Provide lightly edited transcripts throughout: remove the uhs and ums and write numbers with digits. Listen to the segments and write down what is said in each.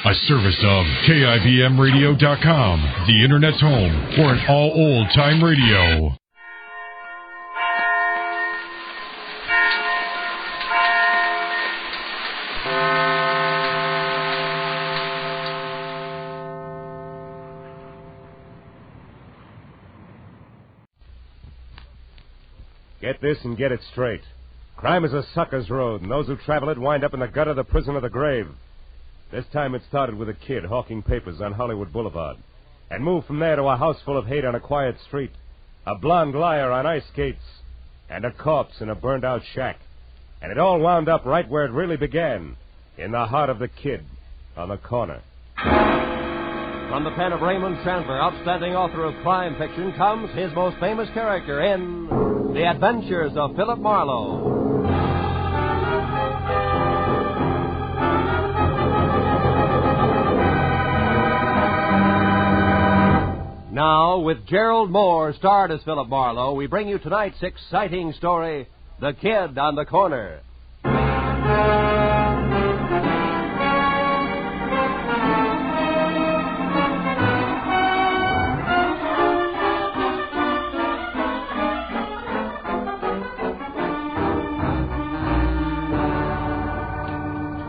A service of KIBMradio.com, the Internet's home for an all old-time radio. Get this and get it straight. Crime is a sucker's road, and those who travel it wind up in the gutter, the prison, or the grave. This time it started with a kid hawking papers on Hollywood Boulevard, and moved from there to a house full of hate on a quiet street, a blonde liar on ice skates, and a corpse in a burned-out shack. And it all wound up right where it really began, in the heart of the kid on the corner. From the pen of Raymond Chandler, outstanding author of crime fiction, comes his most famous character in The Adventures of Philip Marlowe. Now, with Gerald Moore starred as Philip Marlowe, we bring you tonight's exciting story, The Kid on the Corner.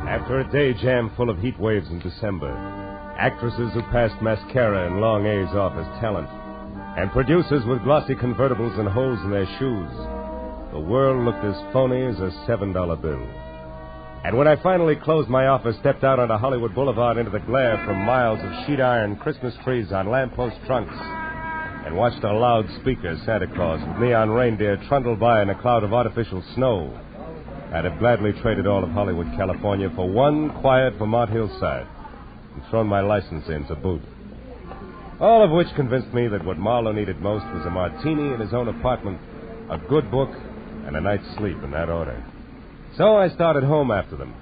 After a day jam full of heat waves in December, actresses who passed mascara and long A's off as talent, and producers with glossy convertibles and holes in their shoes, the world looked as phony as a $7 bill. And when I finally closed my office, stepped out onto Hollywood Boulevard into the glare from miles of sheet iron Christmas trees on lamppost trunks, and watched a loudspeaker Santa Claus with neon reindeer trundle by in a cloud of artificial snow, I'd have gladly traded all of Hollywood, California for one quiet Vermont hillside and thrown my license in to boot. All of which convinced me that what Marlowe needed most was a martini in his own apartment, a good book, and a night's sleep in that order. So I started home after them,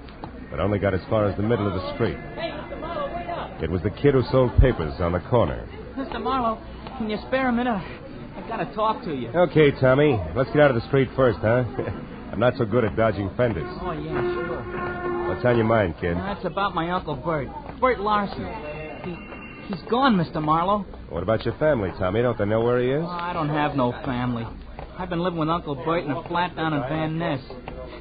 but only got as far as the middle of the street. Hey, Mr. Marlowe, wait up. It was the kid who sold papers on the corner. Mr. Marlowe, can you spare a minute? I've got to talk to you. Okay, Tommy, let's get out of the street first, huh? I'm not so good at dodging fenders. Oh, yeah, sure. What's on your mind, kid? That's about my Uncle Bert. Bert Larson. He's gone, Mr. Marlowe. What about your family, Tommy? Don't they know where he is? Oh, I don't have no family. I've been living with Uncle Bert in a flat down in Van Ness.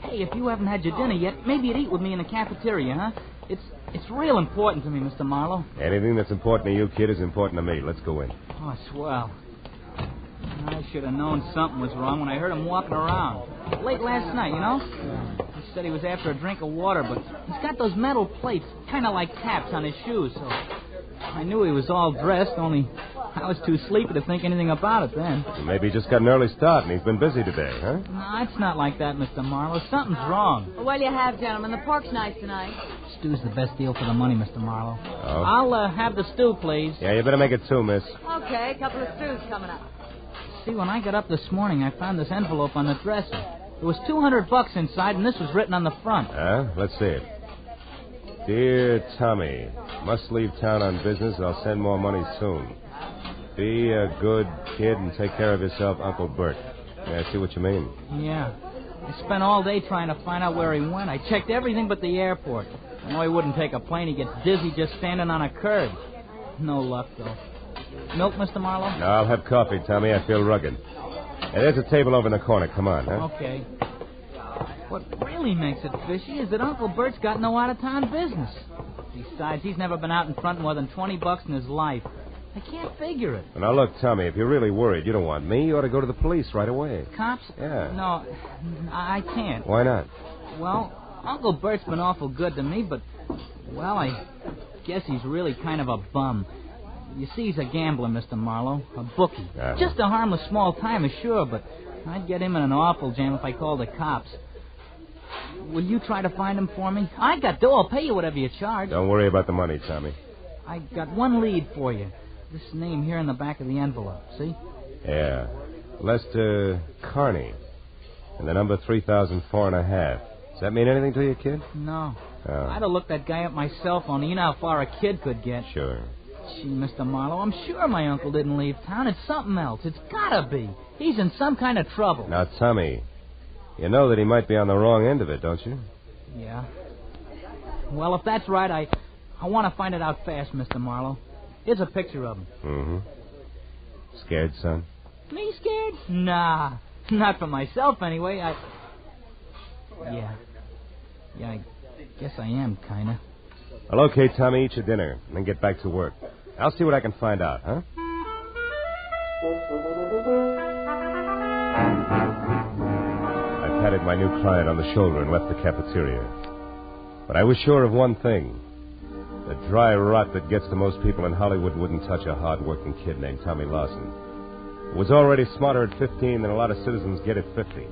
Hey, if you haven't had your dinner yet, maybe you'd eat with me in the cafeteria, huh? It's real important to me, Mr. Marlowe. Anything that's important to you, kid, is important to me. Let's go in. Oh, swell. I should have known something was wrong when I heard him walking around. Late last night, you know? He said he was after a drink of water, but he's got those metal plates, kind of like taps on his shoes, so I knew he was all dressed, only I was too sleepy to think anything about it then. Maybe he just got an early start and he's been busy today, huh? No, it's not like that, Mr. Marlowe. Something's wrong. Well, what do you have, gentlemen? The pork's nice tonight. Stew's the best deal for the money, Mr. Marlowe. Oh? I'll have the stew, please. Yeah, you better make it two, miss. Okay, a couple of stews coming up. See, when I got up this morning, I found this envelope on the dresser. There was $200 inside, and this was written on the front. Let's see it. Dear Tommy, must leave town on business. I'll send more money soon. Be a good kid and take care of yourself, Uncle Bert. Yeah, I see what you mean. Yeah. I spent all day trying to find out where he went. I checked everything but the airport. I know he wouldn't take a plane. He gets dizzy just standing on a curb. No luck, though. Milk, Mr. Marlowe? No, I'll have coffee, Tommy. I feel rugged. Hey, there's a table over in the corner. Come on, huh? Okay. What really makes it fishy is that Uncle Bert's got no out-of-town business. Besides, he's never been out in front more than $20 in his life. I can't figure it. Now, look, Tommy, if you're really worried, you don't want me. You ought to go to the police right away. Cops? Yeah. No, I can't. Why not? Well, Uncle Bert's been awful good to me, but, well, I guess he's really kind of a bum. You see, he's a gambler, Mr. Marlowe, a bookie. Uh-huh. Just a harmless small-timer, sure, but I'd get him in an awful jam if I called the cops. Will you try to find him for me? I got dough. I'll pay you whatever you charge. Don't worry about the money, Tommy. I got one lead for you. This name here in the back of the envelope, see? Yeah. Lester Carney. And the number 3004.5. Does that mean anything to you, kid? No. Oh. I'd have looked that guy up myself, only you know how far a kid could get. Sure. Gee, Mr. Marlowe, I'm sure my uncle didn't leave town. It's something else. It's gotta be. He's in some kind of trouble. Now, Tommy, you know that he might be on the wrong end of it, don't you? Yeah. Well, if that's right, I want to find it out fast, Mr. Marlowe. Here's a picture of him. Mm-hmm. Scared, son? Me scared? Nah, not for myself anyway. Yeah, I guess I am, kinda. Well, okay, Tommy, eat your dinner, and then get back to work. I'll see what I can find out, huh? I patted my new client on the shoulder and left the cafeteria. But I was sure of one thing. The dry rot that gets to most people in Hollywood wouldn't touch a hard-working kid named Tommy Lawson, who was already smarter at 15 than a lot of citizens get at 50.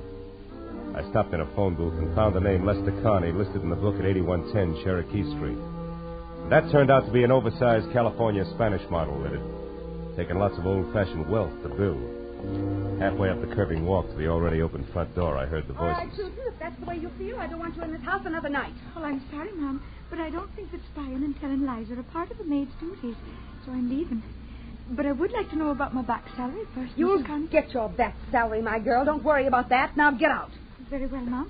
I stopped in a phone booth and found the name Lester Carney listed in the book at 8110 Cherokee Street. That turned out to be an oversized California Spanish model that had taken lots of old-fashioned wealth to build. Halfway up the curving walk to the already open front door, I heard the voices. All right, Susan, if that's the way you feel, I don't want you in this house another night. Well, I'm sorry, Mom, but I don't think that spying and telling lies are a part of a maid's duties, so I'm leaving. But I would like to know about my back salary first, You'll Mrs. Connie. get your back salary, my girl. Don't worry about that. Now get out. Very well, Mom.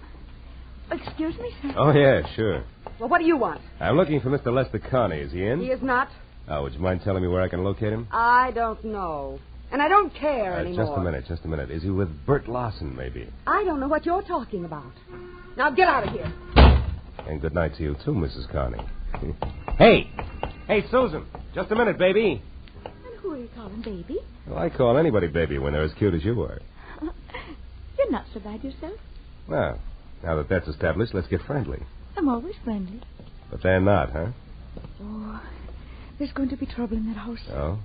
Excuse me, sir. Oh, yeah, sure. Well, what do you want? I'm looking for Mr. Lester Carney. Is he in? He is not. Oh, would you mind telling me where I can locate him? I don't know. And I don't care anymore. Just a minute. Is he with Bert Lawson, maybe? I don't know what you're talking about. Now get out of here. And good night to you, too, Mrs. Carney. Hey, Susan. Just a minute, baby. And who are you calling baby? Well, I call anybody baby when they're as cute as you are. You're not so bad yourself. Well, now that that's established, let's get friendly. I'm always friendly. But they're not, huh? Oh, there's going to be trouble in that house. Oh?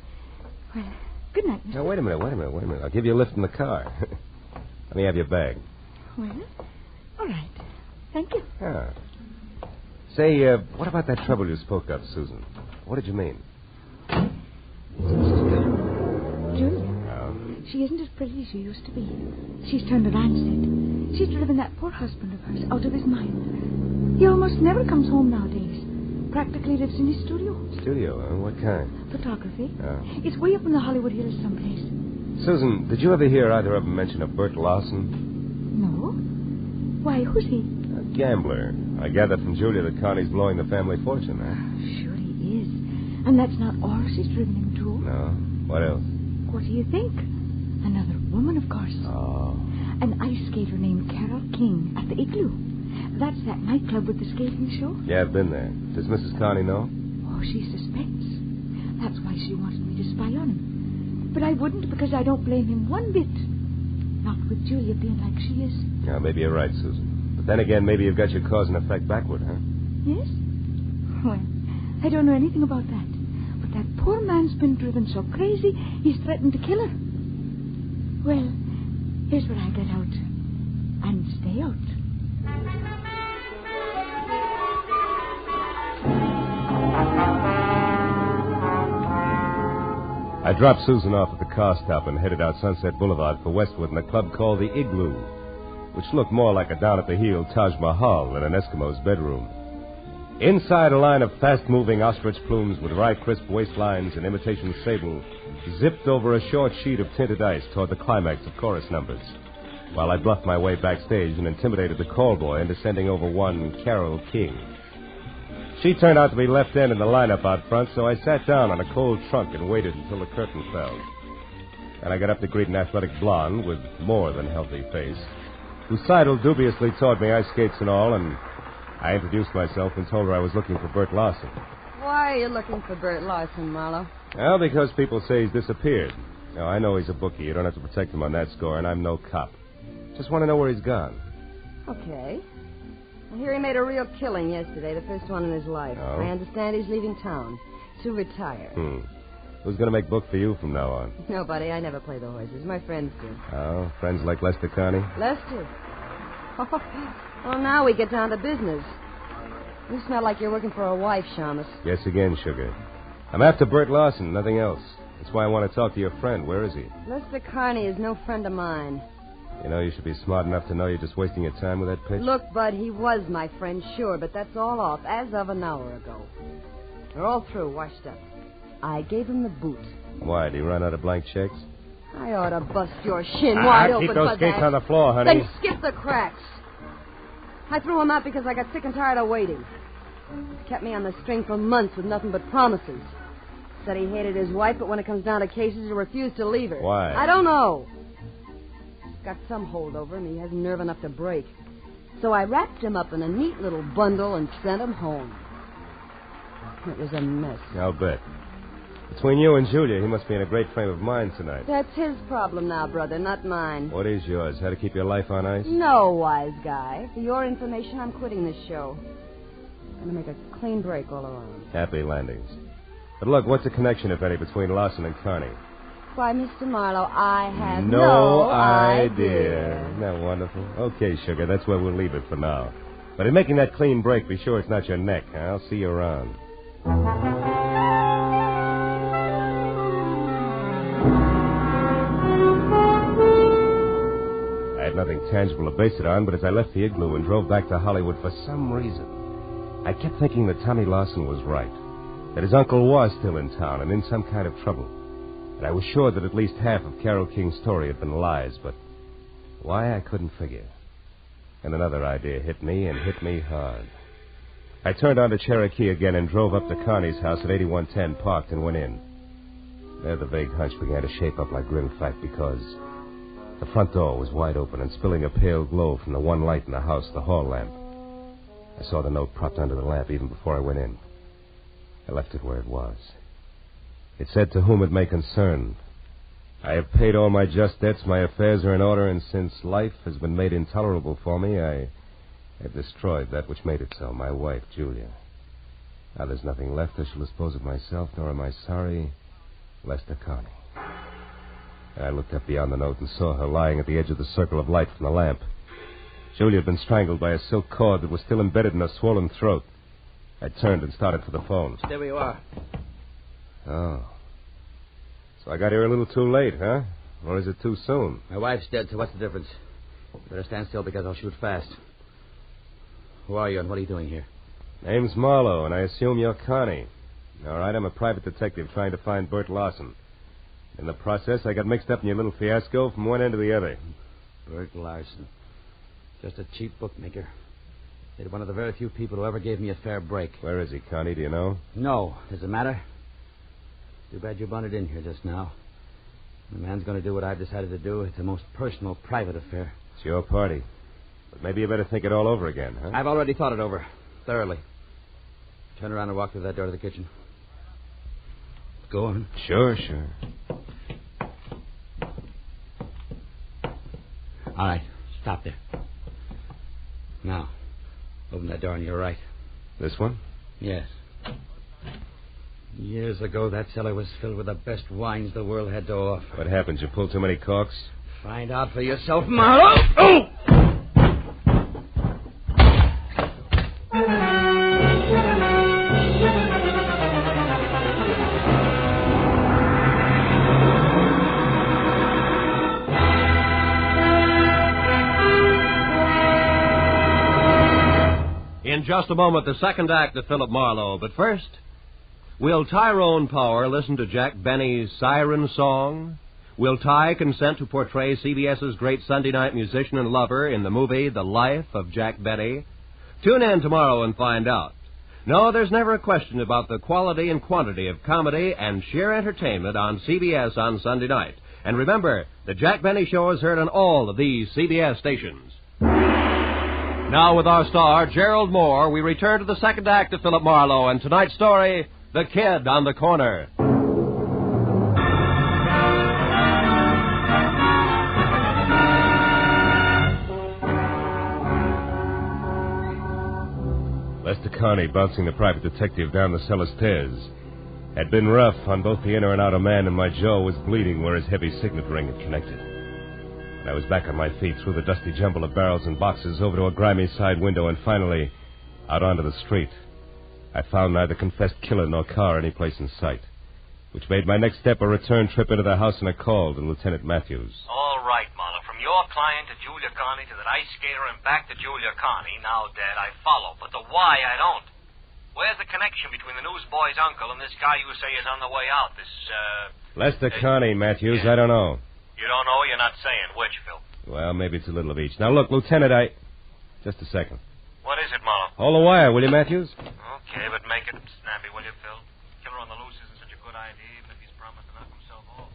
Well, good night, Mr. Now, wait a minute. I'll give you a lift in the car. Let me have your bag. Well, all right. Thank you. Ah. Say, what about that trouble you spoke of, Susan? What did you mean? It's Mrs. Connie. Julia. Oh. She isn't as pretty as she used to be. She's turned around, said. She's driven that poor husband of hers out of his mind. He almost never comes home nowadays. Practically lives in his studio. Studio, huh? What kind? Photography. Oh. It's way up in the Hollywood Hills someplace. Susan, did you ever hear either of them mention a Bert Lawson? No. Why, who's he? A gambler. I gathered from Julia that Connie's blowing the family fortune, huh? Sure he is. And that's not all she's driven him to. No. What else? What do you think? Another woman, of course. Oh. An ice skater named Carol King at the Igloo. That's that nightclub with the skating show. Yeah, I've been there. Does Mrs. Connie know? Oh, she suspects. That's why she wanted me to spy on him. But I wouldn't because I don't blame him one bit. Not with Julia being like she is. Yeah, maybe you're right, Susan. But then again, maybe you've got your cause and effect backward, huh? Yes? Well, I don't know anything about that. But that poor man's been driven so crazy, he's threatened to kill her. Well, here's where I get out. And stay out. I dropped Susan off at the car stop and headed out Sunset Boulevard for Westwood in a club called the Igloo, which looked more like a down-at-the-heel Taj Mahal than an Eskimo's bedroom. Inside, a line of fast-moving ostrich plumes with wry, crisp waistlines and imitation sable zipped over a short sheet of tinted ice toward the climax of chorus numbers, while I bluffed my way backstage and intimidated the call boy into sending over one Carol King. She turned out to be left end in the lineup out front, so I sat down on a cold trunk and waited until the curtain fell. And I got up to greet an athletic blonde with more than healthy face, who sidled dubiously toward me, ice skates and all, and I introduced myself and told her I was looking for Bert Lawson. Why are you looking for Bert Larson, Marlowe? Well, because people say he's disappeared. Now, I know he's a bookie. You don't have to protect him on that score, and I'm no cop. Just want to know where he's gone. Okay. I hear he made a real killing yesterday, the first one in his life. Oh? I understand he's leaving town to retire. Who's going to make book for you from now on? Nobody. I never play the horses. My friends do. Oh, friends like Lester Carney? Lester? Well, now we get down to business. You smell like you're working for a wife, Shamus. Yes, again, sugar. I'm after Bert Lawson, nothing else. That's why I want to talk to your friend. Where is he? Lester Carney is no friend of mine. You know, you should be smart enough to know you're just wasting your time with that pitch. Look, Bud, he was my friend, sure, but that's all off as of an hour ago. They're all through, washed up. I gave him the boot. Why, did he run out of blank checks? I ought to bust your shin wide open keep those for skates that. on the floor, honey. Then skip the cracks. I threw him out because I got sick and tired of waiting. Kept me on the string for months with nothing but promises. Said he hated his wife, but when it comes down to cases, he refused to leave her. Why? I don't know. He's got some hold over him. He hasn't nerve enough to break. So I wrapped him up in a neat little bundle and sent him home. It was a mess. I'll bet. Between you and Julia, he must be in a great frame of mind tonight. That's his problem now, brother, not mine. What is yours? How to keep your life on ice? No, wise guy. For your information, I'm quitting this show. I'm going to make a clean break all around. Happy landings. But look, what's the connection, if any, between Larson and Connie? Why, Mr. Marlowe, I have no idea. Isn't that wonderful? Okay, sugar, that's where we'll leave it for now. But in making that clean break, be sure it's not your neck. I'll see you around. I had nothing tangible to base it on, but as I left the igloo and drove back to Hollywood, for some reason, I kept thinking that Tommy Larson was right. That his uncle was still in town and in some kind of trouble. And I was sure that at least half of Carole King's story had been lies, but why I couldn't figure. And another idea hit me, and hit me hard. I turned onto Cherokee again and drove up to Connie's house at 8110, parked, and went in. There the vague hunch began to shape up like grim fact because the front door was wide open and spilling a pale glow from the one light in the house, the hall lamp. I saw the note propped under the lamp even before I went in. I left it where it was. It said, "To whom it may concern, I have paid all my just debts, my affairs are in order, and since life has been made intolerable for me, I have destroyed that which made it so, my wife, Julia. Now there's nothing left, I shall dispose of myself, nor am I sorry, Lester Connie." I looked up beyond the note and saw her lying at the edge of the circle of light from the lamp. Julia had been strangled by a silk cord that was still embedded in her swollen throat. I turned and started for the phone. There you are. Oh. So I got here a little too late, huh? Or is it too soon? My wife's dead, so what's the difference? You better stand still because I'll shoot fast. Who are you and what are you doing here? Name's Marlowe, and I assume you're Connie. All right, I'm a private detective trying to find Bert Larson. In the process, I got mixed up in your little fiasco from one end to the other. Bert Larson. Just a cheap bookmaker. He's one of the very few people who ever gave me a fair break. Where is he, Connie? Do you know? No. Does it matter? Too bad you bunted in here just now. The man's going to do what I've decided to do. It's a most personal, private affair. It's your party. But maybe you better think it all over again, huh? I've already thought it over. Thoroughly. Turn around and walk through that door to the kitchen. Go on. Sure. All right. Stop there. Now, open that door on your right. This one? Yes. Years ago, that cellar was filled with the best wines the world had to offer. What happened? You pulled too many corks? Find out for yourself, Marlowe. Oh! In just a moment, the second act of Philip Marlowe. But first, will Tyrone Power listen to Jack Benny's Siren Song? Will Ty consent to portray CBS's great Sunday night musician and lover in the movie The Life of Jack Benny? Tune in tomorrow and find out. No, there's never a question about the quality and quantity of comedy and sheer entertainment on CBS on Sunday night. And remember, the Jack Benny Show is heard on all of these CBS stations. Now, with our star, Gerald Moore, we return to the second act of Philip Marlowe and tonight's story, The Kid on the Corner. Lester Connie, bouncing the private detective down the cellar stairs, had been rough on both the inner and outer man, and my jaw was bleeding where his heavy signet ring had connected. I was back on my feet through the dusty jumble of barrels and boxes over to a grimy side window and finally out onto the street. I found neither confessed killer nor car any place in sight, which made my next step a return trip into the house and a call to Lieutenant Matthews. All right, Marlowe. From your client to Julia Connie to that ice skater and back to Julia Connie, now dead, I follow. But the why, I don't. Where's the connection between the newsboy's uncle and this guy you say is on the way out? Lester Connie, Matthews, yeah. I don't know. You don't know? You're not saying which, Phil. Well, maybe it's a little of each. Now, look, Lieutenant, Just a second. What is it, Marlowe? Hold the wire, will you, Matthews? Okay, but make it snappy, will you, Phil? Killer on the loose isn't such a good idea, even if he's promised to knock himself off.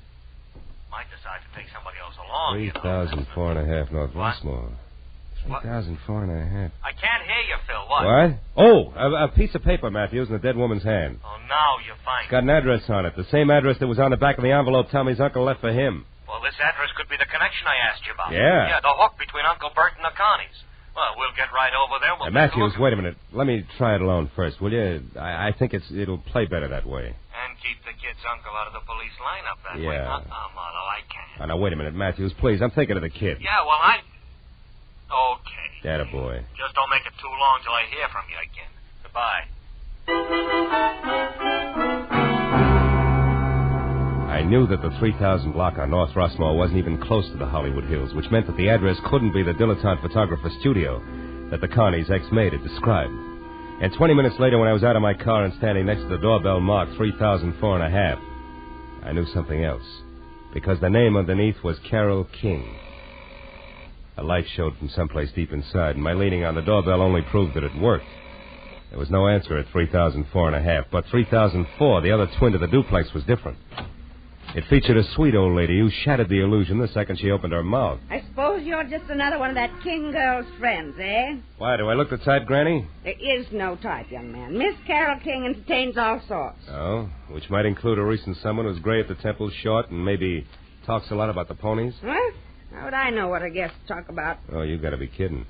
Might decide to take somebody else along, 3,004 and a half North What? Westmore. What? 3,004 and a half. I can't hear you, Phil. What? What? Oh, a piece of paper, Matthews, in the dead woman's hand. Oh, now you're fine. It's got an address on it. The same address that was on the back of the envelope Tommy's uncle left for him. Well, this address could be the connection I asked you about. Yeah. Yeah, the hook between Uncle Bert and the Connies. Well, we'll get right over there. We'll Matthews, wait a minute. Let me try it alone first, will you? I think it'll play better that way. And keep the kid's uncle out of the police lineup that way. Yeah. Marlowe, I can't. Now, wait a minute, Matthews, please. I'm thinking of the kid. Yeah, well, Okay. Attaboy. Just don't make it too long till I hear from you again. Goodbye. I knew that the 3,000 block on North Rossmore wasn't even close to the Hollywood Hills, which meant that the address couldn't be the dilettante photographer studio that the Connie's ex-maid had described. And 20 minutes later, when I was out of my car and standing next to the doorbell marked 3,004 and a half, I knew something else, because the name underneath was Carol King. A light showed from someplace deep inside, and my leaning on the doorbell only proved that it worked. There was no answer at 3,004 and a half, but 3,004, the other twin to the duplex, was different. It featured a sweet old lady who shattered the illusion the second she opened her mouth. I suppose you're just another one of that King girl's friends, eh? Why, do I look the type, Granny? There is no type, young man. Miss Carol King entertains all sorts. Oh, which might include a recent someone who's gray at the temples, short, and maybe talks a lot about the ponies? What? How would I know what our guests talk about? Oh, you gotta be kidding.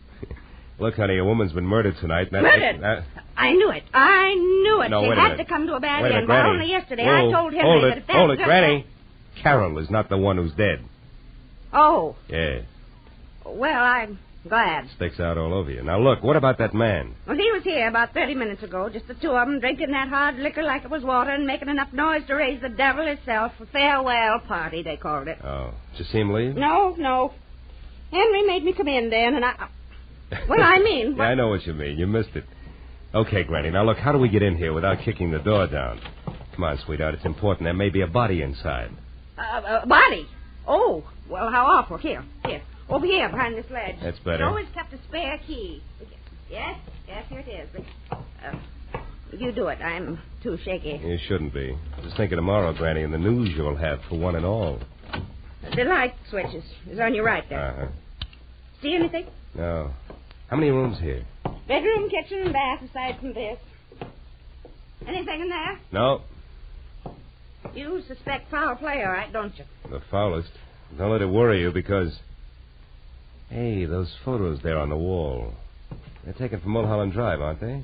Look, honey, a woman's been murdered tonight. Murdered? I knew it. I knew it. No, she wait a had minute. to come to a bad Wait a end. minute, But Granny. only yesterday Whoa, I told Henry that if that... Hold it, Granny. Carol is not the one who's dead. Oh. Yeah. Well, I'm glad. Sticks out all over you. Now, look, what about that man? Well, he was here about 30 minutes ago, just the two of them, drinking that hard liquor like it was water and making enough noise to raise the devil itself. A farewell party, they called it. Oh, did you see him leave? No. Henry made me come in then, and I... Well, I mean... Yeah, I know what you mean. You missed it. Okay, Granny. Now, look, how do we get in here without kicking the door down? Come on, sweetheart. It's important. There may be a body inside. Body? Oh, well, how awful. Here. Over here, behind this ledge. That's better. He always kept a spare key. Yes, here it is. You do it. I'm too shaky. You shouldn't be. Just think of tomorrow, Granny, and the news you'll have for one and all. The light switch is on your right there. Uh-huh. See anything? No. How many rooms here? Bedroom, kitchen, and bath, aside from this. Anything in there? No. You suspect foul play, all right, don't you? The foulest. Don't let it worry you, because... Hey, those photos there on the wall. They're taken from Mulholland Drive, aren't they?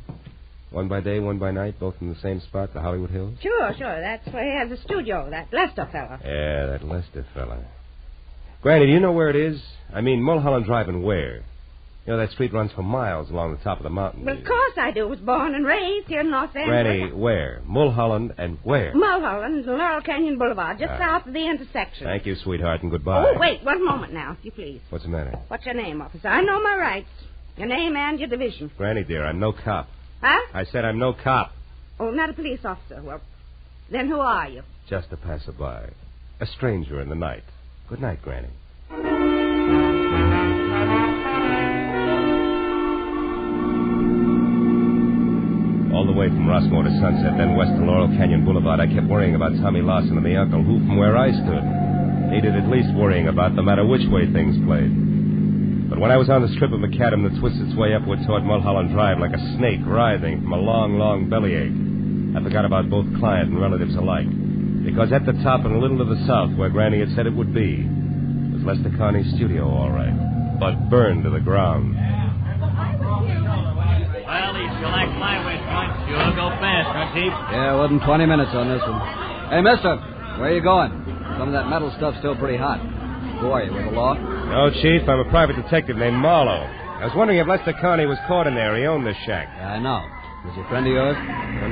One by day, one by night, both in the same spot, the Hollywood Hills? Sure. That's where he has a studio, that Lester fella. Yeah, that Lester fella. Granny, do you know where it is? I mean, Mulholland Drive and where? You know, that street runs for miles along the top of the mountain. Well, of course I do. Was born and raised here in Los Angeles. Granny, where? Mulholland and where? Mulholland, Laurel Canyon Boulevard, just south of the intersection. Thank you, sweetheart, and goodbye. Oh, wait, one moment now, if you please. What's the matter? What's your name, officer? I know my rights. Your name and your division. Granny, dear, I'm no cop. Huh? I said I'm no cop. Oh, not a police officer. Well, then who are you? Just a passerby. A stranger in the night. Good night, Granny. All the way from Rossmore to Sunset, then west to Laurel Canyon Boulevard, I kept worrying about Tommy Lawson and the uncle, who, from where I stood, needed at least worrying about no matter which way things played. But when I was on the strip of macadam that twists its way upward toward Mulholland Drive like a snake writhing from a long, long bellyache, I forgot about both client and relatives alike. Because at the top and a little to the south, where Granny had said it would be, was Lester Carney's studio, all right, but burned to the ground. Well, these select highway joints sure go fast, huh, Chief? Yeah, it wasn't 20 minutes on this one. Hey, mister, where are you going? Some of that metal stuff's still pretty hot. Who are you, with the law? No, Chief, I'm a private detective named Marlowe. I was wondering if Lester Carney was caught in there. He owned this shack. Yeah, I know. Is he a friend of yours?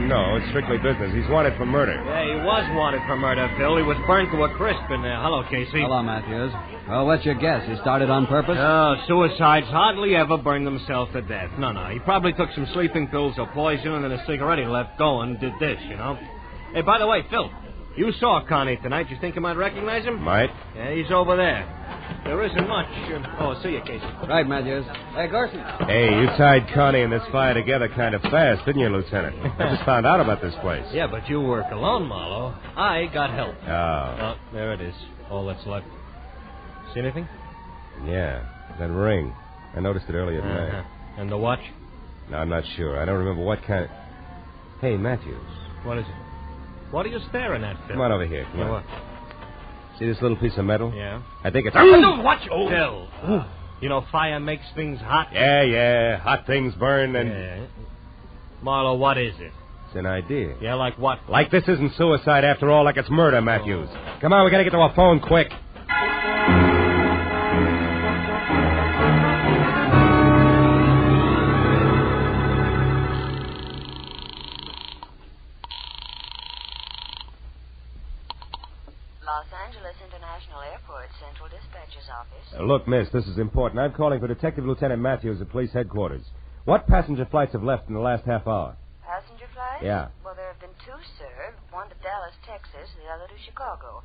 No, it's strictly business. He's wanted for murder. Yeah, he was wanted for murder, Phil. He was burned to a crisp in there. Hello, Casey. Hello, Matthews. Well, what's your guess? He started on purpose? No, suicides hardly ever burn themselves to death. No. He probably took some sleeping pills or poison and then a cigarette he left going did this, you know. Hey, by the way, Phil, you saw Connie tonight. You think you might recognize him? Might. Yeah, he's over there. There isn't much. See you, Casey. Right, Matthews. Hey, Garson. Hey, you tied Connie and this fire together kind of fast, didn't you, Lieutenant? I just found out about this place. Yeah, but you work alone, Marlowe. I got help. Oh. There it is. All that's left. See anything? Yeah, that ring. I noticed it earlier tonight. And the watch? No, I'm not sure. I don't remember what kind of... Hey, Matthews. What is it? What are you staring at, Phil? Come on over here. Come on. What? See this little piece of metal? Yeah. I think it's... Watch! Phil. You know, fire makes things hot. Yeah. Hot things burn and... Yeah. Marlowe, what is it? It's an idea. Yeah, like what? Like this isn't suicide after all, like it's murder, Matthews. Come on, we gotta get to our phone quick. Los Angeles International Airport, Central Dispatcher's Office. Look, miss, this is important. I'm calling for Detective Lieutenant Matthews at police headquarters. What passenger flights have left in the last half hour? Passenger flights? Yeah. Well, there have been two, sir. One to Dallas, Texas, the other to Chicago.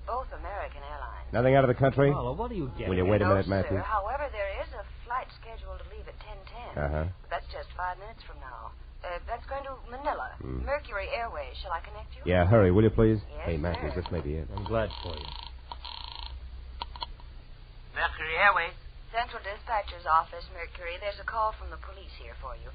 Both American Airlines. Nothing out of the country? Marlowe, what are you getting? Will you wait a minute, No, Matthews? sir. However, there is a flight scheduled to leave at 10:10. Uh-huh. But that's just 5 minutes from now. That's going to Manila. Mercury Airways. Shall I connect you? Yeah, hurry, will you, please? Yes, Hey, Matthews, sir. this may be it. I'm glad for you. Mercury Airways. Central Dispatcher's Office, Mercury. There's a call from the police here for you.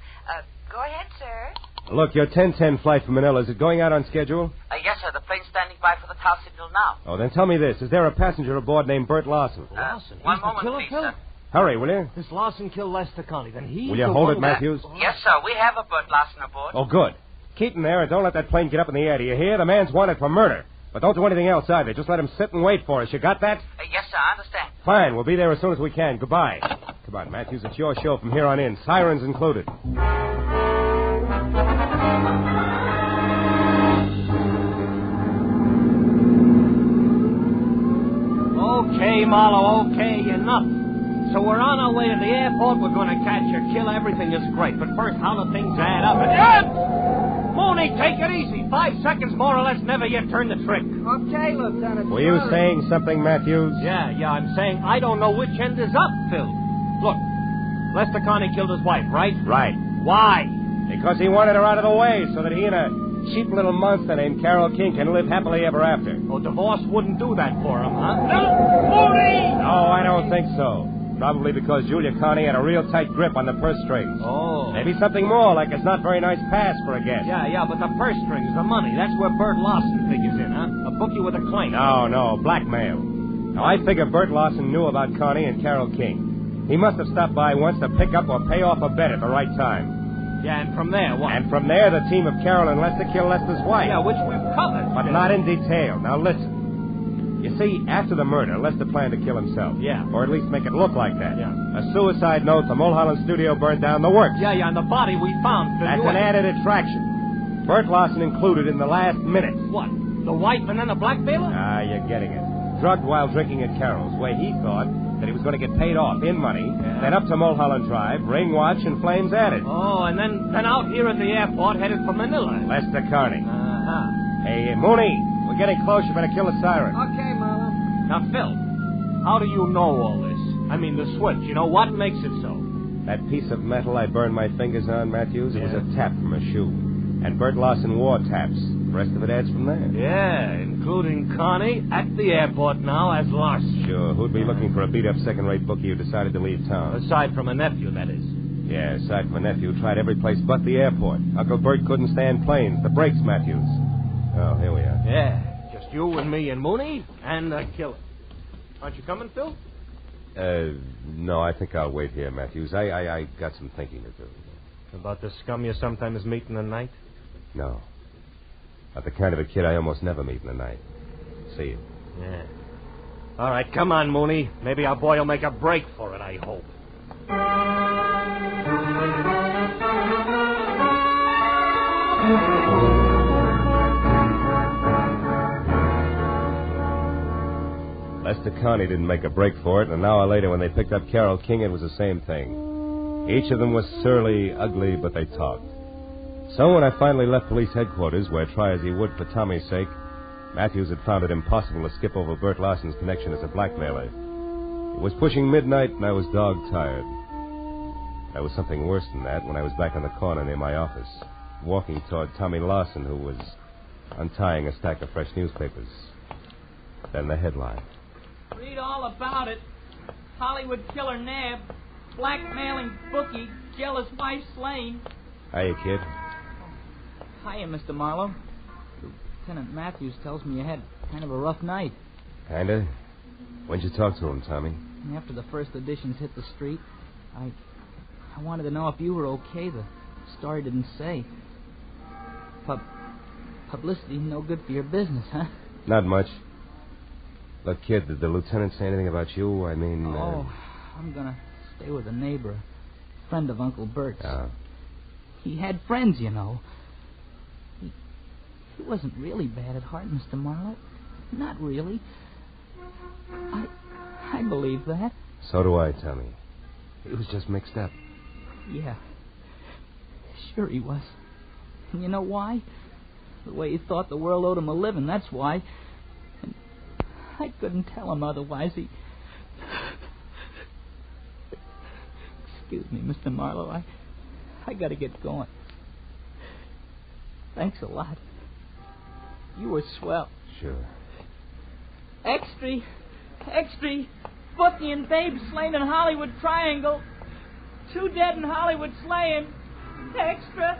Go ahead, sir. Look, your 10:10 flight from Manila, is it going out on schedule? Yes, sir. The plane's standing by for the tower signal now. Oh, then tell me this. Is there a passenger aboard named Bert Lawson? Lawson? One He's the moment, killer, please, Phil? sir. Hurry, will you? This Lawson killed Lester Connie. Then he's Will you the hold one it, Matthews? Yes, sir. We have a Bert Larson aboard. Oh, good. Keep him there and don't let that plane get up in the air. Do you hear? The man's wanted for murder. But don't do anything else either. Just let him sit and wait for us. You got that? Yes, sir. I understand. Fine. We'll be there as soon as we can. Goodbye. Come on, Matthews. It's your show from here on in. Sirens included. Okay, Marlowe, okay, enough. So we're on our way to the airport. We're going to catch a killer. Everything is great. But first, how do things add up? Mooney, take it easy. 5 seconds more or less, never yet turn the trick. Okay, Lieutenant. Were you saying something, Matthews? Yeah, I'm saying I don't know which end is up, Phil. Look, Lester Connie killed his wife, right? Right. Why? Because he wanted her out of the way so that he and a cheap little monster named Carol King can live happily ever after. Oh, divorce wouldn't do that for him, huh? No, Mooney! No, I don't think so. Probably because Julia Connie had a real tight grip on the purse strings. Oh. Maybe something more, like it's not very nice pass for a guest. Yeah, but the purse strings, the money, that's where Bert Lawson figures in, huh? A bookie with a claim. No, blackmail. Now, I figure Bert Lawson knew about Connie and Carol King. He must have stopped by once to pick up or pay off a bet at the right time. Yeah, and from there, what? And from there, the team of Carol and Lester killed Lester's wife. Yeah, which we've covered. But not in detail. Now, listen. You see, after the murder, Lester planned to kill himself. Yeah. Or at least make it look like that. Yeah. A suicide note, the Mulholland studio burned down, the works. Yeah, and the body we found. Phil, That's an added attraction. Bert Lawson included in the last minute. What? The wife and then the blackmailer? Ah, you're getting it. Drugged while drinking at Carol's, where he thought that he was going to get paid off in money, then up to Mulholland Drive, ring watch, and flames added. Oh, and then out here at the airport, headed for Manila. Lester Connie. Uh-huh. Hey, Mooney, we're getting close. You better kill the siren. Okay, Marlowe. Now, Phil, how do you know all this? I mean, the switch, what makes it so? That piece of metal I burned my fingers on, Matthews, it was a tap from a shoe. And Bert Lawson wore taps. The rest of it adds from there. Yeah, including Connie at the airport now as Larson. Sure, who'd be looking for a beat-up second-rate bookie who decided to leave town? Aside from a nephew, that is. Yeah, aside from a nephew, tried every place but the airport. Uncle Bert couldn't stand planes. The brakes, Matthews. Oh, here we are. Yeah, just you and me and Mooney and the killer. Aren't you coming, Phil? No, I think I'll wait here, Matthews. I got some thinking to do. About the scum you sometimes meet in the night? No. Not the kind of a kid I almost never meet in the night. See you. Yeah. All right, come on, Mooney. Maybe our boy will make a break for it, I hope. Lester Connie didn't make a break for it, and an hour later when they picked up Carol King, it was the same thing. Each of them was surly, ugly, but they talked. So when I finally left police headquarters, where try as he would for Tommy's sake, Matthews had found it impossible to skip over Bert Lawson's connection as a blackmailer. It was pushing midnight, and I was dog-tired. There was something worse than that when I was back on the corner near my office, walking toward Tommy Lawson, who was untying a stack of fresh newspapers. Then the headline. Read all about it. Hollywood killer nabbed. Blackmailing bookie. Jealous wife slain. Hiya, kid. Hiya, Mr. Marlowe. Lieutenant Matthews tells me you had kind of a rough night. Kinda. When'd you talk to him, Tommy? After the first editions hit the street, I wanted to know if you were okay. The story didn't say. Publicity no good for your business, huh? Not much. Look, kid, did the lieutenant say anything about you? I mean... I'm gonna stay with a neighbor, a friend of Uncle Bert's. Oh. He had friends, you know. He wasn't really bad at heart, Mr. Marlowe. Not really. I believe that. So do I, Tommy. He was just mixed up. Yeah. Sure he was. And you know why? The way he thought the world owed him a living, that's why. And I couldn't tell him otherwise. Excuse me, Mr. Marlowe. I gotta get going. Thanks a lot. You were swell. Sure. Extra. Bookie and Babe slain in Hollywood Triangle. 2 dead in Hollywood slaying. Extra.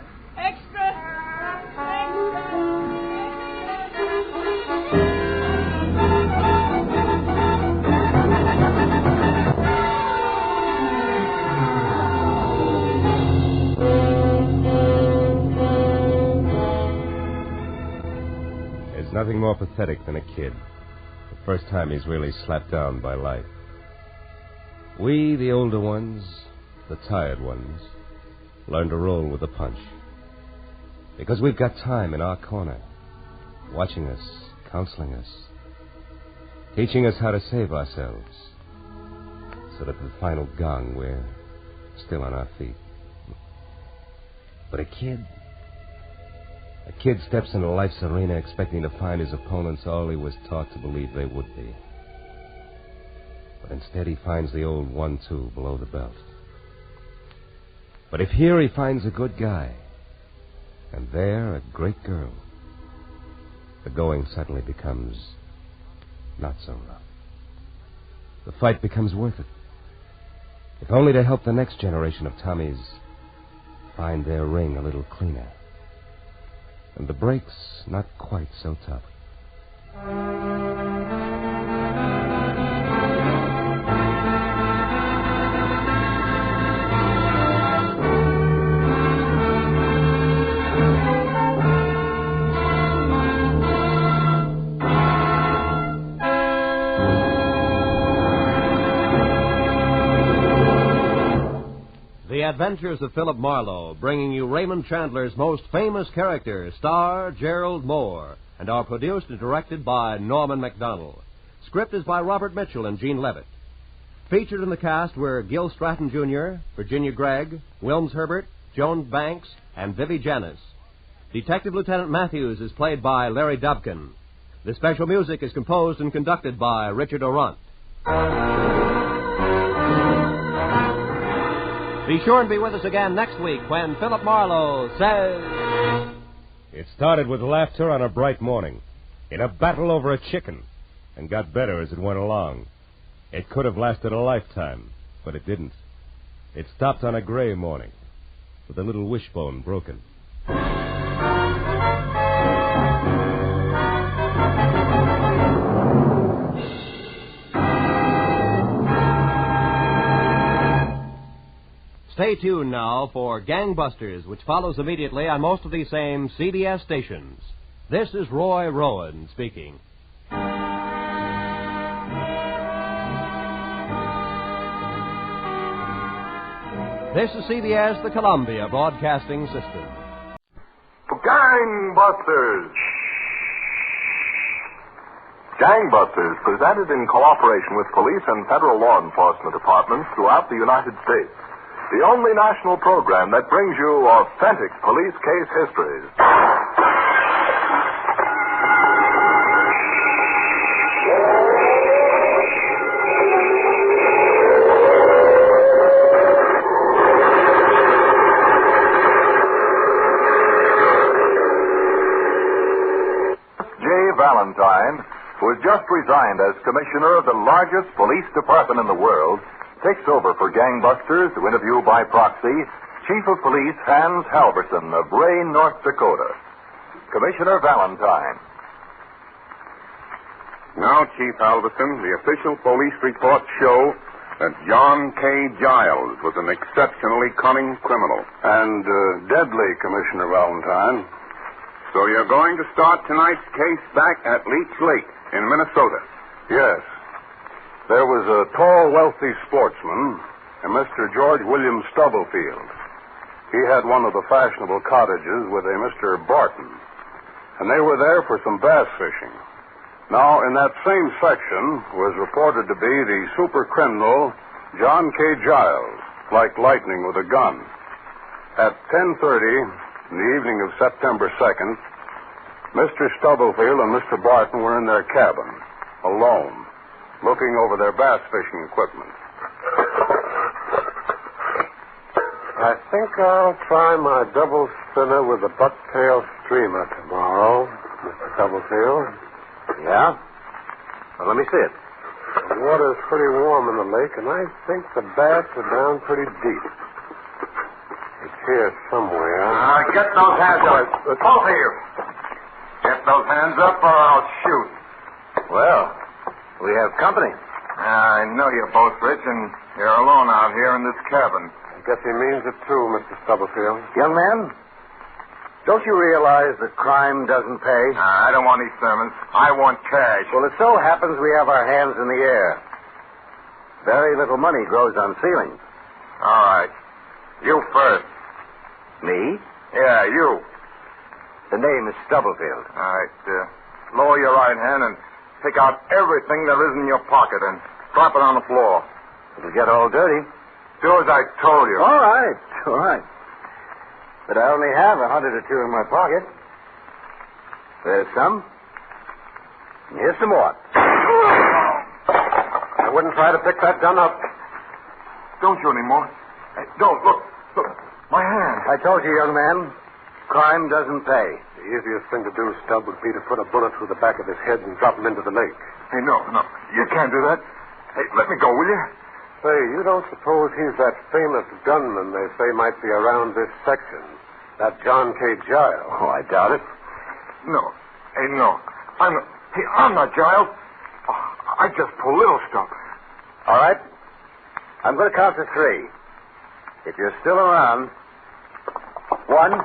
There's nothing more pathetic than a kid. The first time he's really slapped down by life. We, the older ones, the tired ones, learn to roll with the punch. Because we've got time in our corner, watching us, counseling us, teaching us how to save ourselves, so that at the final gong we're still on our feet. But a kid steps into life's arena expecting to find his opponents all he was taught to believe they would be. But instead he finds the old 1-2 below the belt. But if here he finds a good guy, and there a great girl, the going suddenly becomes not so rough. The fight becomes worth it, if only to help the next generation of Tommies find their ring a little cleaner, and the breaks not quite so tough. The Adventures of Philip Marlowe, bringing you Raymond Chandler's most famous character, star Gerald Moore, and are produced and directed by Norman MacDonald. Script is by Robert Mitchell and Gene Levitt. Featured in the cast were Gil Stratton Jr., Virginia Gregg, Wilms Herbert, Joan Banks, and Vivi Janis. Detective Lieutenant Matthews is played by Larry Dobkin. The special music is composed and conducted by Richard Orant. Be sure and be with us again next week when Philip Marlowe says... It started with laughter on a bright morning, in a battle over a chicken, and got better as it went along. It could have lasted a lifetime, but it didn't. It stopped on a gray morning, with a little wishbone broken. Stay tuned now for Gangbusters, which follows immediately on most of these same CBS stations. This is Roy Rowan speaking. This is CBS, the Columbia Broadcasting System. Gangbusters! Gangbusters, presented in cooperation with police and federal law enforcement departments throughout the United States. The only national program that brings you authentic police case histories. Valentine, who has just resigned as commissioner of the largest police department in the world, takes over for Gangbusters to interview by proxy Chief of Police Hans Halverson of Ray, North Dakota. Commissioner Valentine. Now, Chief Halverson, the official police reports show that John K. Giles was an exceptionally cunning criminal. And deadly, Commissioner Valentine. So you're going to start tonight's case back at Leech Lake in Minnesota? Yes. There was a tall, wealthy sportsman, a Mr. George William Stubblefield. He had one of the fashionable cottages with a Mr. Barton, and they were there for some bass fishing. Now, in that same section was reported to be the super criminal John K. Giles, like lightning with a gun. At 10:30 in the evening of September 2nd, Mr. Stubblefield and Mr. Barton were in their cabin, alone, looking over their bass fishing equipment. I think I'll try my double spinner with the bucktail streamer tomorrow, Mr. Stubblefield. Yeah? Well, let me see it. The water's pretty warm in the lake, and I think the bass are down pretty deep. It's here somewhere. Get those hands up. Both of you. Get those hands up or I'll shoot. Well, we have company. I know you're both rich, and you're alone out here in this cabin. I guess he means it too, Mr. Stubblefield. Young man, don't you realize that crime doesn't pay? I don't want any sermons. I want cash. Well, it so happens we have our hands in the air. Very little money grows on ceilings. All right. You first. Me? Yeah, you. The name is Stubblefield. All right. Lower your right hand and take out everything there is in your pocket and drop it on the floor. It'll get all dirty. Do as I told you. All right. But I only have $100 or $2 in my pocket. There's some. And here's some more. I wouldn't try to pick that gun up. Don't you anymore. Hey, don't. Look. My hand. I told you, young man, crime doesn't pay. The easiest thing to do, Stubb, would be to put a bullet through the back of his head and drop him into the lake. Hey, no. You can't do that. Hey, let me go, will you? Say, you don't suppose he's that famous gunman they say might be around this section? That John K. Giles? Oh, I doubt it. No. Hey, no. I'm not Giles. I just pull little stuff. All right. I'm going to count to 3. If you're still around. 1,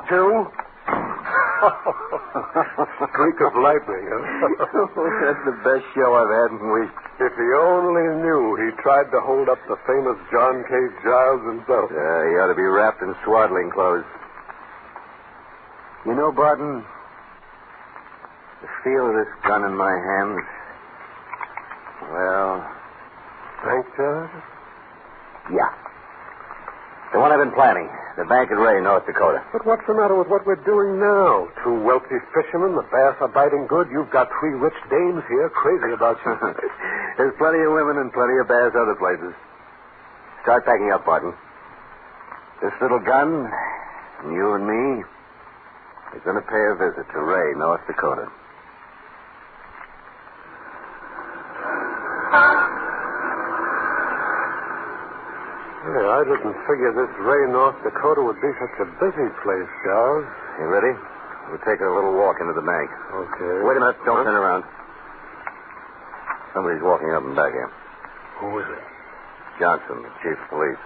2. Streak of lightning, huh? That's the best show I've had in weeks. If he only knew he tried to hold up the famous John K. Giles himself. He ought to be wrapped in swaddling clothes. You know, Barton, the feel of this gun in my hands, well... Puncture? Yeah. The one I've been planning. The bank at Ray, North Dakota. But what's the matter with what we're doing now? 2 wealthy fishermen, the bass are biting good. You've got 3 rich dames here crazy about you. There's plenty of women and plenty of bass other places. Start packing up, Barton. This little gun, and you and me, are going to pay a visit to Ray, North Dakota. Yeah, I didn't figure this Ray, North Dakota would be such a busy place, Giles. You ready? We'll take a little walk into the bank. Okay. Wait a minute. Don't turn around. Somebody's walking up and back here. Who is it? Johnson, the chief of police.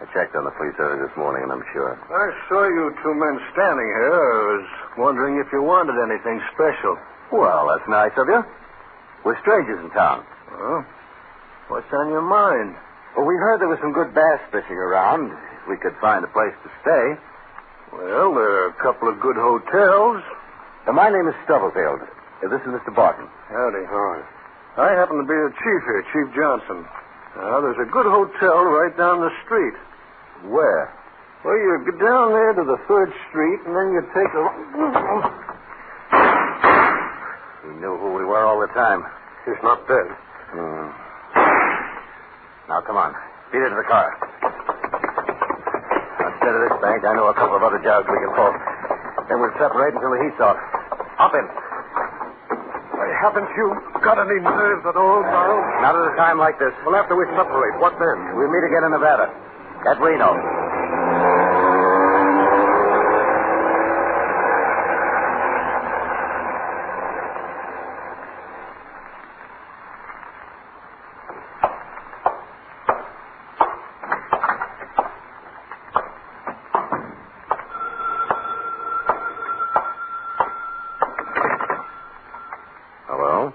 I checked on the police early this morning, and I'm sure. I saw you 2 men standing here. I was wondering if you wanted anything special. Well, that's nice of you. We're strangers in town. Well, what's on your mind? Well, we heard there was some good bass fishing around. If we could find a place to stay. Well, there are a couple of good hotels. My name is Stubblefield. This is Mr. Barton. Howdy. Hi. I happen to be the chief here, Chief Johnson. Now, there's a good hotel right down the street. Where? Well, you go down there to the 3rd Street, and then you take a... He knew who we were all the time. He's not dead. Now, come on. Beat it to the car. Instead of this bank, I know a couple of other jobs we can pull. Then we'll separate until the heat's off. Hop in. Haven't you got any nerves at all, Giles? Not at a time like this. Well, after we separate, what then? We'll meet again in Nevada. At Reno. Hello?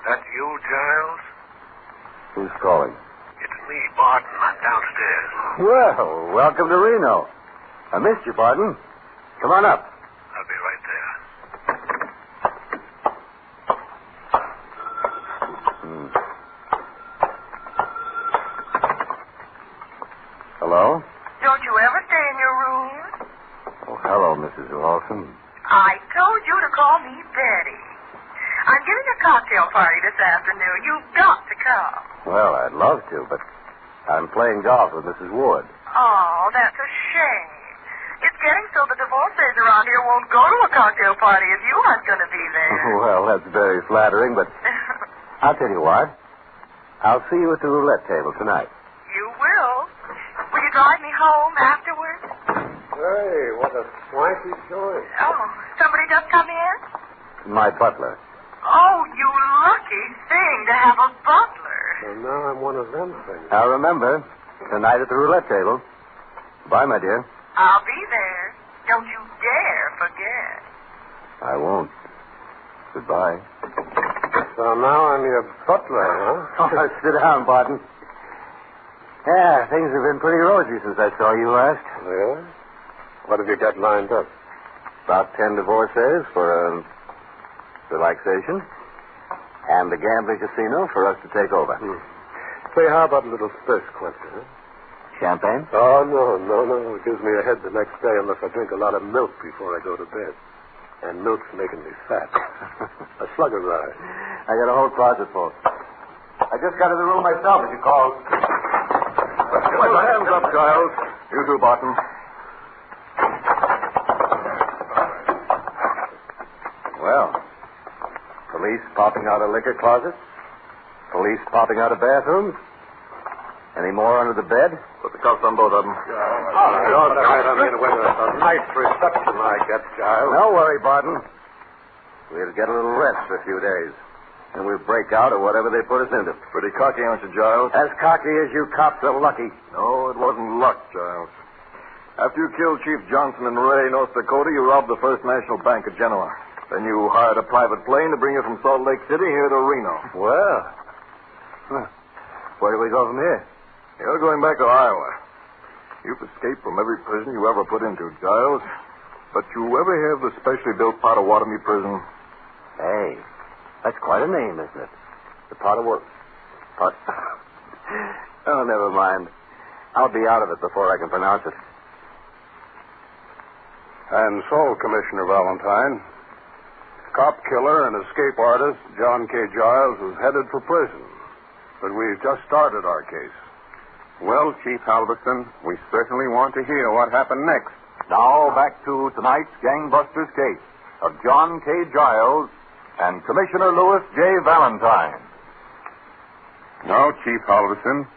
That you, Giles? Who's calling? It's me, Barton. I'm downstairs. Well, welcome to Reno. I missed you, Barton. Come on up. I'll be right there. Hello? Don't you ever stay in your room? Oh, hello, Mrs. Lawson. I told you to call me Betty. I'm giving a cocktail party this afternoon. You've got to come. Well, I'd love to, but I'm playing golf with Mrs. Ward. Oh, that's a shame. It's getting so the divorcees around here won't go to a cocktail party if you aren't going to be there. Well, that's very flattering, but I'll tell you what. I'll see you at the roulette table tonight. You will. Will you drive me home afterwards? Hey, what a swanky choice. Oh, somebody just come in? My butler. Oh, you lucky thing to have a butler. And now I'm one of them things. Now remember, tonight at the roulette table. Bye, my dear. I'll be there. Don't you dare forget. I won't. Goodbye. So now I'm your butler, huh? Oh, sit down, Barton. Yeah, things have been pretty rosy since I saw you last. Yeah? What have you got lined up? About 10 divorces for relaxation. And the gambling casino for us to take over. Say, how about a little thirst quencher, huh? Champagne? Oh, no. It gives me a head the next day unless I drink a lot of milk before I go to bed. And milk's making me fat. A slug of rye. I got a whole closet full. I just got to the room myself as you called. Put your hands up, Giles. You too, Barton. Well, police popping out of liquor closets. Police popping out of bathrooms. Any more under the bed? Put the cuffs on both of them. You're right on in with a nice reception I get, Giles. Don't worry, Barton. We'll get a little rest for a few days. And we'll break out of whatever they put us into. Pretty cocky, aren't you, Giles? As cocky as you cops are lucky. No, it wasn't luck, Giles. After you killed Chief Johnson in Ray, North Dakota, you robbed the First National Bank of Genoa. Then you hired a private plane to bring you from Salt Lake City here to Reno. Well, where do we go from here? You're going back to Iowa. You've escaped from every prison you ever put into, Giles. But you ever hear of the specially built Potawatomi prison? Hey, that's quite a name, isn't it? The Potawatomi. Oh, never mind. I'll be out of it before I can pronounce it. And so, Commissioner Valentine, cop killer and escape artist John K. Giles is headed for prison. But we've just started our case. Well, Chief Halverson, we certainly want to hear what happened next. Now, back to tonight's Gangbusters case of John K. Giles and Commissioner Louis J. Valentine. Now, Chief Halverson,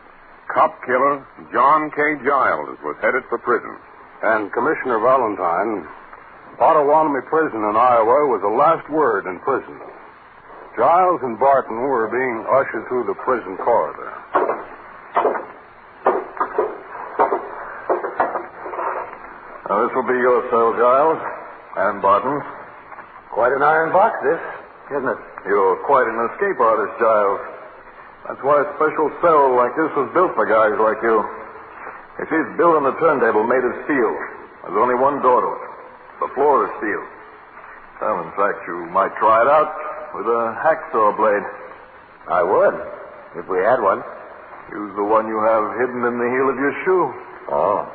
cop killer John K. Giles was headed for prison. And Commissioner Valentine, Potawatomi Prison in Iowa was the last word in prison. Giles and Barton were being ushered through the prison corridor. Now, this will be your cell, Giles. And Barton's. Quite an iron box, this, isn't it? You're quite an escape artist, Giles. That's why a special cell like this was built for guys like you. You see, it's built on a turntable made of steel. There's only one door to it. The floor is steel. Well, in fact, you might try it out with a hacksaw blade. I would, if we had one. Use the one you have hidden in the heel of your shoe. Oh.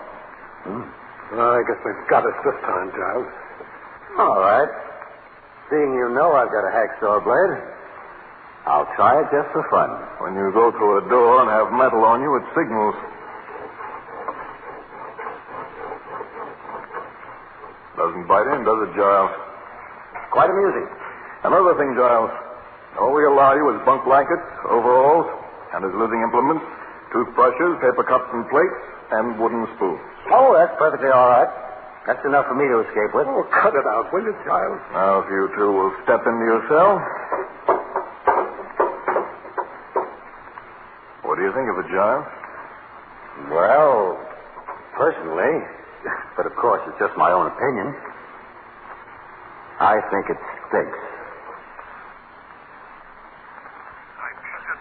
Well, I guess they've got us this time, Giles. All right. Seeing you know I've got a hacksaw blade, I'll try it just for fun. When you go through a door and have metal on you, it signals. Doesn't bite in, does it, Giles? Quite amusing. Another thing, Giles. All we allow you is bunk blankets, overalls, and as living implements, toothbrushes, paper cups and plates, and wooden spoons. Oh, that's perfectly all right. That's enough for me to escape with. Oh, cut it out, will you, Giles? Now, if you two will step into your cell. What do you think of it, Giles? Well, personally, but of course it's just my own opinion, I think it stinks.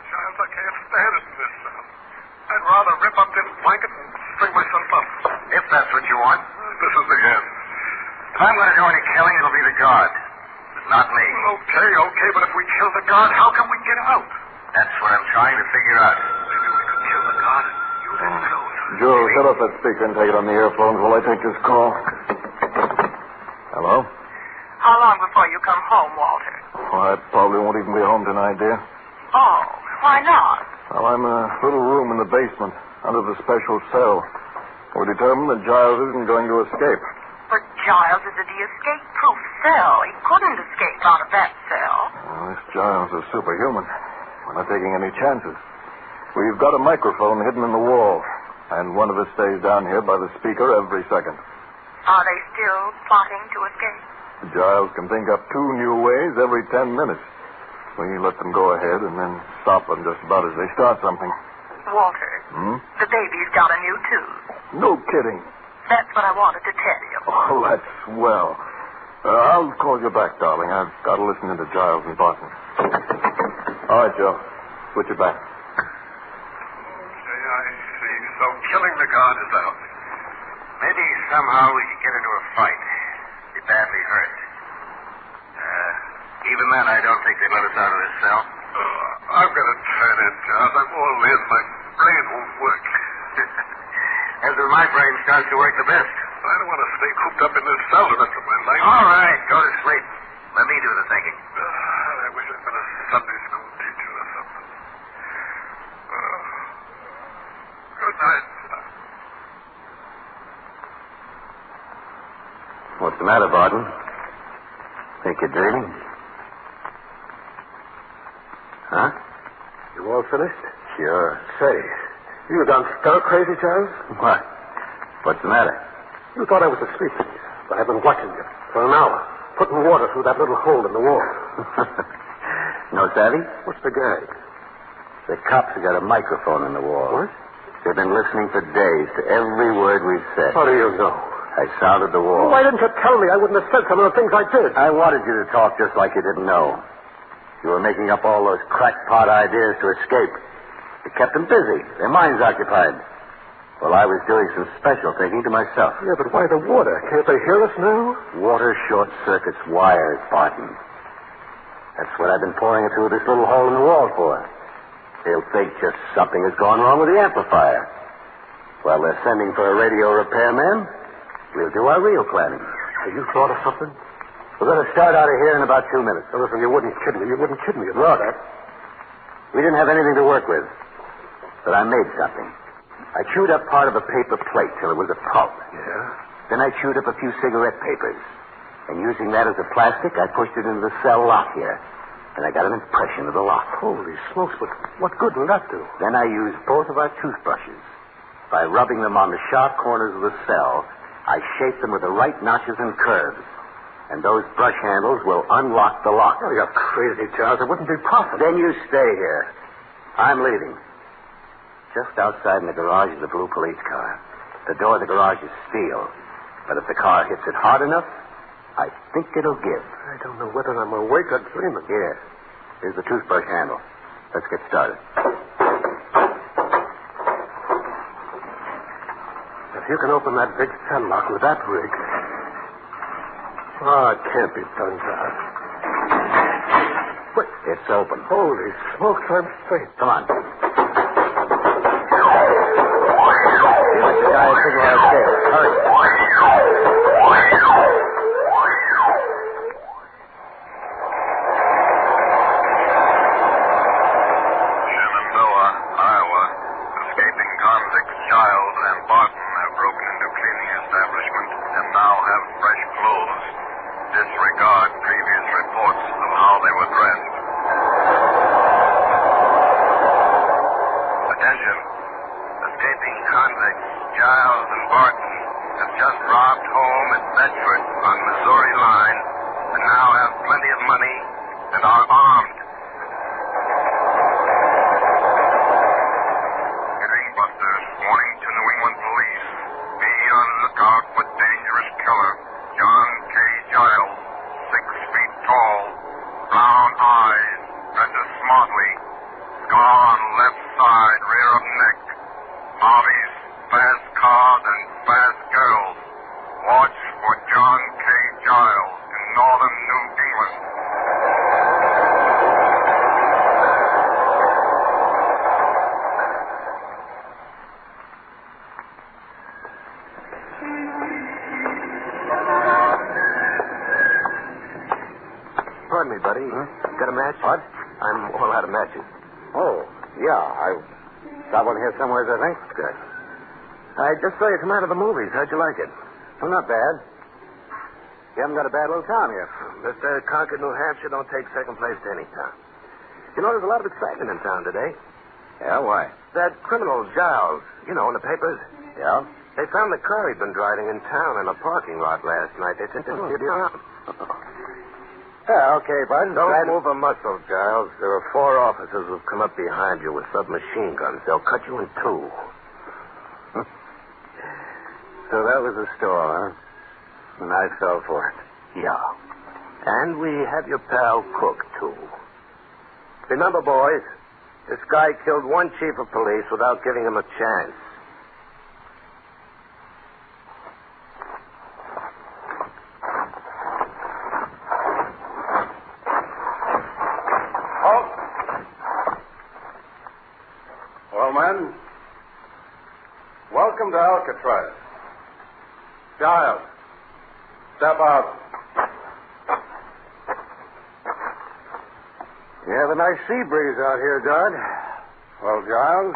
Giles, I can't stand it in this cell. I'd rather rip up this blanket and string myself up. If that's what you want. This is the end. If I'm going to do any killing, it'll be the guard. But not me. Okay, but if we kill the guard, how can we get out? That's what I'm trying to figure out. Maybe we could kill the guard and use his clothes. Joe, shut off that speaker and take it on the earphones while I take this call. Hello? How long before you come home, Walter? Oh, I probably won't even be home tonight, dear. Oh, why not? Well, I'm in a little room in the basement under the special cell. We're determined that Giles isn't going to escape. But Giles is in the escape-proof cell. He couldn't escape out of that cell. Well, this Giles is superhuman. We're not taking any chances. We've got a microphone hidden in the wall, and one of us stays down here by the speaker every second. Are they still plotting to escape? Giles can think up 2 new ways every 10 minutes. We let them go ahead and then stop them just about as they start something. Walter, the baby's got a new tooth. No kidding. That's what I wanted to tell you. Oh, that's swell. I'll call you back, darling. I've got to listen into Giles and Barton. All right, Joe. Switch it back. I see. So killing the guard is out. Maybe somehow we could get into a fight. Be badly hurt. Even then, I don't think they'd let us out of this cell. I've got to turn in, Giles. I'm all in. My brain won't work. That's where my brain starts to work the best. I don't want to stay cooped up in this cell the rest of my life. All right, go to sleep. Let me do the thinking. I wish I'd been a Sunday school teacher or something. Good night. What's the matter, Barton? Think you're dreaming? Huh? You all finished? Sure. Say, you gone stir crazy, Giles? What? What's the matter? You thought I was asleep, but I've been watching you for an hour, putting water through that little hole in the wall. No savvy? What's the gag? The cops have got a microphone in the wall. What? They've been listening for days to every word we've said. How do you know? I sounded the wall. Well, why didn't you tell me? I wouldn't have said some of the things I did. I wanted you to talk just like you didn't know. You were making up all those crackpot ideas to escape. It kept them busy. Their minds occupied. Well, I was doing some special thinking to myself. Yeah, but why the water? Can't they hear us now? Water short circuits wires, Barton. That's what I've been pouring it through this little hole in the wall for. They'll think just something has gone wrong with the amplifier. While they're sending for a radio repairman, we'll do our real planning. Have you thought of something? We're going to start out of here in about 2 minutes. Now, listen, you wouldn't kid me. You wouldn't kid me. Look, we didn't have anything to work with, but I made something. I chewed up part of a paper plate till it was a pulp. Yeah? Then I chewed up a few cigarette papers. And using that as a plastic, I pushed it into the cell lock here. And I got an impression of the lock. Holy smokes, but what good will that do? Then I used both of our toothbrushes. By rubbing them on the sharp corners of the cell, I shaped them with the right notches and curves. And those brush handles will unlock the lock. Oh, you're crazy, Charles. It wouldn't be possible. Then you stay here. I'm leaving. Just outside in the garage is a blue police car. The door of the garage is steel. But if the car hits it hard enough, I think it'll give. I don't know whether I'm awake or dreaming. Here. Here's the toothbrush handle. Let's get started. If you can open that big cell lock with that rig... Oh, it can't be done, Charles. Wait. It's open. Holy smokes, I'm safe. Come on. You let the guy signal our escape. Hurry. Shenandoah, Iowa. Escaping convicts Giles and Barton have broken into cleaning establishment and now have fresh clothes. Disregard previous reports of how they were dressed. Attention. Escaping convicts Giles and Barton have just robbed home at Bedford on Missouri line and now have plenty of money and are armed. Gangbusters, warning to New England police. Be on lookout for dangerous killer John K. Giles, 6 feet tall, brown eyes, dresses smartly, scar on left side, rear of neck, hobbies, fast cars and fast girls. Watch for John K. Giles in northern New England. Pardon me, buddy. Got a match? What? I'm all out of matches. Oh, yeah. I got one here somewhere, I think. Good. I just saw you come out of the movies. How'd you like it? Oh, not bad. You haven't got a bad little town here. Mr. Concord, New Hampshire don't take second place to any town. You know, there's a lot of excitement in town today. Yeah, why? That criminal, Giles, you know, in the papers. Yeah? They found the car he'd been driving in town in a parking lot last night. They said, Yeah, okay, bud. Don't move a muscle, Giles. There are 4 officers who've come up behind you with submachine guns. They'll cut you in 2. So that was the store, huh? And I fell for it. Yeah. And we have your pal Cook, too. Remember, boys, this guy killed one chief of police without giving him a chance. Well, men, welcome to Alcatraz. Giles, step out. You have a nice sea breeze out here, Dodd. Well, Giles,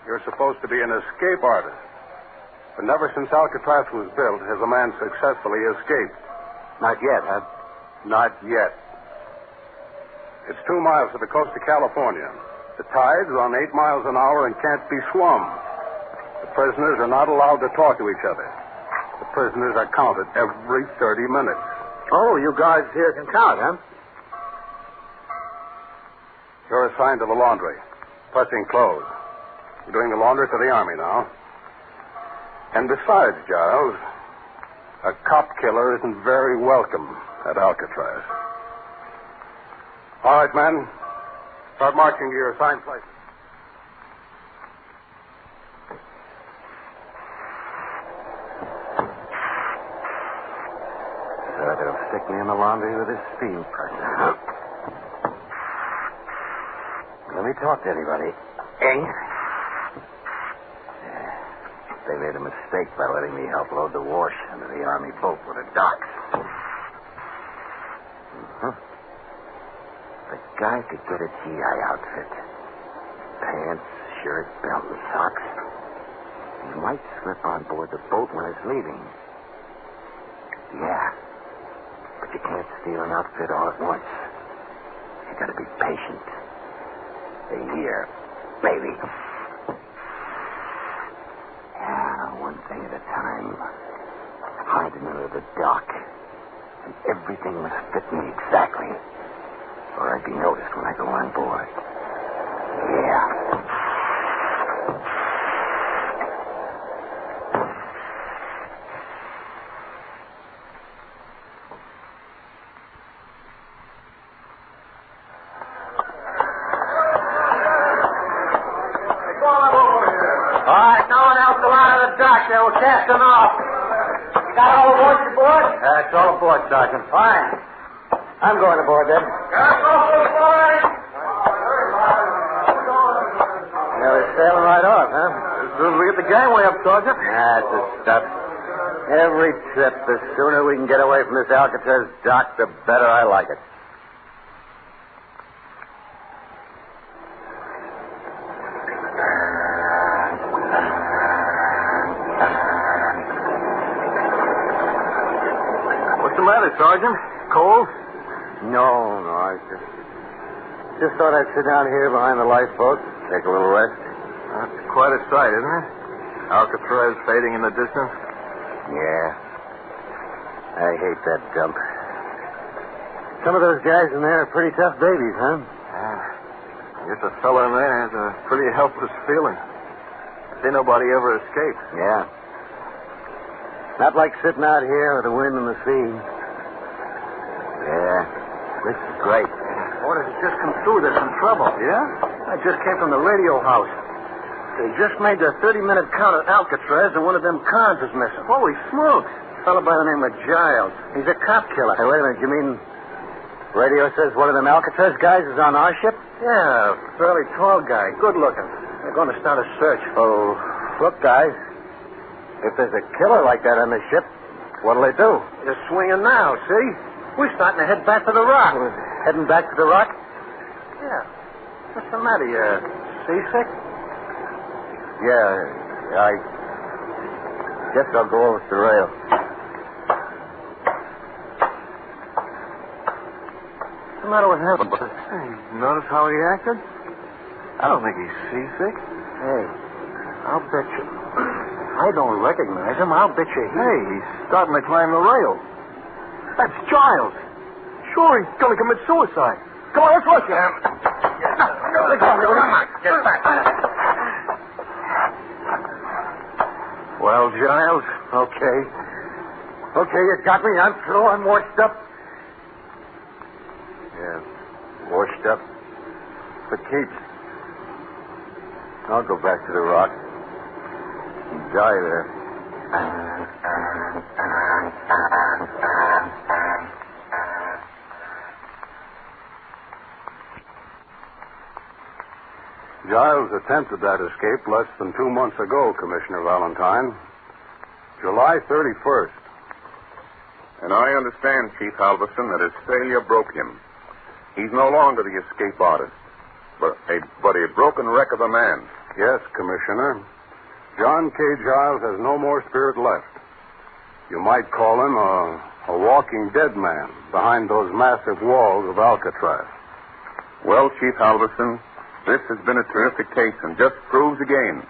you're supposed to be an escape artist. But never since Alcatraz was built has a man successfully escaped. Not yet, huh? Not yet. It's 2 miles to the coast of California. The tide's on 8 miles an hour and can't be swum. The prisoners are not allowed to talk to each other. The prisoners are counted every 30 minutes. Oh, you guys here can count, huh? You're assigned to the laundry. Pressing clothes. You're doing the laundry for the Army now. And besides, Giles, a cop killer isn't very welcome at Alcatraz. All right, men. Start marching to your assigned places. They'll stick me in the laundry with this steam press. Let me talk to anybody. They made a mistake by letting me help load the wash into the Army boat with the docks. The guy could get a GI outfit. Pants, shirt, belt, and socks. He might slip on board the boat when it's leaving. Yeah. But you can't steal an outfit all at once. You gotta be patient. A year, maybe. Yeah, one thing at a time. Hiding under the dock. And everything must fit me exactly. Or I'd be noticed when I go on board. Yeah. We'll cast them off. You got all aboard your board? It's all aboard, Sergeant. Fine. I'm going aboard, then. Yeah, we're sailing right off, huh? As soon as we get the gangway up, Sergeant. That's the stuff. Every trip, the sooner we can get away from this Alcatraz dock, the better I like it. Sergeant, cold? No, I just thought I'd sit down here behind the lifeboat, take a little rest. That's quite a sight, isn't it? Alcatraz fading in the distance. Yeah. I hate that dump. Some of those guys in there are pretty tough babies, huh? Yeah. I guess a fella in there has a pretty helpless feeling. See nobody ever escaped. Yeah. Not like sitting out here with the wind and the sea. Yeah. This is great. Orders have just come through. There's some trouble. Yeah? I just came from the radio house. They just made their 30-minute count at Alcatraz, and one of them cons is missing. Holy smokes. A fellow by the name of Giles. He's a cop killer. Hey, wait a minute. You mean radio says one of them Alcatraz guys is on our ship? Yeah, fairly tall guy. Good looking. They're going to start a search. Oh, look, guys. If there's a killer like that on the ship, what'll they do? They're swinging now, see? We're starting to head back to the rock. Heading back to the rock? Yeah. What's the matter? You seasick? Yeah, I guess I'll go over to the rail. What's the matter with him? Hey, notice how he acted? I don't think he's seasick. Hey, I'll bet you. I don't recognize him. I'll bet you Hey, he's starting to climb the rail. That's Giles. Sure, he's going to commit suicide. Come on, let's rush him. Come on, get back. Well, Giles, okay. Okay, you got me. I'm through. I'm washed up. Yeah, washed up. For keeps. I'll go back to the rock and die there. Giles attempted that escape less than 2 months ago, Commissioner Valentine. July 31st. And I understand, Chief Halverson, that his failure broke him. He's no longer the escape artist, but a broken wreck of a man. Yes, Commissioner. John K. Giles has no more spirit left. You might call him a walking dead man behind those massive walls of Alcatraz. Well, Chief Halverson, this has been a terrific case and just proves again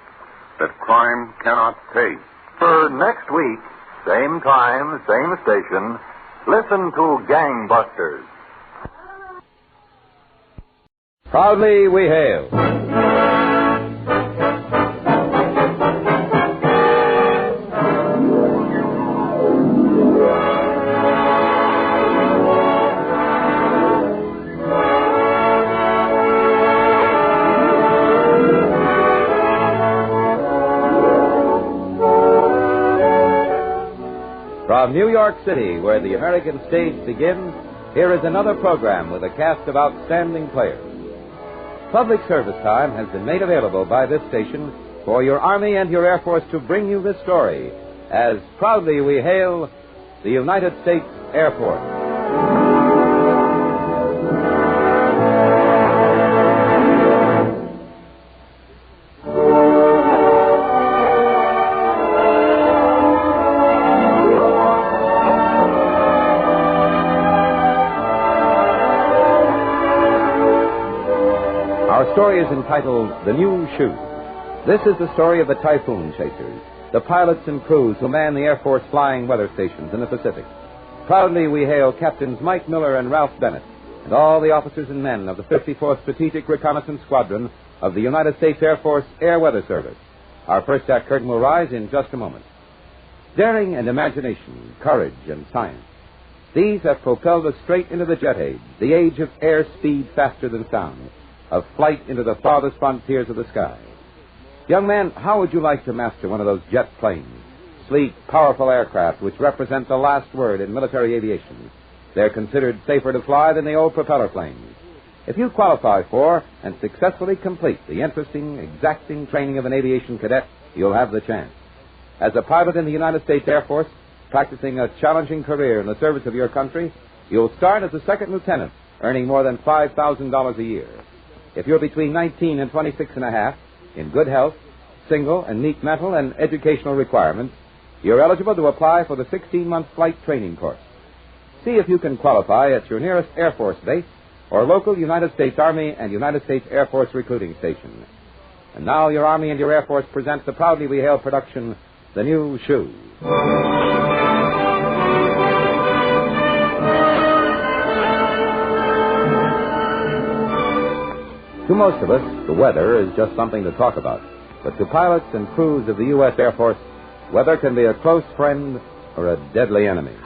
that crime cannot pay. For next week, same time, same station, listen to Gangbusters. Proudly we hail. From New York City, where the American stage begins, here is another program with a cast of outstanding players. Public service time has been made available by this station for your Army and your Air Force to bring you this story, as proudly we hail the United States Air Force. Our story is entitled The New Shoe. This is the story of the Typhoon Chasers, the pilots and crews who man the Air Force flying weather stations in the Pacific. Proudly we hail Captains Mike Miller and Ralph Bennett, and all the officers and men of the 54th Strategic Reconnaissance Squadron of the United States Air Force Air Weather Service. Our first act curtain will rise in just a moment. Daring and imagination, courage and science. These have propelled us straight into the jet age, the age of air speed faster than sound, of flight into the farthest frontiers of the sky. Young man, how would you like to master one of those jet planes? Sleek, powerful aircraft which represent the last word in military aviation. They're considered safer to fly than the old propeller planes. If you qualify for and successfully complete the interesting, exacting training of an aviation cadet, you'll have the chance. As a pilot in the United States Air Force, practicing a challenging career in the service of your country, you'll start as a second lieutenant, earning more than $5,000 a year. If you're between 19 and 26 and a half, in good health, single, and meet mental and educational requirements, you're eligible to apply for the 16-month flight training course. See if you can qualify at your nearest Air Force base or local United States Army and United States Air Force recruiting station. And now your Army and your Air Force present the proudly we hail production, The New Shoe. To most of us, the weather is just something to talk about. But to pilots and crews of the U.S. Air Force, weather can be a close friend or a deadly enemy.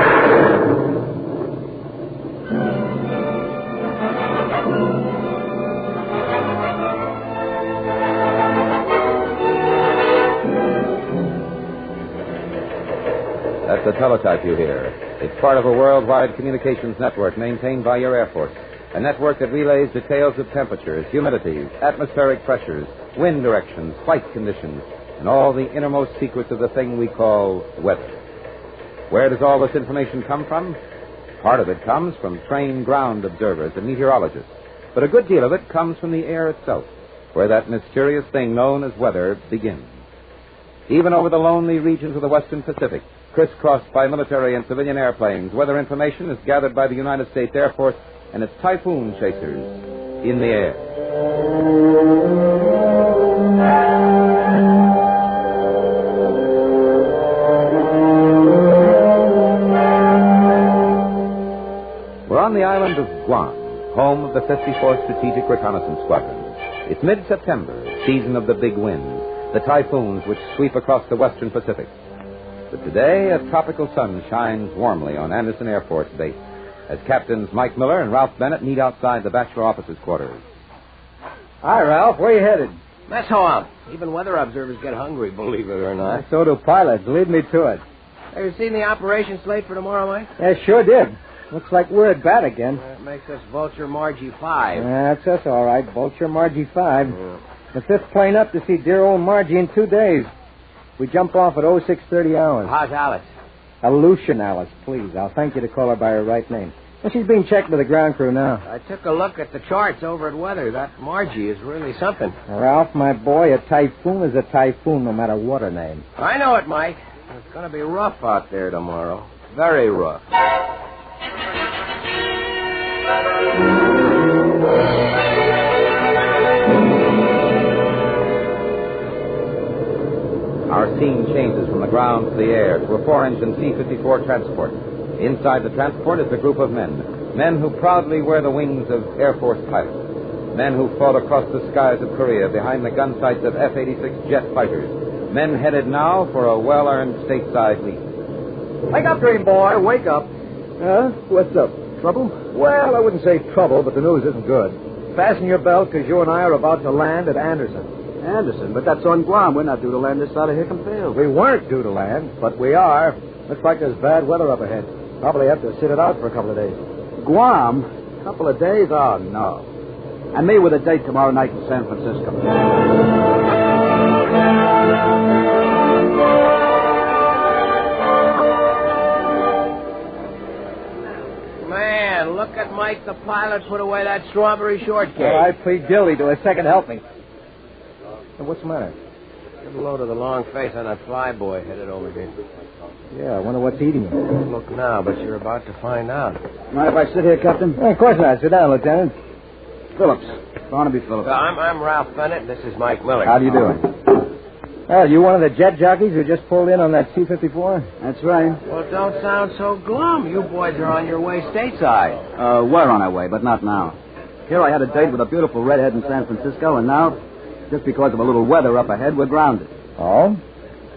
That's the teletype you hear. It's part of a worldwide communications network maintained by your Air Force. A network that relays details of temperatures, humidities, atmospheric pressures, wind directions, flight conditions, and all the innermost secrets of the thing we call weather. Where does all this information come from? Part of it comes from trained ground observers and meteorologists, but a good deal of it comes from the air itself, where that mysterious thing known as weather begins. Even over the lonely regions of the Western Pacific, crisscrossed by military and civilian airplanes, weather information is gathered by the United States Air Force and its typhoon chasers in the air. We're on the island of Guam, home of the 54th Strategic Reconnaissance Squadron. It's mid-September, season of the big winds, the typhoons which sweep across the Western Pacific. But today, a tropical sun shines warmly on Anderson Air Force Base as Captains Mike Miller and Ralph Bennett meet outside the bachelor officers' quarters. Hi, Ralph. Where are you headed? Mess hall. Even weather observers get hungry, believe it or not. So do pilots. Lead me to it. Have you seen the operation slate for tomorrow, Mike? Yeah, sure did. Looks like we're at bat again. That makes us Vulture Margie 5. That's us, all right. Vulture Margie 5. Yeah. The fifth plane up to see dear old Margie in 2 days. We jump off at 0630 hours. How's Alice? Aleutian Alice, please. I'll thank you to call her by her right name. Well, she's being checked by the ground crew now. I took a look at the charts over at weather. That Margie is really something. Ralph, my boy, a typhoon is a typhoon no matter what her name. I know it, Mike. It's going to be rough out there tomorrow. Very rough. Our scene changes from the ground to the air to a 4-engine C-54 transport. Inside the transport is a group of men who proudly wear the wings of Air Force pilots, men who fought across the skies of Korea behind the gun sights of F-86 jet fighters, men headed now for a well-earned stateside lead. Wake up, dream boy, wake up. What's up? Trouble? Well, I wouldn't say trouble, but the news isn't good. Fasten your belt, because you and I are about to land at Anderson. Anderson, but that's on Guam. We're not due to land this side of Hickam Field. We weren't due to land, but we are. Looks like there's bad weather up ahead. Probably have to sit it out for a couple of days. Guam? A couple of days? Oh, no. And me with a date tomorrow night in San Francisco. Man, look at Mike the pilot put away that strawberry shortcake. Well, I plead guilty to a second helping. What's the matter? Give a load of the long face on that flyboy headed over here. Yeah, I wonder what's eating him. Don't look now, but you're about to find out. Mind if I sit here, Captain? Of course not. Sit down, Lieutenant. Phillips. Barnaby Phillips. I'm Ralph Bennett, and this is Mike Miller. How do you do? Well, you one of the jet jockeys who just pulled in on that C-54? That's right. Well, don't sound so glum. You boys are on your way stateside. We're on our way, but not now. Here I had a date with a beautiful redhead in San Francisco, and now, just because of a little weather up ahead, we're grounded. Oh?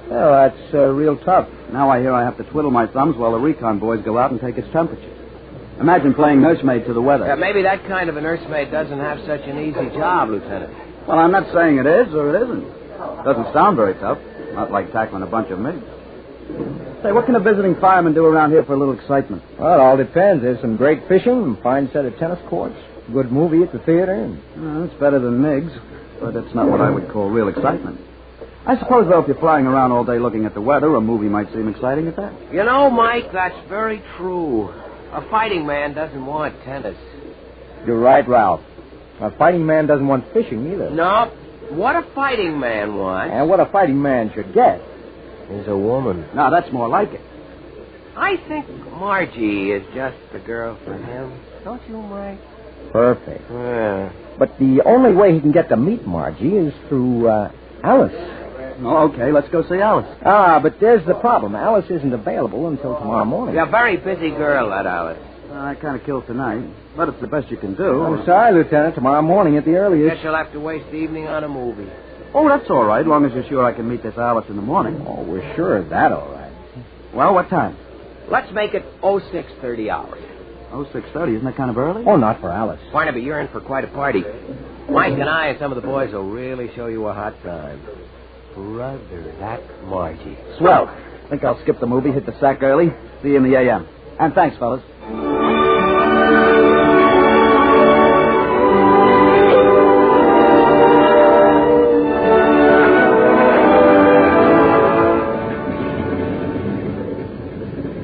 Well, that's real tough. Now I hear I have to twiddle my thumbs while the recon boys go out and take its temperature. Imagine playing nursemaid to the weather. Yeah, maybe that kind of a nursemaid doesn't have such an easy job, Lieutenant. Well, I'm not saying it is or it isn't. Doesn't sound very tough. Not like tackling a bunch of MiGs. Say, what can a visiting fireman do around here for a little excitement? Well, it all depends. There's some great fishing, a fine set of tennis courts, good movie at the theater. Well, it's better than MiGs, but it's not what I would call real excitement. I suppose, though, if you're flying around all day looking at the weather, a movie might seem exciting at that. You know, Mike, that's very true. A fighting man doesn't want tennis. You're right, Ralph. A fighting man doesn't want fishing either. No. What a fighting man wants... And what a fighting man should get... is a woman. Now, that's more like it. I think Margie is just the girl for him. Don't you, Mike? Perfect. Yeah. But the only way he can get to meet Margie is through Alice. Oh, okay, let's go see Alice. But there's the problem. Alice isn't available until tomorrow morning. Yeah, very busy girl, that Alice. I kind of killed tonight, but it's the best you can do. I'm sorry, Lieutenant. Tomorrow morning at the earliest. Guess you'll have to waste the evening on a movie. Oh, that's all right, as long as you're sure I can meet this Alice in the morning. Oh, we're sure of that, all right. Well, what time? Let's make it 06:30 hours. 06:30, isn't that kind of early? Oh, not for Alice. Barnaby, you're in for quite a party. Mike and I and some of the boys will really show you a hot time. Brother, that Margie. Swell. Think I'll skip the movie, hit the sack early. See you in the AM. And thanks, fellas.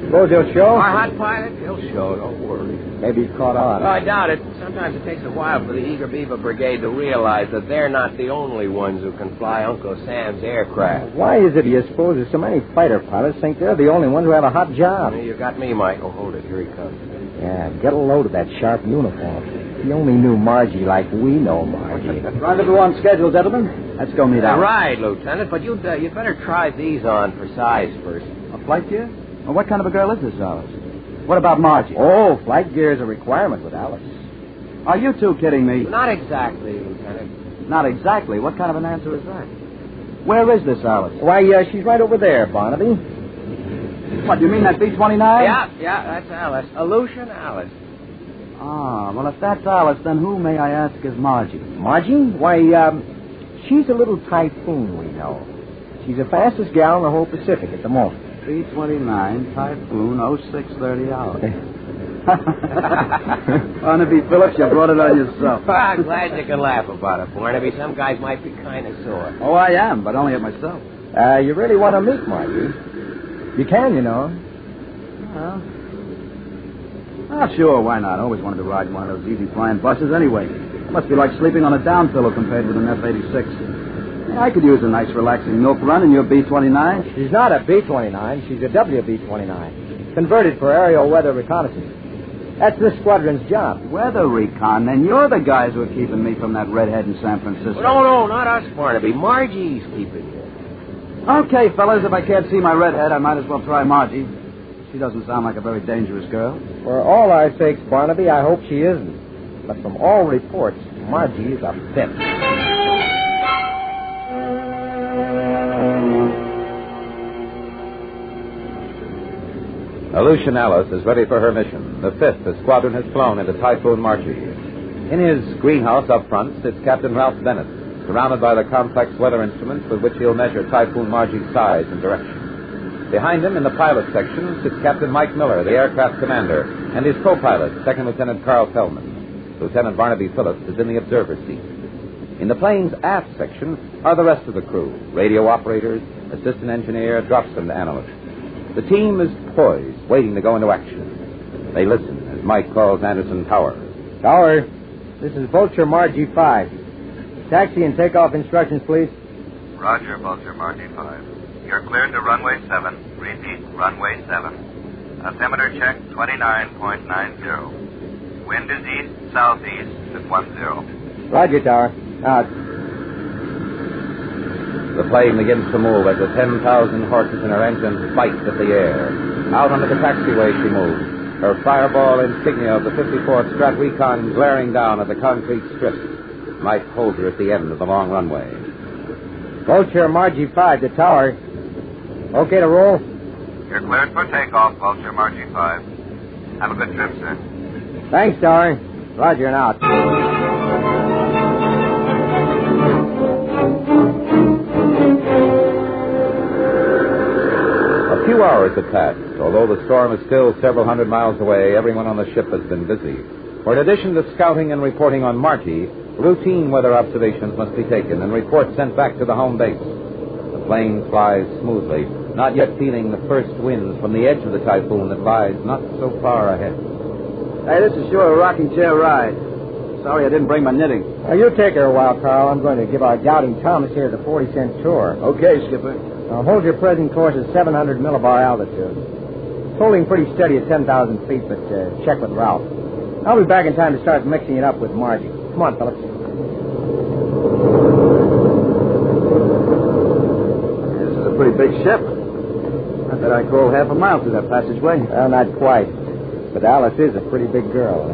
Suppose he'll show? Our hot pilot, he'll show, don't worry. Maybe he's caught on. Oh, I doubt it. Sometimes it takes a while for the Eager Beaver Brigade to realize that they're not the only ones who can fly Uncle Sam's aircraft. Why is it, do you suppose, that so many fighter pilots think they're the only ones who have a hot job? You got me, Michael. Hold it. Here he comes. Yeah, get a load of that sharp uniform. He only knew Margie like we know Margie. Rendezvous on schedule, gentlemen. Let's go meet Alice. Right, Lieutenant, but you'd better try these on for size first. A flight gear? Well, what kind of a girl is this, Alice? What about Margie? Oh, flight gear is a requirement with Alice. Are you two kidding me? Not exactly, Lieutenant. Not exactly? What kind of an answer is that? Where is this Alice? Why, she's right over there, Barnaby. What, you mean that B-29? Yeah, that's Alice. Aleutian Alice. Ah, well, if that's Alice, then who, may I ask, is Margie? Margie? Why, she's a little typhoon, we know. She's the fastest gal in the whole Pacific at the moment. B-29, Typhoon, 06:30 hours. Barnaby Phillips, you brought it on yourself. I'm glad you can laugh about it, Barnaby. Some guys might be kind of sore. Oh, I am, but only at myself. You really want to meet Margie? You can, you know. Well, sure, why not? I always wanted to ride one of those easy-flying buses anyway. It must be like sleeping on a down pillow compared with an F-86. I could use a nice, relaxing milk run in your B-29. She's not a B-29. She's a WB-29. Converted for aerial weather reconnaissance. That's this squadron's job. Weather recon? Then you're the guys who are keeping me from that redhead in San Francisco. No, not us, Barnaby. Margie's keeping you. Okay, fellas, if I can't see my redhead, I might as well try Margie. She doesn't sound like a very dangerous girl. For all our sakes, Barnaby, I hope she isn't. But from all reports, Margie is a fit. Aleutian Alice is ready for her mission. The fifth, the squadron has flown into Typhoon Margie. In his greenhouse up front sits Captain Ralph Bennett, surrounded by the complex weather instruments with which he'll measure Typhoon Margie's size and direction. Behind him, in the pilot section, sits Captain Mike Miller, the aircraft commander, and his co-pilot, Second Lieutenant Carl Feldman. Lieutenant Barnaby Phillips is in the observer's seat. In the plane's aft section are the rest of the crew, radio operators, assistant engineer, dropsum analyst. The team is poised, waiting to go into action. They listen as Mike calls Anderson Tower. Tower, this is Vulture Margie 5. Taxi and takeoff instructions, please. Roger, Vulture Margie 5. You're cleared to runway 7. Repeat, runway 7. Altimeter check 29.90. Wind is east-southeast at 10. Roger, Tower. Out. The plane begins to move as the 10,000 horses in her engine fight at the air. Out onto the taxiway she moves, her fireball insignia of the 54th Strat Recon glaring down at the concrete strip. Mike holds her at the end of the long runway. Vulture Margie 5 to Tower. Okay to roll? You're cleared for takeoff, Vulture Margie 5. Have a good trip, sir. Thanks, Tower. Roger and out. A few hours have passed. Although the storm is still several hundred miles away, everyone on the ship has been busy. For in addition to scouting and reporting on Margie, routine weather observations must be taken and reports sent back to the home base. The plane flies smoothly, not yet feeling the first winds from the edge of the typhoon that lies not so far ahead. Hey, this is sure a rocking chair ride. Sorry I didn't bring my knitting. Now, you take her a while, Carl. I'm going to give our doubting Thomas here the 40-cent tour. Okay, Skipper. Now, hold your present course at 700 millibar altitude. holding pretty steady at 10,000 feet, but check with Ralph. I'll be back in time to start mixing it up with Margie. Come on, Phillips. This is a pretty big ship. I bet I crawl half a mile through that passageway. Well, not quite. But Alice is a pretty big girl.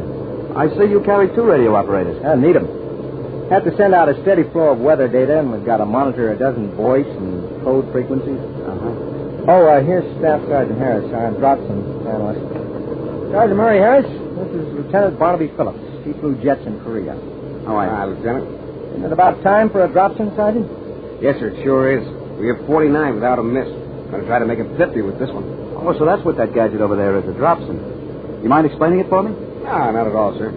I see you carry 2 radio operators. I need them. Have to send out a steady flow of weather data, and we've got to monitor a dozen voice and code frequencies. Here's Staff Sergeant Harris, our Dropson analyst. Sergeant Murray Harris, this is Lieutenant Barnaby Phillips. He flew jets in Korea. How are you, Lieutenant? Isn't it about time for a Dropson, Sergeant? Yes, sir, it sure is. We have 49 without a miss. Going to try to make it 50 with this one. Oh, so that's what that gadget over there is, a Dropson. You mind explaining it for me? Ah, not at all, sir.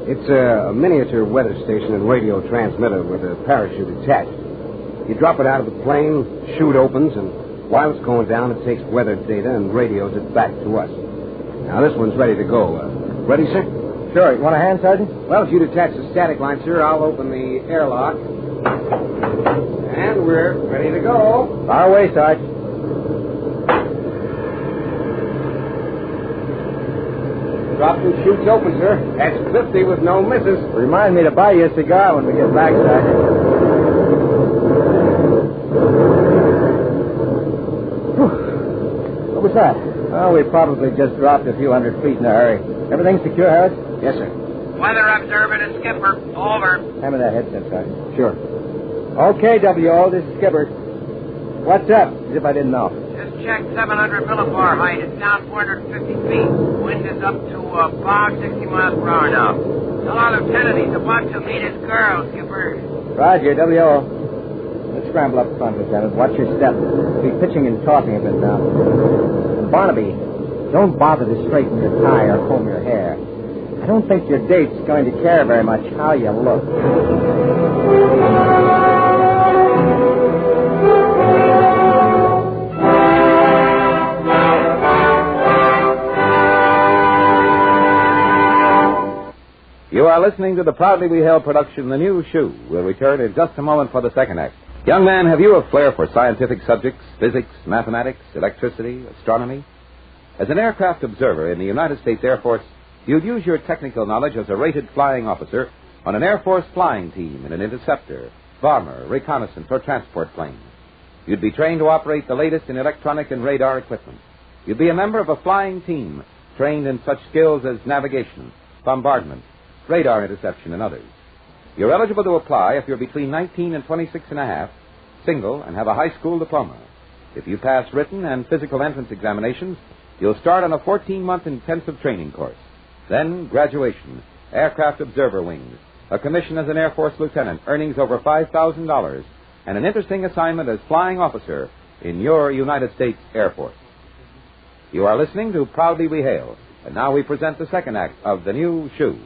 It's a miniature weather station and radio transmitter with a parachute attached. You drop it out of the plane, chute opens, and while it's going down, it takes weather data and radios it back to us. Now, this one's ready to go. Ready, sir? Sure. You want a hand, Sergeant? Well, if you'd attach the static line, sir, I'll open the airlock. And we're ready to go. Fire away, Sarge. Drop and chutes open, sir. That's 50 with no misses. Remind me to buy you a cigar when we get back, Sergeant. What was that? Oh, we probably just dropped a few hundred feet in a hurry. Everything secure, Harris? Yes, sir. Weather observer to Skipper. Over. Hand me that headset, Sergeant. Sure. Okay, W.O., this is Skipper. What's up? As if I didn't know. Just checked 700 millibar height. It's down 450 feet. Wind is up to about 60 miles per hour now. Hello, Lieutenant. He's about to meet his girl, Skipper. Roger, W.O. Let's scramble up front, Lieutenant. Watch your step. Be pitching and tossing a bit now. And Barnaby, don't bother to straighten your tie or comb your hair. I don't think your date's going to care very much how you look. You are listening to the proudly we hail production, The New Shoe. We'll return in just a moment for the second act. Young man, have you a flair for scientific subjects, physics, mathematics, electricity, astronomy? As an aircraft observer in the United States Air Force, you'd use your technical knowledge as a rated flying officer on an Air Force flying team in an interceptor, bomber, reconnaissance, or transport plane. You'd be trained to operate the latest in electronic and radar equipment. You'd be a member of a flying team trained in such skills as navigation, bombardment, radar interception, and others. You're eligible to apply if you're between 19 and 26 and a half, single, and have a high school diploma. If you pass written and physical entrance examinations, you'll start on a 14-month intensive training course. Then graduation, aircraft observer wings, a commission as an Air Force lieutenant, earnings over $5,000, and an interesting assignment as flying officer in your United States Air Force. You are listening to Proudly We Hail, and now we present the second act of The New Shoe.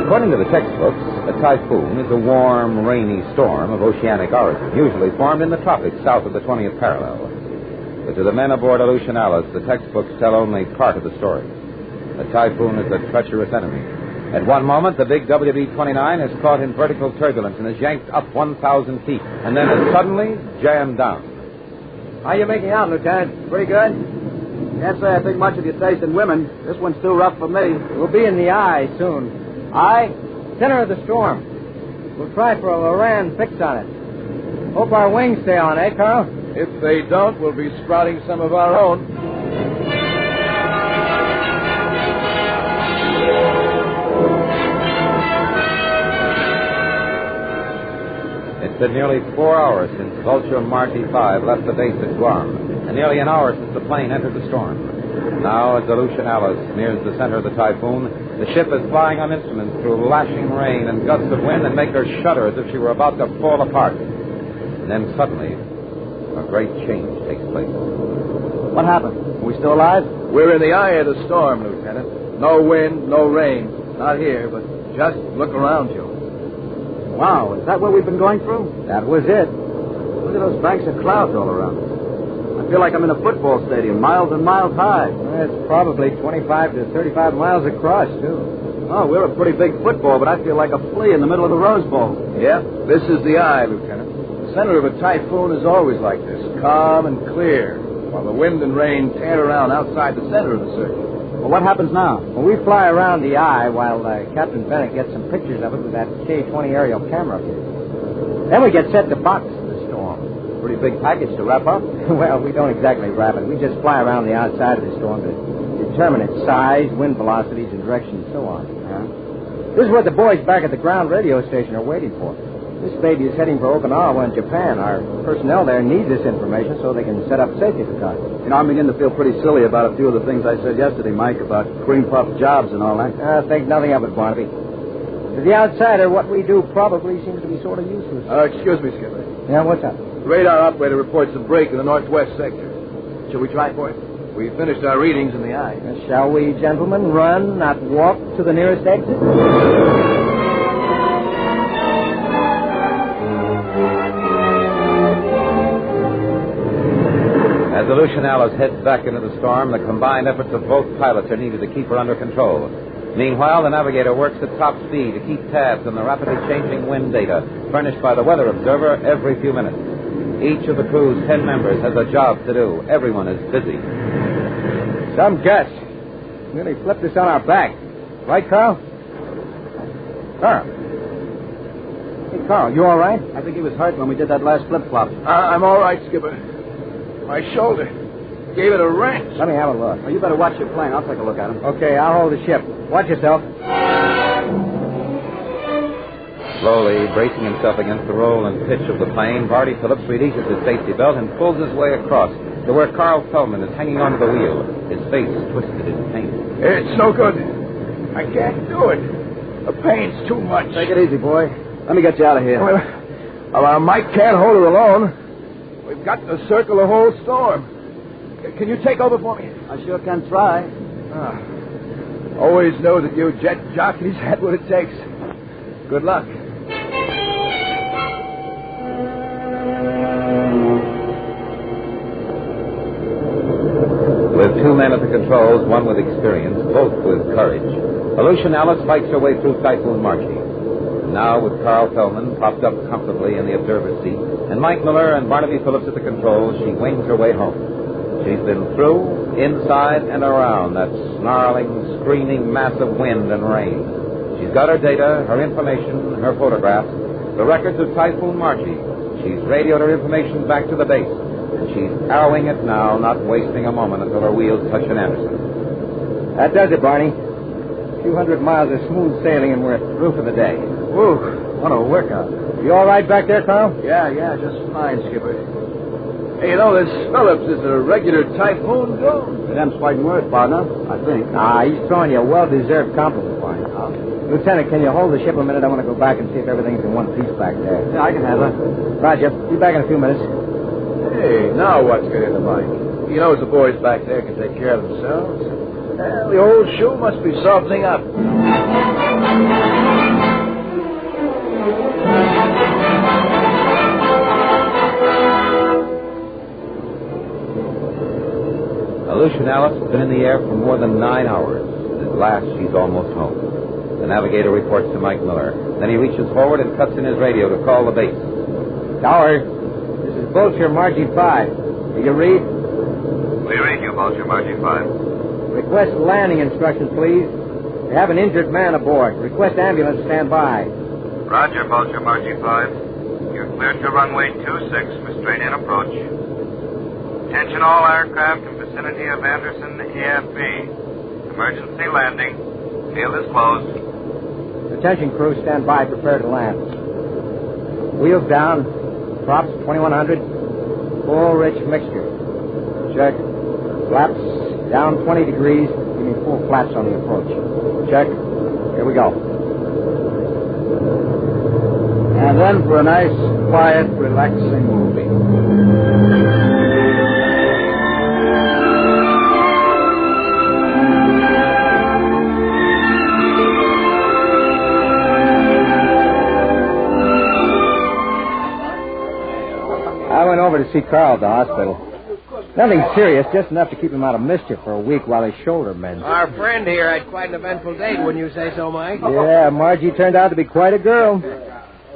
According to the textbooks, a typhoon is a warm, rainy storm of oceanic origin, usually formed in the tropics south of the 20th parallel. But to the men aboard Aleutian Alice, the textbooks tell only part of the story. A typhoon is a treacherous enemy. At one moment, the big WB-29 is caught in vertical turbulence and is yanked up 1,000 feet, and then is suddenly jammed down. How you making out, Lieutenant? Pretty good? Can't say I think much of your taste in women. This one's too rough for me. We'll be in the eye soon. Eye? Center of the storm. We'll try for a Loran fix on it. Hope our wings stay on, eh, Carl? If they don't, we'll be sprouting some of our own. It's been nearly 4 hours since Vulture Marty 5 left the base at Guam, and nearly an hour since the plane entered the storm. Now, as Aleutian Alice nears the center of the typhoon, the ship is flying on instruments through lashing rain and gusts of wind that make her shudder as if she were about to fall apart. And then suddenly, a great change takes place. What happened? Are we still alive? We're in the eye of the storm, Lieutenant. No wind, no rain. Not here, but just look around you. Wow, is that what we've been going through? That was it. Look at those banks of clouds all around us. I feel like I'm in a football stadium, miles and miles high. It's probably 25 to 35 miles across, too. Oh, we're a pretty big football, but I feel like a flea in the middle of the Rose Bowl. Yeah, this is the eye, Lieutenant. The center of a typhoon is always like this, calm and clear, while the wind and rain tear around outside the center of the circle. Well, what happens now? Well, we fly around the eye while Captain Bennett gets some pictures of it with that K-20 aerial camera of his. Then we get set to box the storm. Pretty big package to wrap up. Well, we don't exactly wrap it. We just fly around the outside of the storm to determine its size, wind velocities, and direction, and so on. This is what the boys back at the ground radio station are waiting for. This baby is heading for Okinawa in Japan. Our personnel there need this information so they can set up safety precautions. You know, I'm beginning to feel pretty silly about a few of the things I said yesterday, Mike, about cream puff jobs and all that. I think nothing of it, Barnaby. To the outsider, what we do probably seems to be sort of useless. Excuse me, Skipper. Yeah, what's up? The radar operator reports a break in the northwest sector. Shall we try for it? We finished our readings in the eye. Shall we, gentlemen, run, not walk, to the nearest exit? As the Lucianalis heads back into the storm, the combined efforts of both pilots are needed to keep her under control. Meanwhile, the navigator works at top speed to keep tabs on the rapidly changing wind data furnished by the Weather Observer every few minutes. Each of the crew's 10 members has a job to do. Everyone is busy. Some gust. Nearly flipped us on our back. Right, Carl? Carl? Hey, Carl, you all right? I think he was hurt when we did that last flip-flop. I'm all right, Skipper. My shoulder gave it a wrench. Let me have a look. Oh, you better watch your plane. I'll take a look at him. Okay, I'll hold the ship. Watch yourself. Slowly, bracing himself against the roll and pitch of the plane, Barty Phillips releases his safety belt and pulls his way across to where Carl Feldman is hanging onto the wheel, his face twisted in pain. It's no good. I can't do it. The pain's too much. Take it easy, boy. Let me get you out of here. Well, Mike can't hold her alone. We've got to circle the whole storm. Can you take over for me? I sure can try. Always know that you jet jockeys had what it takes. Good luck. With two men at the controls, one with experience, both with courage, the Lucianalis fights her way through Typhoon Marchi. Now, with Carl Feldman propped up comfortably in the observer's seat, and Mike Miller and Barnaby Phillips at the controls, she wings her way home. She's been through, inside, and around that snarling, screaming mass of wind and rain. She's got her data, her information, her photographs, the records of Typhoon Marchi. She's radioed her information back to the base, and she's arrowing it now, not wasting a moment until her wheels touch an Anderson. That does it, Barney. A few hundred miles of smooth sailing, and we're through for the day. Whew, what a workout. You all right back there, Carl? Yeah, just fine, Skipper. Hey, you know, this Phillips is a regular typhoon drone. Them's fighting words, partner, I think. He's throwing you a well-deserved compliment, Barney. Lieutenant, can you hold the ship a minute? I want to go back and see if everything's in one piece back there. Yeah, I can have her. Roger. Be back in a few minutes. Hey, now what's getting the Mike? He knows the boys back there can take care of themselves. Well, the old shoe must be softening up. The Lucianalis has been in the air for more than 9 hours. At last, she's almost home. The navigator reports to Mike Miller. Then he reaches forward and cuts in his radio to call the base. Tower, this is Vulture Margie 5. Will you read? We read you, Vulture Margie 5. Request landing instructions, please. We have an injured man aboard. Request ambulance stand by. Roger, Vulture Margie 5. You're cleared to runway 26 for straight-in approach. Attention all aircraft in vicinity of Anderson AFB. Emergency landing. Field is closed. Attention crew, stand by, prepare to land. Wheels down, props 2100, full rich mixture. Check. Flaps down 20 degrees, give me full flaps on the approach. Check. Here we go. And then for a nice, quiet, relaxing movie. I went over to see Carl at the hospital. Nothing serious, just enough to keep him out of mischief for a week while his shoulder mends. Our friend here had quite an eventful date, wouldn't you say so, Mike? Yeah, Margie turned out to be quite a girl.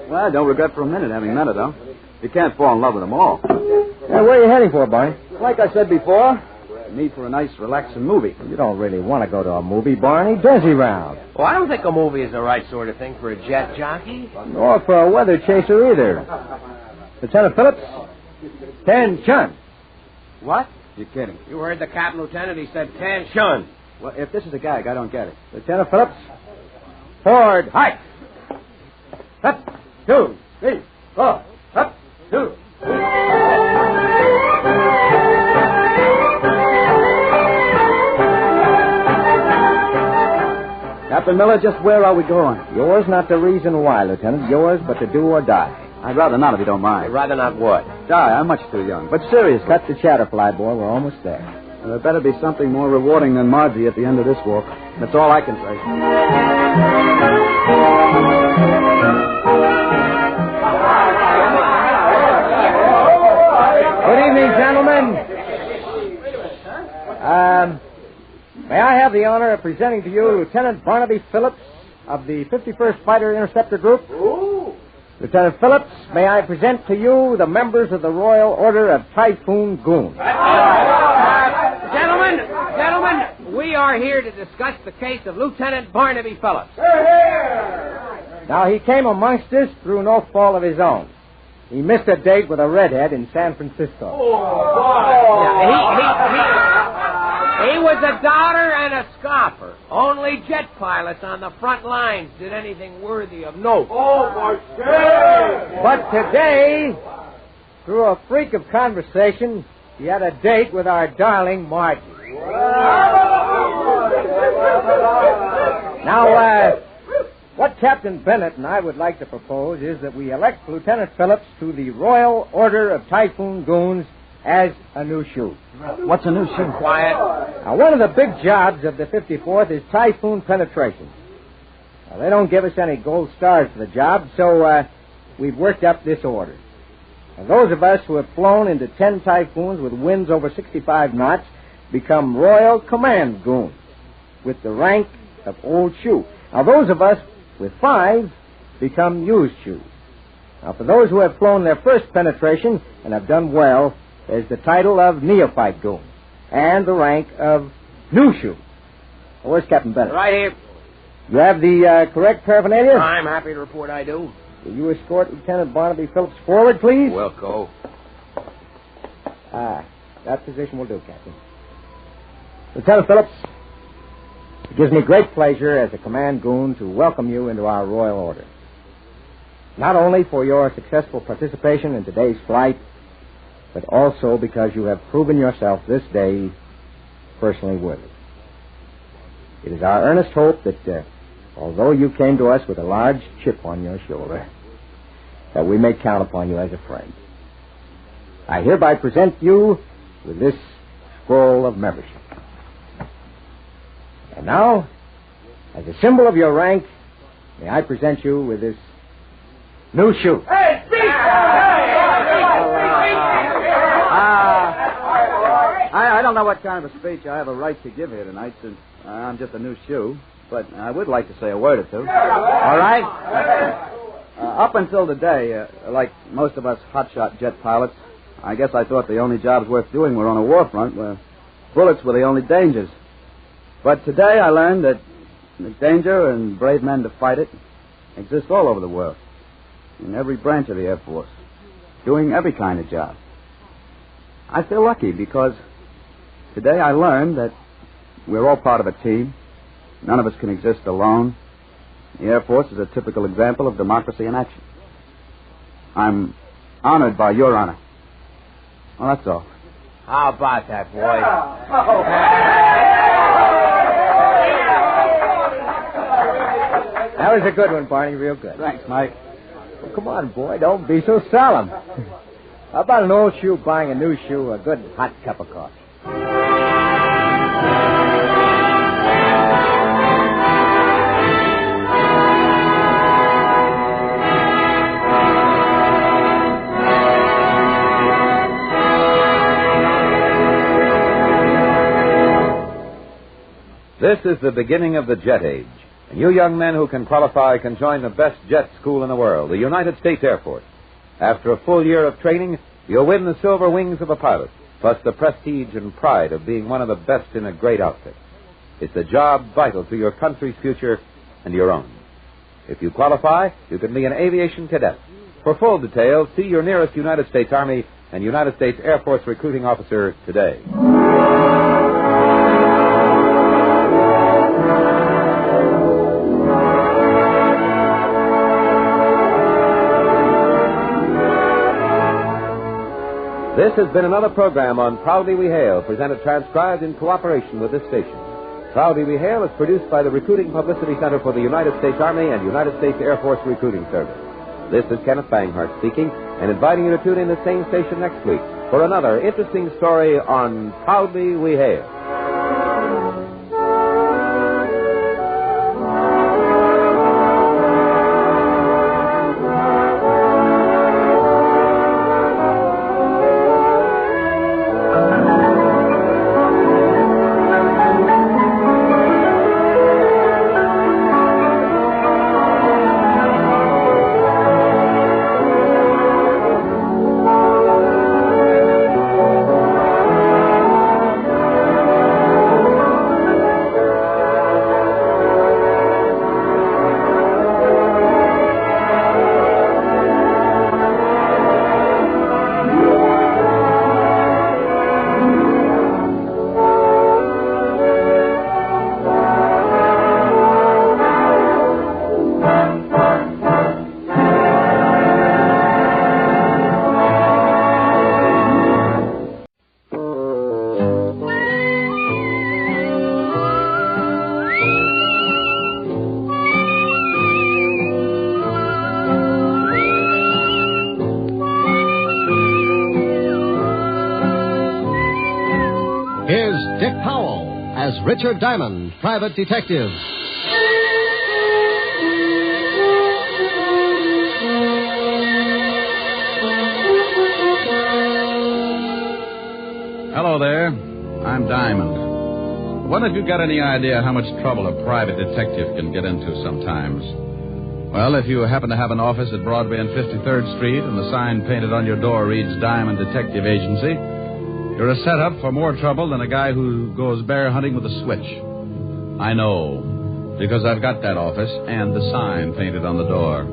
Well, I don't regret for a minute having met her, though. You can't fall in love with them all. Yeah, where are you heading for, Barney? Like I said before, meet for a nice, relaxing movie. You don't really want to go to a movie, Barney. Dizzy round. Well, I don't think a movie is the right sort of thing for a jet jockey. Nor for a weather chaser either. Lieutenant Phillips, 10 chun. What? You're kidding. You heard the Captain Lieutenant. He said 10 shun. Well, if this is a gag, I don't get it. Lieutenant Phillips, forward, hike. Up, 2, 3, 4. Up, 2. Captain Miller, just where are we going? Yours not the reason why, Lieutenant. Yours but to do or die. I'd rather not, if you don't mind. I'd rather not what? Die. I'm much too young. But seriously. Cut the chatter, fly boy. We're almost there. There better be something more rewarding than Margie at the end of this walk. That's all I can say. Good evening, gentlemen. May I have the honor of presenting to you Lieutenant Barnaby Phillips of the 51st Fighter Interceptor Group? Ooh. Lieutenant Phillips, may I present to you the members of the Royal Order of Typhoon Goons? Gentlemen, we are here to discuss the case of Lieutenant Barnaby Phillips. Now, he came amongst us through no fault of his own. He missed a date with a redhead in San Francisco. He was a doubter and a scoffer. Only jet pilots on the front lines did anything worthy of note. Oh, my God! But today, through a freak of conversation, he had a date with our darling Margie. Now, what Captain Bennett and I would like to propose is that we elect Lieutenant Phillips to the Royal Order of Typhoon Goons as a new shoe. What's a new shoe? Quiet. Now, one of the big jobs of the 54th is typhoon penetration. Now, they don't give us any gold stars for the job, so we've worked up this order. Now, those of us who have flown into 10 typhoons with winds over 65 knots become Royal Command Goons with the rank of Old Shoe. Now, those of us with 5 become Used Shoes. Now, for those who have flown their first penetration and have done well, there's the title of Neophyte Goon and the rank of New Shoe. Well, where's Captain Bennett? Right here. You have the correct paraphernalia? I'm happy to report I do. Will you escort Lieutenant Barnaby Phillips forward, please? Well, go. That position will do, Captain. Lieutenant Phillips, it gives me great pleasure as a command goon to welcome you into our Royal Order. Not only for your successful participation in today's flight, but also because you have proven yourself this day personally worthy. It is our earnest hope that, although you came to us with a large chip on your shoulder, that we may count upon you as a friend. I hereby present you with this scroll of membership. And now, as a symbol of your rank, may I present you with this new shoe. Hey, speak! I don't know what kind of a speech I have a right to give here tonight, since I'm just a new shoe, but I would like to say a word or two. All right? Up until today, like most of us hotshot jet pilots, I guess I thought the only jobs worth doing were on a war front, where bullets were the only dangers. But today I learned that the danger and brave men to fight it exist all over the world, in every branch of the Air Force, doing every kind of job. I feel lucky because today I learned that we're all part of a team. None of us can exist alone. The Air Force is a typical example of democracy in action. I'm honored by your honor. Well, that's all. How about that, boy? That was a good one, Barney. Real good. Thanks, Mike. Well, come on, boy. Don't be so solemn. How about an old shoe buying a new shoe, a good hot cup of coffee? This is the beginning of the jet age. And you young men who can qualify can join the best jet school in the world, the United States Air Force. After a full year of training, you'll win the silver wings of a pilot, plus the prestige and pride of being one of the best in a great outfit. It's a job vital to your country's future and your own. If you qualify, you can be an aviation cadet. For full details, see your nearest United States Army and United States Air Force recruiting officer today. This has been another program on Proudly We Hail, presented transcribed in cooperation with this station. Proudly We Hail is produced by the Recruiting Publicity Center for the United States Army and United States Air Force Recruiting Service. This is Kenneth Banghart speaking and inviting you to tune in the same station next week for another interesting story on Proudly We Hail. Richard Diamond, private detective. Hello there. I'm Diamond. What have you got any idea how much trouble a private detective can get into sometimes? Well, if you happen to have an office at Broadway and 53rd Street and the sign painted on your door reads Diamond Detective Agency, you're a setup for more trouble than a guy who goes bear hunting with a switch. I know, because I've got that office and the sign painted on the door.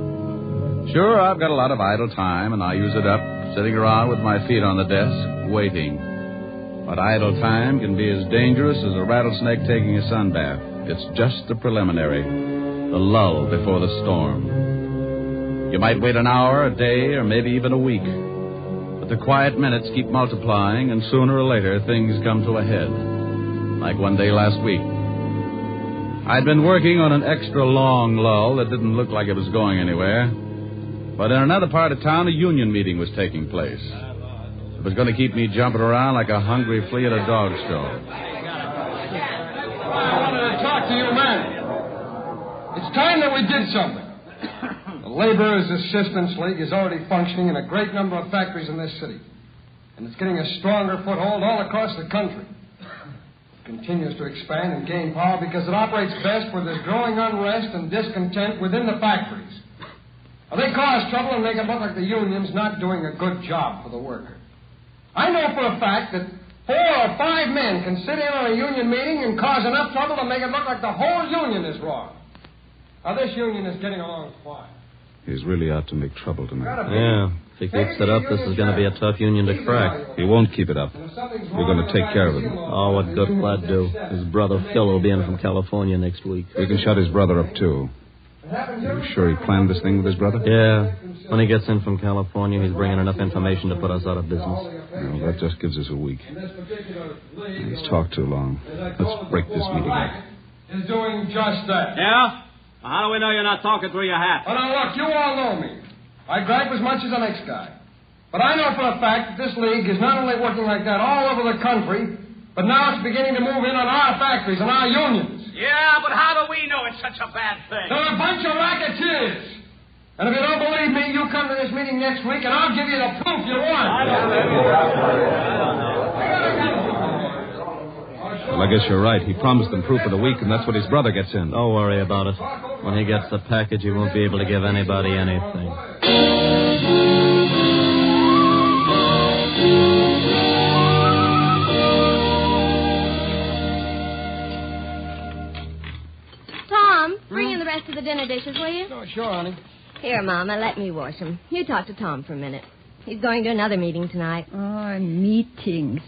Sure, I've got a lot of idle time, and I use it up sitting around with my feet on the desk, waiting. But idle time can be as dangerous as a rattlesnake taking a sunbath. It's just the preliminary, the lull before the storm. You might wait an hour, a day, or maybe even a week. The quiet minutes keep multiplying, and sooner or later, things come to a head. Like one day last week. I'd been working on an extra long lull that didn't look like it was going anywhere. But in another part of town, a union meeting was taking place. It was going to keep me jumping around like a hungry flea at a dog show. I wanted to talk to you, man. It's time that we did something. The Laborers' Assistance League is already functioning in a great number of factories in this city. And it's getting a stronger foothold all across the country. It continues to expand and gain power because it operates best where there's growing unrest and discontent within the factories. Now, they cause trouble and make it look like the union's not doing a good job for the worker. I know for a fact that 4 or 5 men can sit in on a union meeting and cause enough trouble to make it look like the whole union is wrong. Now, this union is getting along fine. He's really out to make trouble tonight. Yeah. If he keeps it up, this is going to be a tough union to crack. He won't keep it up. We're going to take care of him. Oh, what good will that do? His brother Phil will be in from California next week. We can shut his brother up, too. Are you sure he planned this thing with his brother? Yeah. When he gets in from California, he's bringing enough information to put us out of business. No, that just gives us a week. He's talked too long. Let's break this meeting up. Is doing just that. Yeah? How do we know you're not talking through your hat? Well, now, look, you all know me. I gripe as much as the next guy. But I know for a fact that this league is not only working like that all over the country, but now it's beginning to move in on our factories and our unions. Yeah, but how do we know it's such a bad thing? They're a bunch of racketeers. And if you don't believe me, you come to this meeting next week, and I'll give you the proof you want. I don't know. Well, I guess you're right. He promised them proof of the week, and that's what his brother gets in. Don't worry about it. When he gets the package, he won't be able to give anybody anything. Tom, bring in the rest of the dinner dishes, will you? Oh, sure, honey. Here, Mama, let me wash them. You talk to Tom for a minute. He's going to another meeting tonight. Oh, meetings.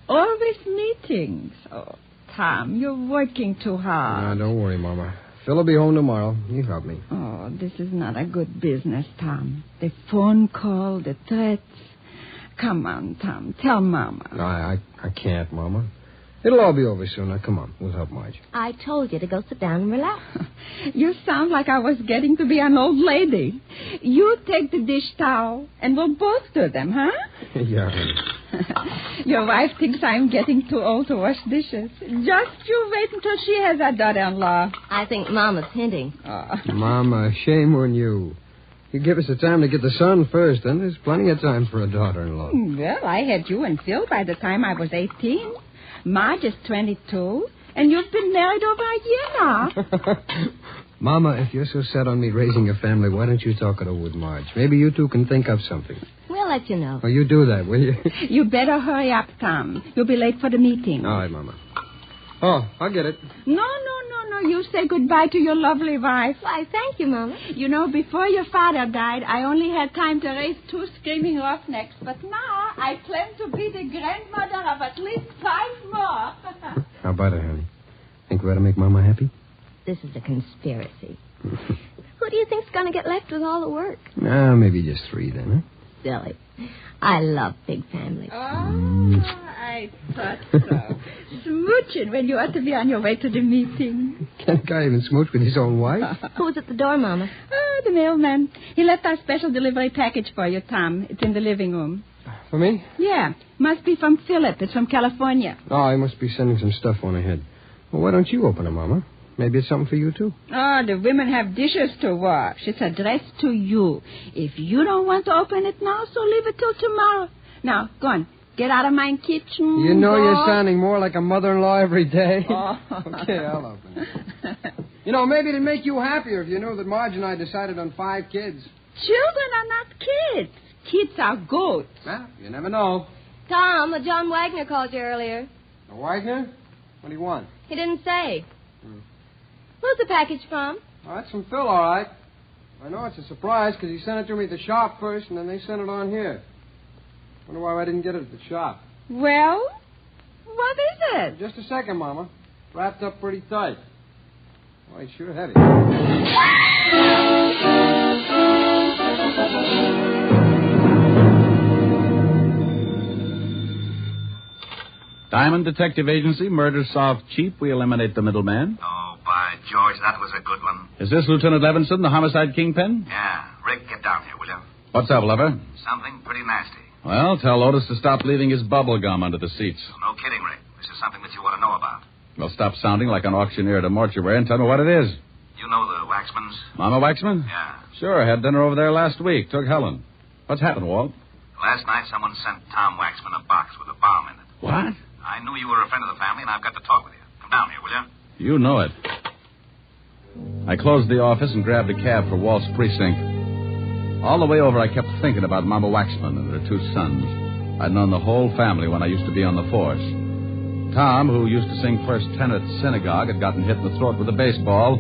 Always meetings. Oh, Tom, you're working too hard. Don't worry, Mama. Phil will be home tomorrow. You help me. Oh, this is not a good business, Tom. The phone call, the threats. Come on, Tom. Tell Mama. No, I can't, Mama. It'll all be over soon. Now, come on. We'll help Marge. I told you to go sit down and relax. You sound like I was getting to be an old lady. You take the dish towel, and we'll both do them, huh? Yeah, honey. Your wife thinks I'm getting too old to wash dishes. Just you wait until she has a daughter-in-law. I think Mama's hinting. Mama, shame on you. You give us the time to get the son first, then there's plenty of time for a daughter-in-law. Well, I had you and Phil by the time I was 18. Marge is 22, and you've been married over a year now. Mama, if you're so set on me raising a family, why don't you talk it over with Marge? Maybe you two can think up something. We'll let you know. Well, you do that, will you? You better hurry up, Tom. You'll be late for the meeting. All right, Mama. Oh, I'll get it. No. You say goodbye to your lovely wife. Why, thank you, Mama. You know, before your father died, I only had time to raise 2 screaming roughnecks. But now I claim to be the grandmother of at least 5 more. How about it, honey? Think we ought to make Mama happy? This is a conspiracy. Who do you think's going to get left with all the work? Maybe just 3 then, huh? Silly. I love big families. Oh, I thought so. Smooching when you ought to be on your way to the meeting. Can't a guy even smooch with his own wife? Who's at the door, Mama? Oh, the mailman. He left our special delivery package for you, Tom. It's in the living room. For me? Yeah. Must be from Philip. It's from California. Oh, he must be sending some stuff on ahead. Well, why don't you open it, Mama? Maybe it's something for you, too. Oh, the women have dishes to wash. It's addressed to you. If you don't want to open it now, so leave it till tomorrow. Now, go on. Get out of my kitchen. You know you're sounding more like a mother-in-law every day. Oh. Okay, I'll open it. You know, maybe it'd make you happier if you knew that Marge and I decided on 5 kids. Children are not kids. Kids are goats. Well, you never know. Tom, John Wagner called you earlier. Wagner? What do you want? He didn't say. Who's the package from? Oh, that's from Phil, all right. I know it's a surprise because he sent it to me at the shop first, and then they sent it on here. Wonder why I didn't get it at the shop. Well, what is it? Just a second, Mama. Wrapped up pretty tight. Oh, it's sure heavy. Diamond Detective Agency, murder solved cheap. We eliminate the middleman. Oh, by George, that was a good one. Is this Lieutenant Levinson, the homicide kingpin? Yeah. Rick, get down here, will you? What's up, lover? Something pretty nasty. Well, tell Otis to stop leaving his bubble gum under the seats. No kidding, Rick. This is something that you ought to know about. Well, stop sounding like an auctioneer at a mortuary and tell me what it is. You know the Waxmans? Mama Waxman? Yeah. Sure, I had dinner over there last week. Took Helen. What's happened, Walt? Last night, someone sent Tom Waxman a box with a bomb in it. What? I knew you were a friend of the family, and I've got to talk with you. Come down here, will you? You know it. I closed the office and grabbed a cab for Walt's precinct. All the way over, I kept thinking about Mama Waxman and her 2 sons. I'd known the whole family when I used to be on the force. Tom, who used to sing first tenor at the synagogue, had gotten hit in the throat with a baseball.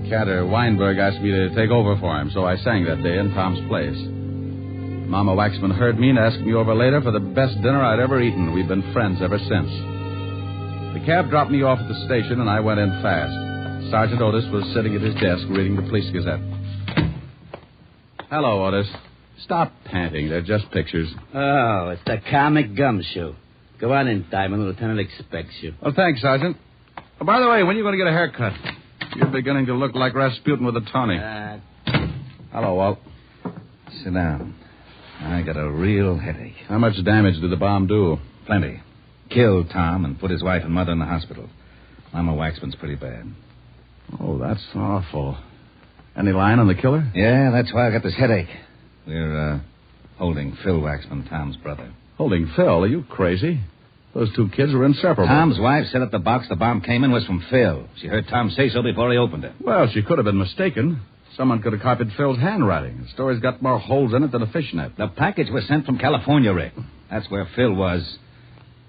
Cantor Weinberg asked me to take over for him, so I sang that day in Tom's place. Mama Waxman heard me and asked me over later for the best dinner I'd ever eaten. We've been friends ever since. The cab dropped me off at the station, and I went in fast. Sergeant Otis was sitting at his desk reading the police gazette. Hello, Otis. Stop panting. They're just pictures. Oh, it's the comic gumshoe. Go on in, Diamond. The lieutenant expects you. Well, thanks, Sergeant. Oh, by the way, when are you going to get a haircut? You're beginning to look like Rasputin with a tonic. Hello, Walt. Sit down. I got a real headache. How much damage did the bomb do? Plenty. Killed Tom and put his wife and mother in the hospital. Mama Waxman's pretty bad. Oh, that's awful. Any line on the killer? Yeah, that's why I got this headache. We're holding Phil Waxman, Tom's brother. Holding Phil? Are you crazy? Those two kids were inseparable. Tom's wife said at the box the bomb came in was from Phil. She heard Tom say so before he opened it. Well, she could have been mistaken. Someone could have copied Phil's handwriting. The story's got more holes in it than a fishnet. The package was sent from California, Rick. That's where Phil was.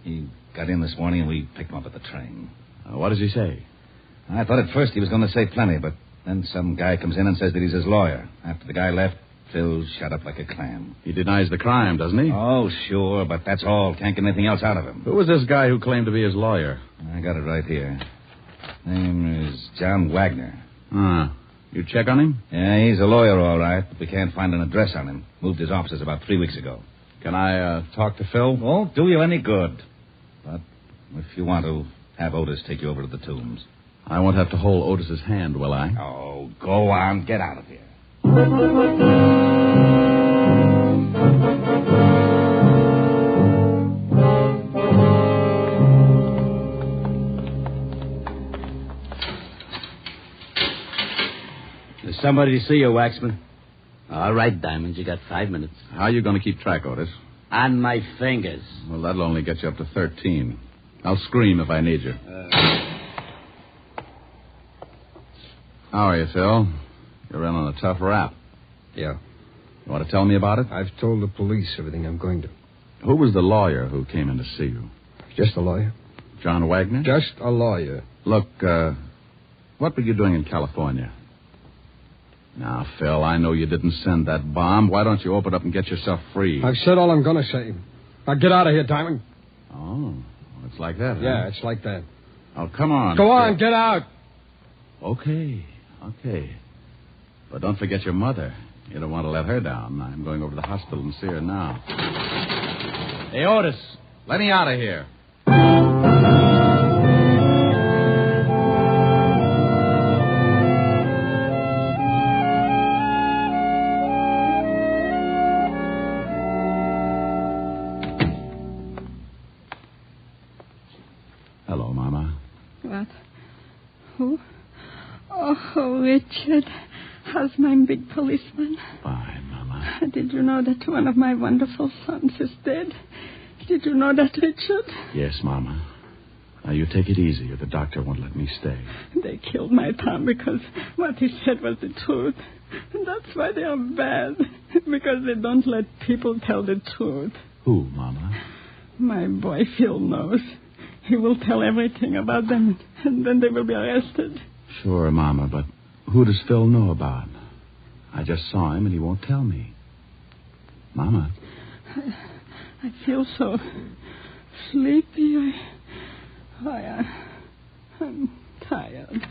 He got in this morning and we picked him up at the train. What does he say? I thought at first he was going to say plenty, but then some guy comes in and says that he's his lawyer. After the guy left, Phil shut up like a clam. He denies the crime, doesn't he? Oh, sure, but that's all. Can't get anything else out of him. Who was this guy who claimed to be his lawyer? I got it right here. Name is John Wagner. You check on him? Yeah, he's a lawyer, all right, but we can't find an address on him. Moved his offices about 3 weeks ago. Can I talk to Phil? Won't do you any good. But if you want to, have Otis take you over to the Tombs. I won't have to hold Otis's hand, will I? Oh, go on. Get out of here. There's somebody to see you, Waxman. All right, Diamond. You got 5 minutes. How are you going to keep track, Otis? On my fingers. Well, that'll only get you up to 13. I'll scream if I need you. How are you, Phil? You're in on a tough rap. Yeah. You want to tell me about it? I've told the police everything I'm going to. Who was the lawyer who came in to see you? Just a lawyer. John Wagner? Just a lawyer. Look, what were you doing in California? Now, Phil, I know you didn't send that bomb. Why don't you open up and get yourself free? I've said all I'm going to say. Now, get out of here, Diamond. Oh, it's like that, huh? Yeah, it's like that. Oh, come on. Go on, get out. Okay. But don't forget your mother. You don't want to let her down. I'm going over to the hospital and see her now. Hey, Otis, let me out of here. Hello, Mama. What? Who? Oh, Richard. How's my big policeman? Fine, Mama. Did you know that one of my wonderful sons is dead? Did you know that, Richard? Yes, Mama. Now, you take it easy or the doctor won't let me stay. They killed my Tom because what he said was the truth. And that's why they are bad. Because they don't let people tell the truth. Who, Mama? My boy Phil knows. He will tell everything about them, and then they will be arrested. Sure, Mama, but who does Phil know about? I just saw him, and he won't tell me. Mama. I feel so sleepy. I'm tired.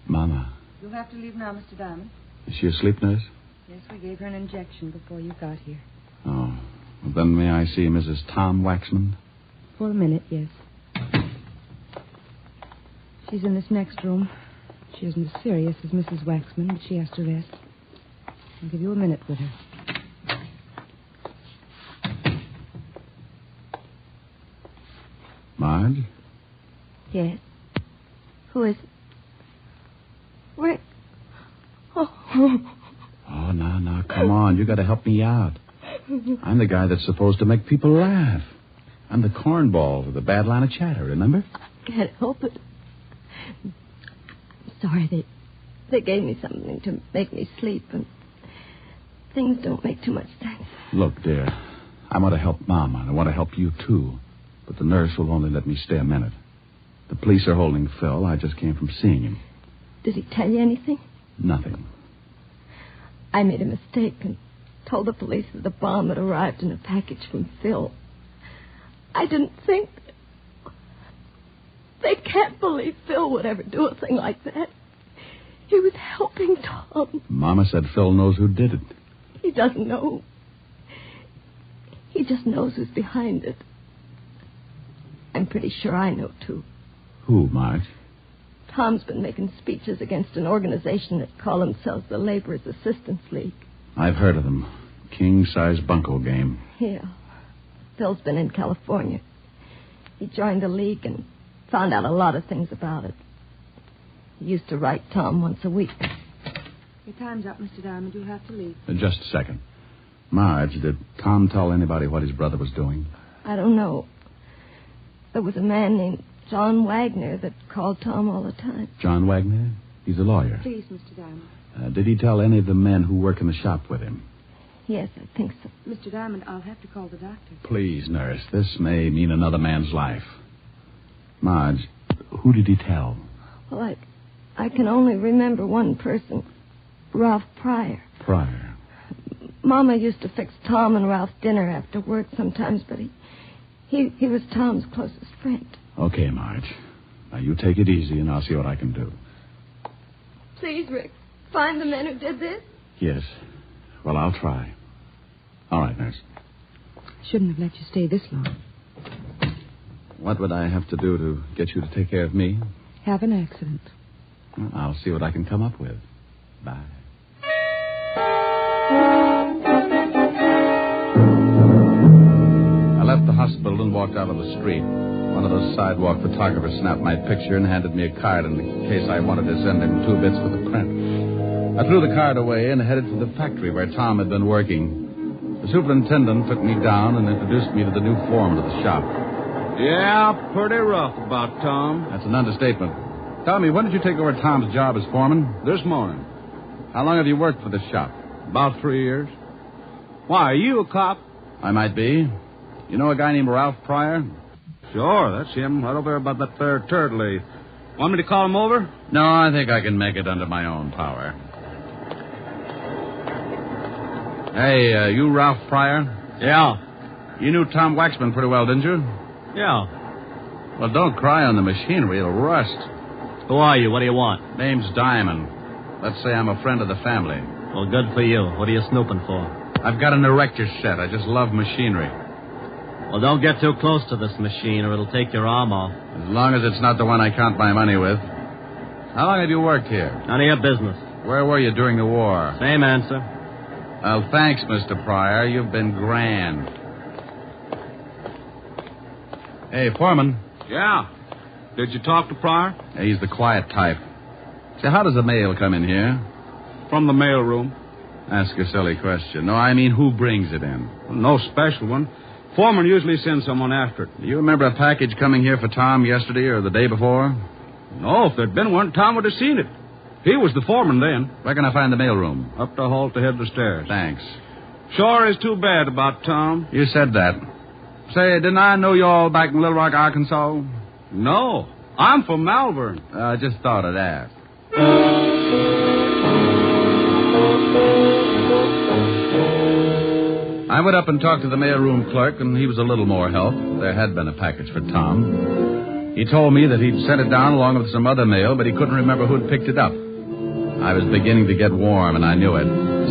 Mama. You'll have to leave now, Mr. Diamond. Is she asleep, nurse? Yes, we gave her an injection before you got here. Oh. Well, then may I see Mrs. Tom Waxman? For a minute, yes. She's in this next room. She isn't as serious as Mrs. Waxman, but she has to rest. I'll give you a minute with her. Marge? Yes. Who is it? Rick. Oh, now, come on. You got to help me out. I'm the guy that's supposed to make people laugh. I'm the cornball with the bad line of chatter, remember? Can't help it. Sorry, they gave me something to make me sleep, and things don't make too much sense. Look, dear, I want to help Mama, and I want to help you, too. But the nurse will only let me stay a minute. The police are holding Phil. I just came from seeing him. Did he tell you anything? Nothing. I made a mistake and told the police that the bomb had arrived in a package from Phil. I didn't think... They can't believe Phil would ever do a thing like that. He was helping Tom. Mama said Phil knows who did it. He doesn't know. He just knows who's behind it. I'm pretty sure I know, too. Who, Marge? Tom's been making speeches against an organization that call themselves the Laborers Assistance League. I've heard of them. King-size bunco game. Yeah. Phil's been in California. He joined the league and found out a lot of things about it. He used to write Tom once a week. Your time's up, Mr. Diamond. You'll have to leave. Just a second. Marge, did Tom tell anybody what his brother was doing? I don't know. There was a man named John Wagner that called Tom all the time. John Wagner? He's a lawyer. Please, Mr. Diamond. Did he tell any of the men who work in the shop with him? Yes, I think so. Mr. Diamond, I'll have to call the doctor. Please, nurse. This may mean another man's life. Marge, who did he tell? Well, I can only remember one person, Ralph Pryor. Pryor. Mama used to fix Tom and Ralph dinner after work sometimes, but he was Tom's closest friend. Okay, Marge. Now, you take it easy, and I'll see what I can do. Please, Rick, find the men who did this. Yes. Well, I'll try. All right, nurse. Shouldn't have let you stay this long. What would I have to do to get you to take care of me? Have an accident. Well, I'll see what I can come up with. Bye. I left the hospital and walked out on the street. One of those sidewalk photographers snapped my picture and handed me a card in case I wanted to send him 2 bits for the print. I threw the card away and headed to the factory where Tom had been working. The superintendent took me down and introduced me to the new foreman of the shop. Yeah, pretty rough about Tom. That's an understatement. Tell me, when did you take over Tom's job as foreman? This morning. How long have you worked for this shop? About 3 years. Why, are you a cop? I might be. You know a guy named Ralph Pryor? Sure, that's him. Right over there about that there turtle. Want me to call him over? No, I think I can make it under my own power. Hey, you Ralph Pryor? Yeah. You knew Tom Waxman pretty well, didn't you? Yeah. Well, don't cry on the machinery. It'll rust. Who are you? What do you want? Name's Diamond. Let's say I'm a friend of the family. Well, good for you. What are you snooping for? I've got an erector set. I just love machinery. Well, don't get too close to this machine or it'll take your arm off. As long as it's not the one I count my money with. How long have you worked here? None of your business. Where were you during the war? Same answer. Well, thanks, Mr. Pryor. You've been grand. Hey, foreman. Yeah. Did you talk to Pryor? Yeah, he's the quiet type. Say, how does the mail come in here? From the mail room. Ask a silly question. No, I mean, who brings it in? Well, no special one. Foreman usually sends someone after it. Do you remember a package coming here for Tom yesterday or the day before? No, if there'd been one, Tom would have seen it. He was the foreman then. Where can I find the mailroom? Up the hall to head the stairs. Thanks. Sure is too bad about Tom. You said that. Say, didn't I know you all back in Little Rock, Arkansas? No. I'm from Malvern. I just thought of that. I went up and talked to the mailroom clerk, and he was a little more help. There had been a package for Tom. He told me that he'd sent it down along with some other mail, but he couldn't remember who'd picked it up. I was beginning to get warm, and I knew it.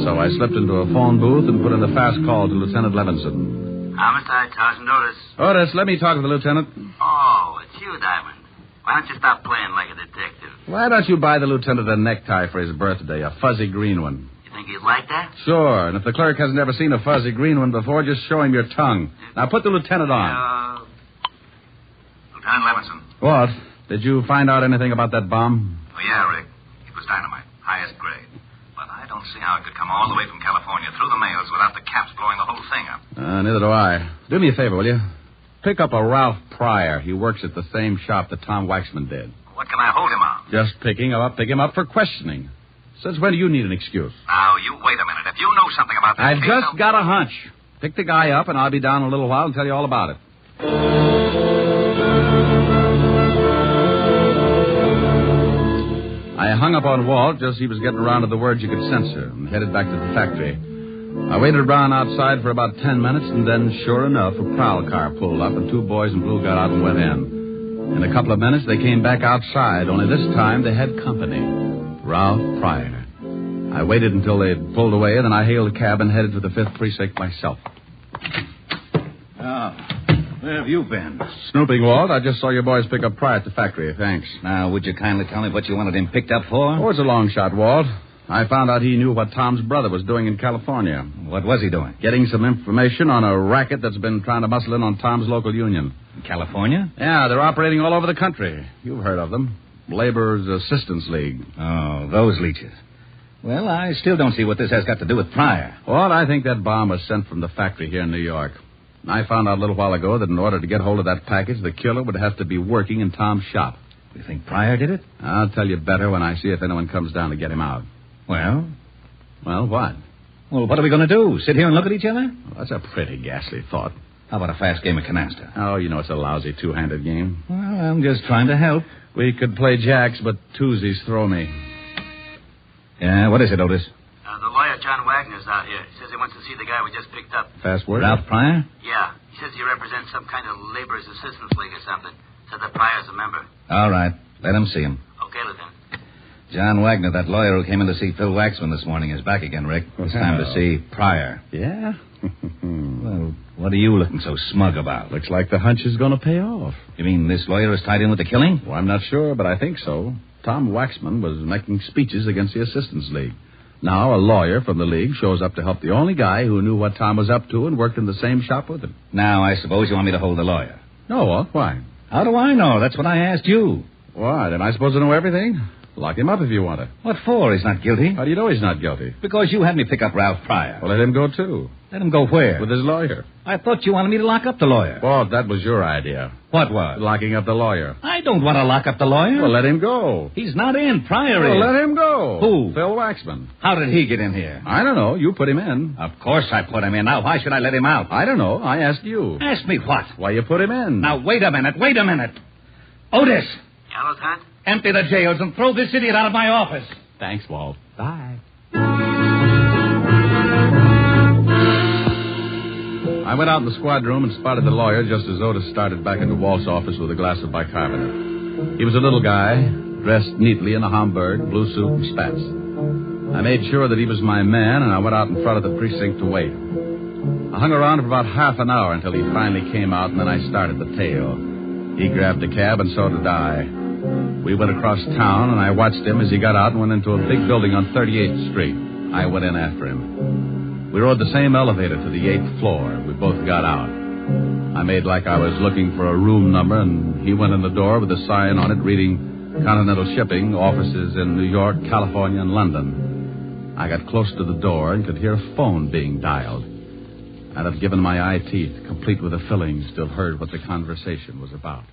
So I slipped into a phone booth and put in a fast call to Lieutenant Levinson. Homicide, Sergeant Otis. Otis, let me talk to the lieutenant. Oh, it's you, Diamond. Why don't you stop playing like a detective? Why don't you buy the lieutenant a necktie for his birthday, a fuzzy green one? You think he'd like that? Sure, and if the clerk hasn't ever seen a fuzzy green one before, just show him your tongue. Now put the lieutenant on. Lieutenant Levinson. What? Did you find out anything about that bomb? Oh, yeah, Rick. It was dynamite, highest grade. But I don't see how it could come all the way from California through the mails without the caps blowing the whole thing up. Neither do I. Do me a favor, will you? Pick up a Ralph Pryor. He works at the same shop that Tom Waxman did. What can I hold him on? Just pick him up for questioning. Since when do you need an excuse? Now, you wait a minute. If you know something about that I've case, just got a hunch. Pick the guy up, and I'll be down in a little while and tell you all about it. I hung up on Walt just as he was getting around to the words you could censor and headed back to the factory. I waited around outside for about 10 minutes, and then, sure enough, a prowl car pulled up, and 2 boys in blue got out and went in. In a couple of minutes, they came back outside, only this time they had company. Ralph Pryor. I waited until they had pulled away, and then I hailed a cab and headed for the 5th Precinct myself. Where have you been? Snooping, Walt. I just saw your boys pick up Pryor at the factory. Thanks. Now, would you kindly tell me what you wanted him picked up for? Oh, it's a long shot, Walt. I found out he knew what Tom's brother was doing in California. What was he doing? Getting some information on a racket that's been trying to muscle in on Tom's local union. California? Yeah, they're operating all over the country. You've heard of them. Labor's Assistance League. Oh, those leeches. Well, I still don't see what this has got to do with Pryor. Well, I think that bomb was sent from the factory here in New York. I found out a little while ago that in order to get hold of that package, the killer would have to be working in Tom's shop. You think Pryor did it? I'll tell you better when I see if anyone comes down to get him out. Well? Well, what? Well, what are we going to do? Sit here and look at each other? Well, that's a pretty ghastly thought. How about a fast game of canasta? Oh, you know it's a lousy two-handed game. Well, I'm just trying to help. We could play jacks, but twosies throw me. Yeah, what is it, Otis? The lawyer, John Wagner's out here. He says he wants to see the guy we just picked up. Fast word? Ralph Pryor? Yeah. He says he represents some kind of laborers' assistance league or something. Said that Pryor's a member. All right. Let him see him. Okay, Lieutenant. John Wagner, that lawyer who came in to see Phil Waxman this morning, is back again, Rick. It's time to see Pryor. Yeah? Well, what are you looking so smug about? Looks like the hunch is going to pay off. You mean this lawyer is tied in with the killing? Well, I'm not sure, but I think so. Tom Waxman was making speeches against the Assistance League. Now, a lawyer from the league shows up to help the only guy who knew what Tom was up to and worked in the same shop with him. Now, I suppose you want me to hold the lawyer. No, why? How do I know? That's what I asked you. What, am I supposed to know everything? Lock him up if you want to. What for? He's not guilty. How do you know he's not guilty? Because you had me pick up Ralph Pryor. Well, let him go, too. Let him go where? With his lawyer. I thought you wanted me to lock up the lawyer. Well, that was your idea. What was? Locking up the lawyer. I don't want to lock up the lawyer. Well, let him go. He's not in. Pryor is. Well, let him go. Who? Phil Waxman. How did he get in here? I don't know. You put him in. Of course I put him in. Now, why should I let him out? I don't know. I asked you. Ask me what? Why you put him in. Now, wait a minute. Otis! Yeah, Lieutenant? Empty the jails and throw this idiot out of my office. Thanks, Walt. Bye. I went out in the squad room and spotted the lawyer just as Otis started back into Walt's office with a glass of bicarbonate. He was a little guy, dressed neatly in a Homburg, blue suit, and spats. I made sure that he was my man, and I went out in front of the precinct to wait. I hung around for about half an hour until he finally came out, and then I started the tale. He grabbed a cab, and so did I. We went across town, and I watched him as he got out and went into a big building on 38th Street. I went in after him. We rode the same elevator to the 8th floor. We both got out. I made like I was looking for a room number, and he went in the door with a sign on it reading Continental Shipping, offices in New York, California, and London. I got close to the door and could hear a phone being dialed. I'd have given my eye teeth, complete with the fillings, to have heard what the conversation was about.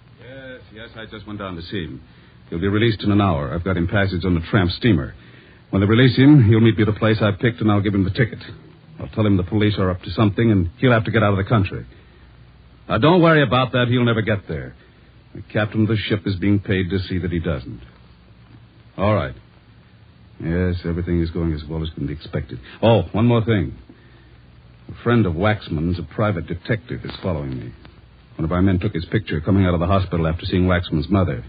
Yes, I just went down to see him. He'll be released in an hour. I've got him passage on the tramp steamer. When they release him, he'll meet me at the place I picked, and I'll give him the ticket. I'll tell him the police are up to something, and he'll have to get out of the country. Now, don't worry about that. He'll never get there. The captain of the ship is being paid to see that he doesn't. All right. Yes, everything is going as well as can be expected. Oh, one more thing. A friend of Waxman's, a private detective, is following me. One of our men took his picture coming out of the hospital after seeing Waxman's mother.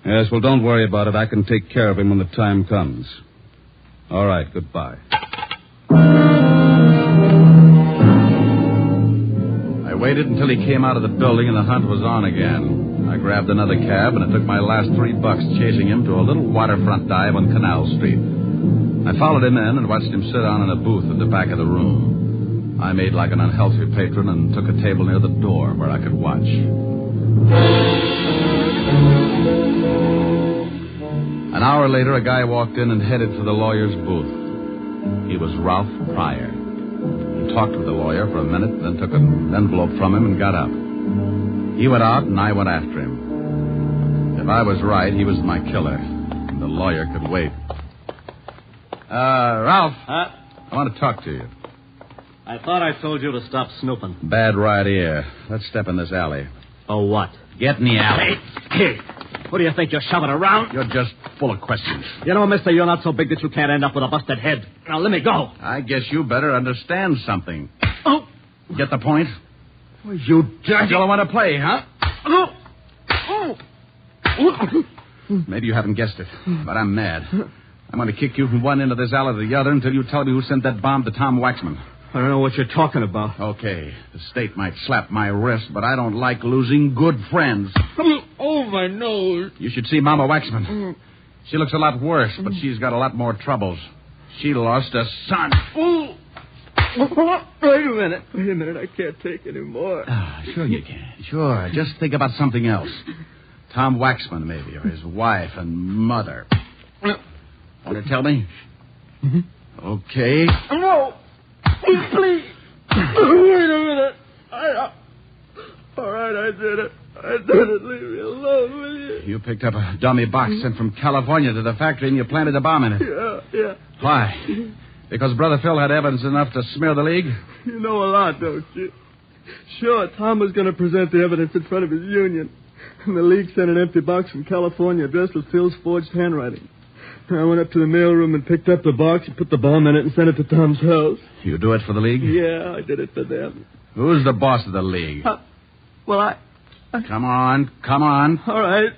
Yes, well, don't worry about it. I can take care of him when the time comes. All right, goodbye. I waited until he came out of the building and the hunt was on again. I grabbed another cab and it took my last $3 chasing him to a little waterfront dive on Canal Street. I followed him in and watched him sit down in a booth at the back of the room. I made like an unhealthy patron and took a table near the door where I could watch. An hour later, a guy walked in and headed for the lawyer's booth. He was Ralph Pryor. He talked with the lawyer for a minute, then took an envelope from him and got up. He went out, and I went after him. If I was right, he was my killer, and the lawyer could wait. Ralph. Huh? I want to talk to you. I thought I told you to stop snooping. Bad right ear. Let's step in this alley. Oh, what? Get in the alley. Hey, what do you think you're shoving around? You're just full of questions. You know, mister, you're not so big that you can't end up with a busted head. Now, let me go. I guess you better understand something. Oh. Get the point? Well, you dirty... Still want to play, huh? Oh. Maybe you haven't guessed it, but I'm mad. I'm going to kick you from one end of this alley to the other until you tell me who sent that bomb to Tom Waxman. I don't know what you're talking about. Okay, the state might slap my wrist, but I don't like losing good friends. Oh, my nose. You should see Mama Waxman. She looks a lot worse, but she's got a lot more troubles. She lost a son. Wait a minute. I can't take any more. Sure you can. Sure. Just think about something else. Tom Waxman, maybe, or his wife and mother. Want to tell me? Mm-hmm. Okay. No. Please. Wait a minute. right, I did it. I did it. Leave me alone, will you? You picked up a dummy box sent from California to the factory and you planted a bomb in it. Yeah. Why? Because Brother Phil had evidence enough to smear the League? You know a lot, don't you? Sure, Tom was going to present the evidence in front of his union. And the League sent an empty box from California addressed with Phil's forged handwriting. I went up to the mailroom and picked up the box and put the bomb in it and sent it to Tom's house. You do it for the League? Yeah, I did it for them. Who's the boss of the League? Well, I... Come on. All right.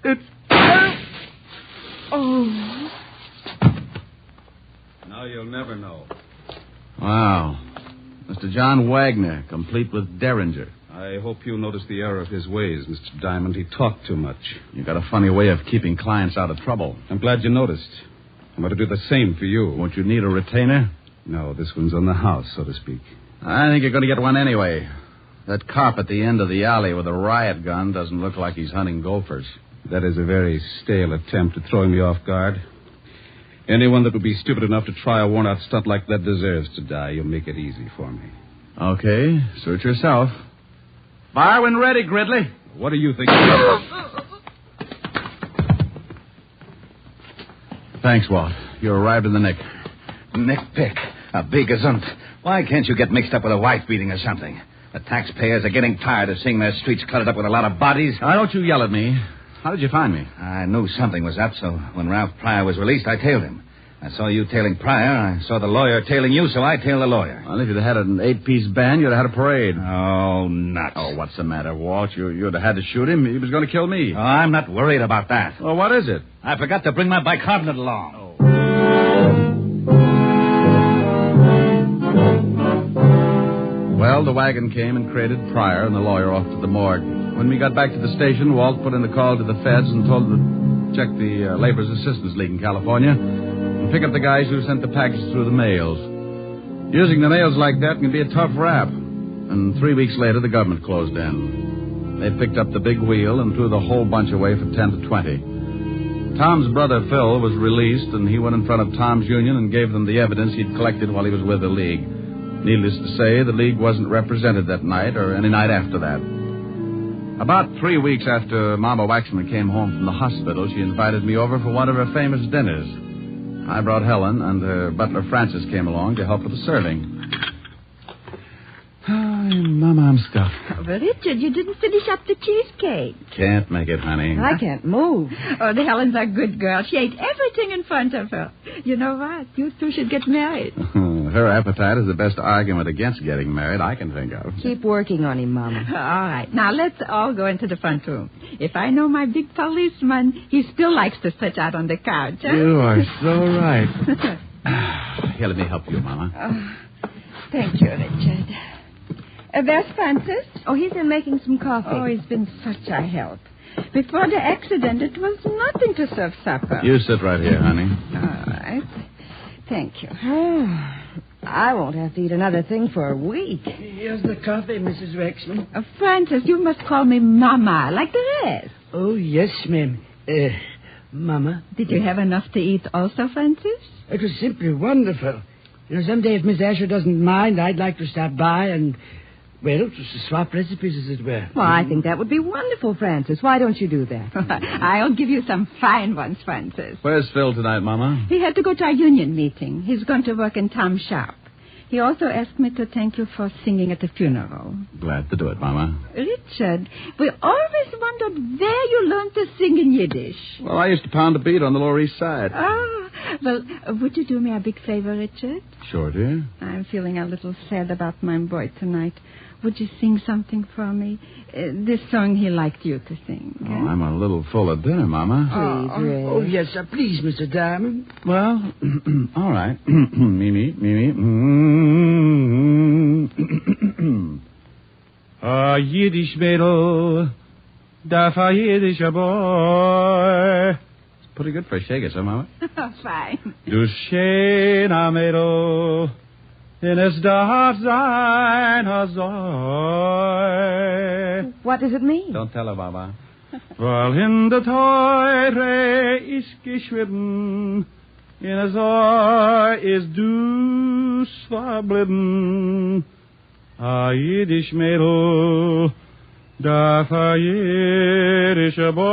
It's... Oh. Now you'll never know. Wow. Mr. John Wagner, complete with Derringer. I hope you noticed the error of his ways, Mr. Diamond. He talked too much. You got a funny way of keeping clients out of trouble. I'm glad you noticed. I'm going to do the same for you. Won't you need a retainer? No, this one's on the house, so to speak. I think you're going to get one anyway. That cop at the end of the alley with a riot gun doesn't look like he's hunting gophers. That is a very stale attempt at throwing me off guard. Anyone that would be stupid enough to try a worn-out stunt like that deserves to die. You'll make it easy for me. Okay, suit yourself. Fire when ready, Gridley. What do you think? Thanks, Walt. You arrived in the nick. Nick Pick, a big gazunt. Why can't you get mixed up with a wife beating or something? The taxpayers are getting tired of seeing their streets cluttered up with a lot of bodies. Now, don't you yell at me. How did you find me? I knew something was up, so when Ralph Pryor was released, I tailed him. I saw you tailing Pryor. I saw the lawyer tailing you, so I tailed the lawyer. Well, if you'd had an 8-piece band, you'd have had a parade. Oh, nuts. Oh, what's the matter, Walt? You'd have had to shoot him. He was going to kill me. Oh, I'm not worried about that. Well, what is it? I forgot to bring my bicarbonate along. Oh. Well, the wagon came and crated Pryor and the lawyer off to the morgue. When we got back to the station, Walt put in a call to the feds and told them to check the Laborers Assistance League in California and pick up the guys who sent the package through the mails. Using the mails like that can be a tough rap. And 3 weeks later, the government closed in. They picked up the big wheel and threw the whole bunch away for 10 to 20. Tom's brother, Phil, was released, and he went in front of Tom's union and gave them the evidence he'd collected while he was with the League. Needless to say, the League wasn't represented that night or any night after that. About 3 weeks after Mama Waxman came home from the hospital, she invited me over for one of her famous dinners. I brought Helen, and her butler Francis came along to help with the serving. Mama, I'm stuffed. Oh, but Richard, you didn't finish up the cheesecake. Can't make it, honey. I can't move. Oh, the Helen's a good girl. She ate everything in front of her. You know what? You two should get married. Her appetite is the best argument against getting married I can think of. Keep working on him, Mama. All right. Now, let's all go into the front room. If I know my big policeman, he still likes to stretch out on the couch. Huh? You are so right. Here, let me help you, Mama. Oh, thank you, Richard. There's Francis. Oh, he's in making some coffee. Oh, he's been such a help. Before the accident, it was nothing to serve supper. You sit right here, honey. All right. Thank you. I won't have to eat another thing for a week. Here's the coffee, Mrs. Waxman. Francis, you must call me Mama, like the rest. Oh, yes, ma'am. Mama. Did you have enough to eat also, Francis? It was simply wonderful. You know, someday if Miss Asher doesn't mind, I'd like to stop by and... well, just to swap recipes, as it were. Well, I think that would be wonderful, Francis. Why don't you do that? I'll give you some fine ones, Francis. Where's Phil tonight, Mama? He had to go to our union meeting. He's going to work in Tom's shop. He also asked me to thank you for singing at the funeral. Glad to do it, Mama. Richard, we always wondered where you learned to sing in Yiddish. Well, I used to pound a beat on the Lower East Side. Ah, well, would you do me a big favor, Richard? Sure, dear. I'm feeling a little sad about my boy tonight. Would you sing something for me? This song he liked you to sing. Oh, I'm a little full of dinner, Mama. Please, Ray. Oh, yes, sir. Please, Mr. Diamond. Well, all right. Mimi. A Yiddish Mädel, darf a Yiddish boy. It's pretty good for a shaker, so, Mama. Fine. Du schöner Mädel, denn es darf sein a Säu. What does it mean? Don't tell her, Mama. Weil in der Teure ist geschrieben, in der Säu ist du's verblieben. A Yiddish Mädel, Der verjährige boy.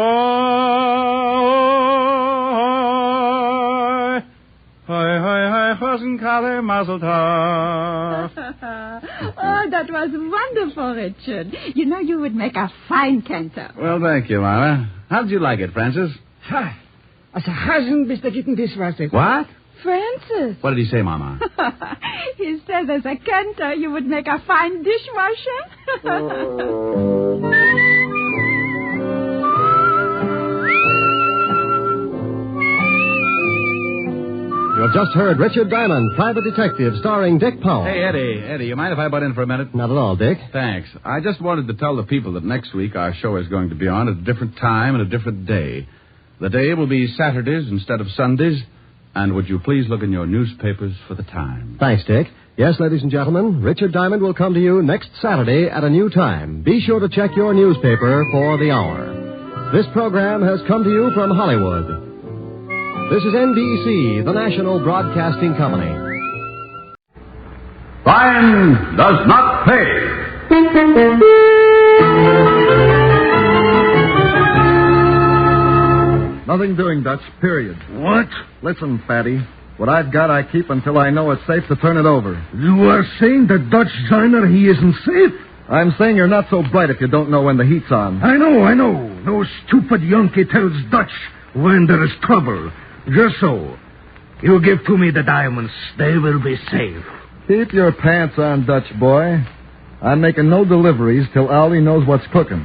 Hi, hi, hi, Hosenkale, Mazel tov. Oh, that was wonderful, Richard. You know you would make a fine cantor. Well, thank you, Mama. How'd you like it, Francis? Ha! Als een hazen bist der gitten Dishwasser. What? Francis. What did he say, Mama? He said as a cantor you would make a fine dishwasher. You have just heard Richard Diamond, Private Detective, starring Dick Powell. Hey, Eddie, you mind if I butt in for a minute? Not at all, Dick. Thanks. I just wanted to tell the people that next week our show is going to be on at a different time and a different day. The day will be Saturdays instead of Sundays. And would you please look in your newspapers for the time? Thanks, Dick. Yes, ladies and gentlemen, Richard Diamond will come to you next Saturday at a new time. Be sure to check your newspaper for the hour. This program has come to you from Hollywood. This is NBC, the national broadcasting company. Crime does not pay. Nothing doing, Dutch, period. What? Listen, Fatty. What I've got, I keep until I know it's safe to turn it over. You are saying that Dutch Diner, he isn't safe? I'm saying you're not so bright if you don't know when the heat's on. I know. No stupid Yankee tells Dutch when there is trouble. Just so. You give to me the diamonds. They will be safe. Keep your pants on, Dutch boy. I'm making no deliveries till Ollie knows what's cooking.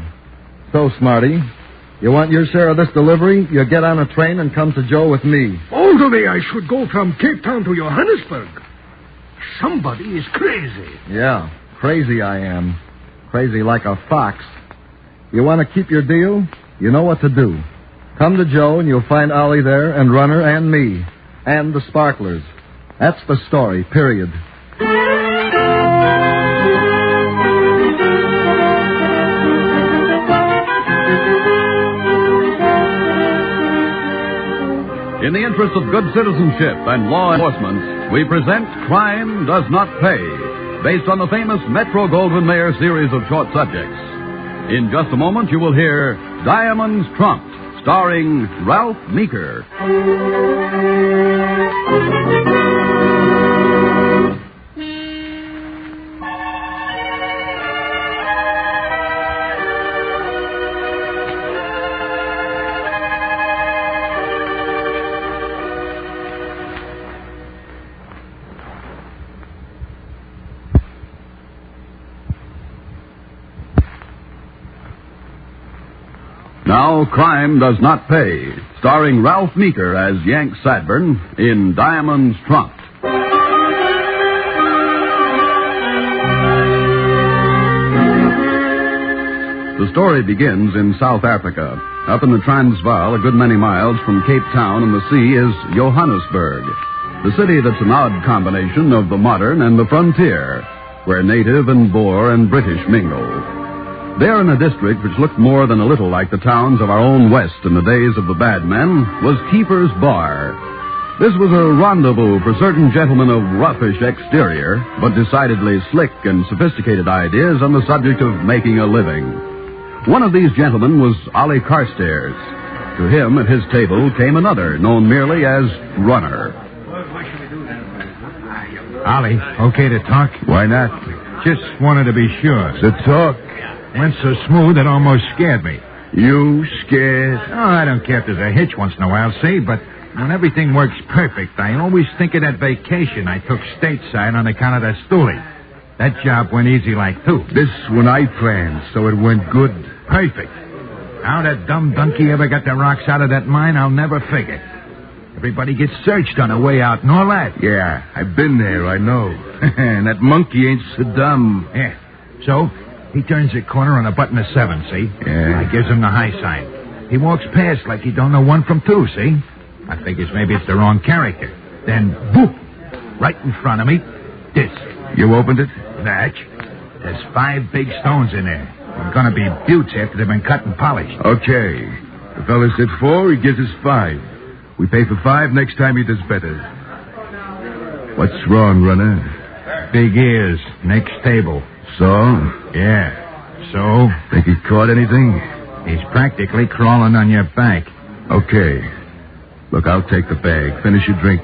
So, Smarty, you want your share of this delivery? You get on a train and come to Joe with me. All the way I should go from Cape Town to Johannesburg. Somebody is crazy. Yeah, crazy I am. Crazy like a fox. You want to keep your deal? You know what to do. Come to Joe and you'll find Ollie there and Runner and me. And the Sparklers. That's the story, period. In the interest of good citizenship and law enforcement, we present Crime Does Not Pay, based on the famous Metro-Goldwyn-Mayer series of short subjects. In just a moment, you will hear Diamonds Trumped, starring Ralph Meeker. Now, Crime Does Not Pay, starring Ralph Meeker as Yank Sadburn in Diamonds Trumped. The story begins in South Africa. Up in the Transvaal, a good many miles from Cape Town and the sea, is Johannesburg, the city that's an odd combination of the modern and the frontier, where native and Boer and British mingle. There, in a district which looked more than a little like the towns of our own West in the days of the bad men, was Keeper's Bar. This was a rendezvous for certain gentlemen of roughish exterior, but decidedly slick and sophisticated ideas on the subject of making a living. One of these gentlemen was Ollie Carstairs. To him, at his table, came another, known merely as Runner. Ollie, okay to talk? Why not? Just wanted to be sure. To talk? Went so smooth it almost scared me. You scared? Oh, I don't care if there's a hitch once in a while, see, but when everything works perfect, I always think of that vacation I took stateside on account of the stoolie. That job went easy like two. This one I planned, so it went good. Perfect. How that dumb donkey ever got the rocks out of that mine, I'll never figure. Everybody gets searched on the way out and all that. Yeah, I've been there, I know. And that monkey ain't so dumb. Yeah. So, he turns the corner on a button of 7, see? Yeah. I gives him the high sign. He walks past like he don't know 1 from 2, see? I figures maybe it's the wrong character. Then, boop! Right in front of me, this. You opened it? That. There's 5 big stones in there. They're gonna be buttes after they've been cut and polished. Okay. The fella said 4, he gives us 5. We pay for 5 next time he does better. What's wrong, Runner? Big ears. Next table. So? Yeah. So? Think he caught anything? He's practically crawling on your back. Okay. Look, I'll take the bag. Finish your drink.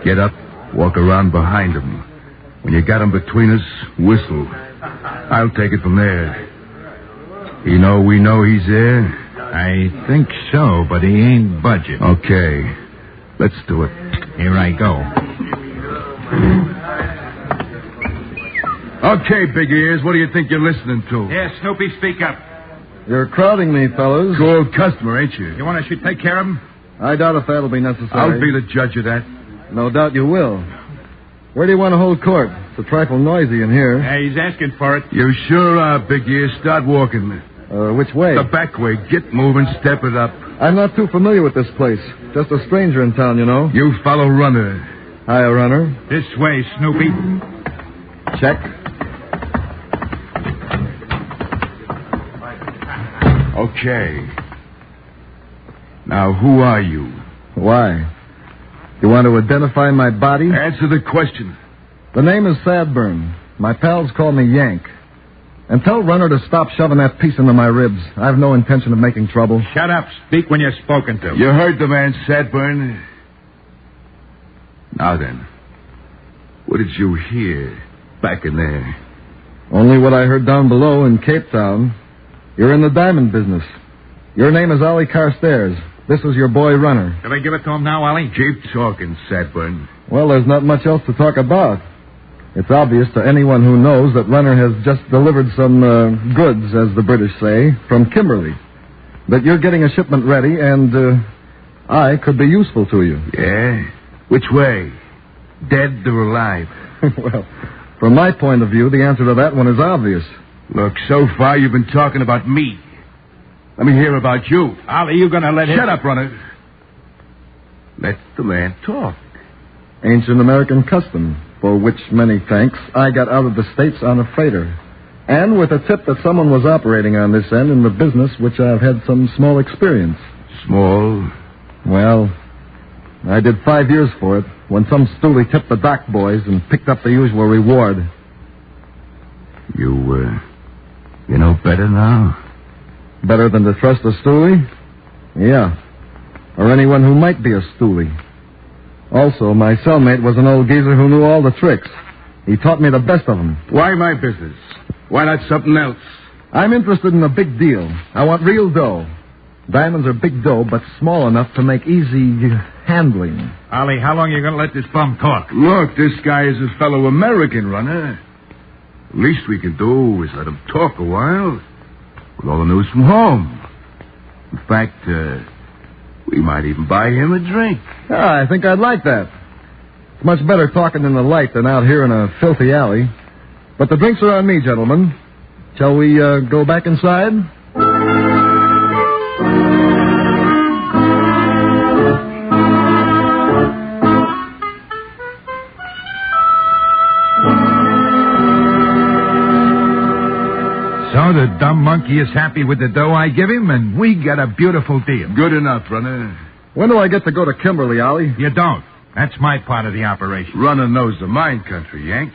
Get up, walk around behind him. When you got him between us, whistle. I'll take it from there. We know he's there? I think so, but he ain't budging. Okay. Let's do it. Here I go. Okay, big ears, what do you think you're listening to? Yeah, Snoopy, speak up. You're crowding me, fellas. Good customer, ain't you? You want us to take care of him? I doubt if that'll be necessary. I'll be the judge of that. No doubt you will. Where do you want to hold court? It's a trifle noisy in here. Yeah, he's asking for it. You sure are, big ears. Start walking. Which way? The back way. Get moving, step it up. I'm not too familiar with this place. Just a stranger in town, you know. You follow Runner. Hiya, Runner. This way, Snoopy. Check. Okay. Now, who are you? Why? You want to identify my body? Answer the question. The name is Sadburn. My pals call me Yank. And tell Runner to stop shoving that piece into my ribs. I have no intention of making trouble. Shut up. Speak when you're spoken to. You heard the man, Sadburn. Now then, what did you hear back in there? Only what I heard down below in Cape Town. You're in the diamond business. Your name is Ollie Carstairs. This is your boy, Runner. Shall I give it to him now, Ollie? Keep talking, Sadburn. Well, there's not much else to talk about. It's obvious to anyone who knows that Runner has just delivered some goods, as the British say, from Kimberly. That you're getting a shipment ready, and I could be useful to you. Yeah? Which way? Dead or alive? Well, from my point of view, the answer to that one is obvious. Look, so far you've been talking about me. Let me hear about you. Ollie, you gonna let him... Shut up, Runner. Let the man talk. Ancient American custom, for which many thanks, I got out of the States on a freighter. And with a tip that someone was operating on this end in the business which I've had some small experience. Small? Well, I did 5 years for it when some stoolie tipped the dock boys and picked up the usual reward. You know better now? Better than to trust a stoolie? Yeah. Or anyone who might be a stoolie. Also, my cellmate was an old geezer who knew all the tricks. He taught me the best of them. Why my business? Why not something else? I'm interested in a big deal. I want real dough. Diamonds are big dough, but small enough to make easy handling. Ollie, how long are you going to let this bum talk? Look, this guy is a fellow American, Runner. The least we can do is let him talk a while. With all the news from home. In fact, we might even buy him a drink. I think I'd like that. It's much better talking in the light than out here in a filthy alley. But the drinks are on me, gentlemen. Shall we go back inside? So the dumb monkey is happy with the dough I give him, and we got a beautiful deal. Good enough, Runner. When do I get to go to Kimberly, Ollie? You don't. That's my part of the operation. Runner knows the mine country, Yank.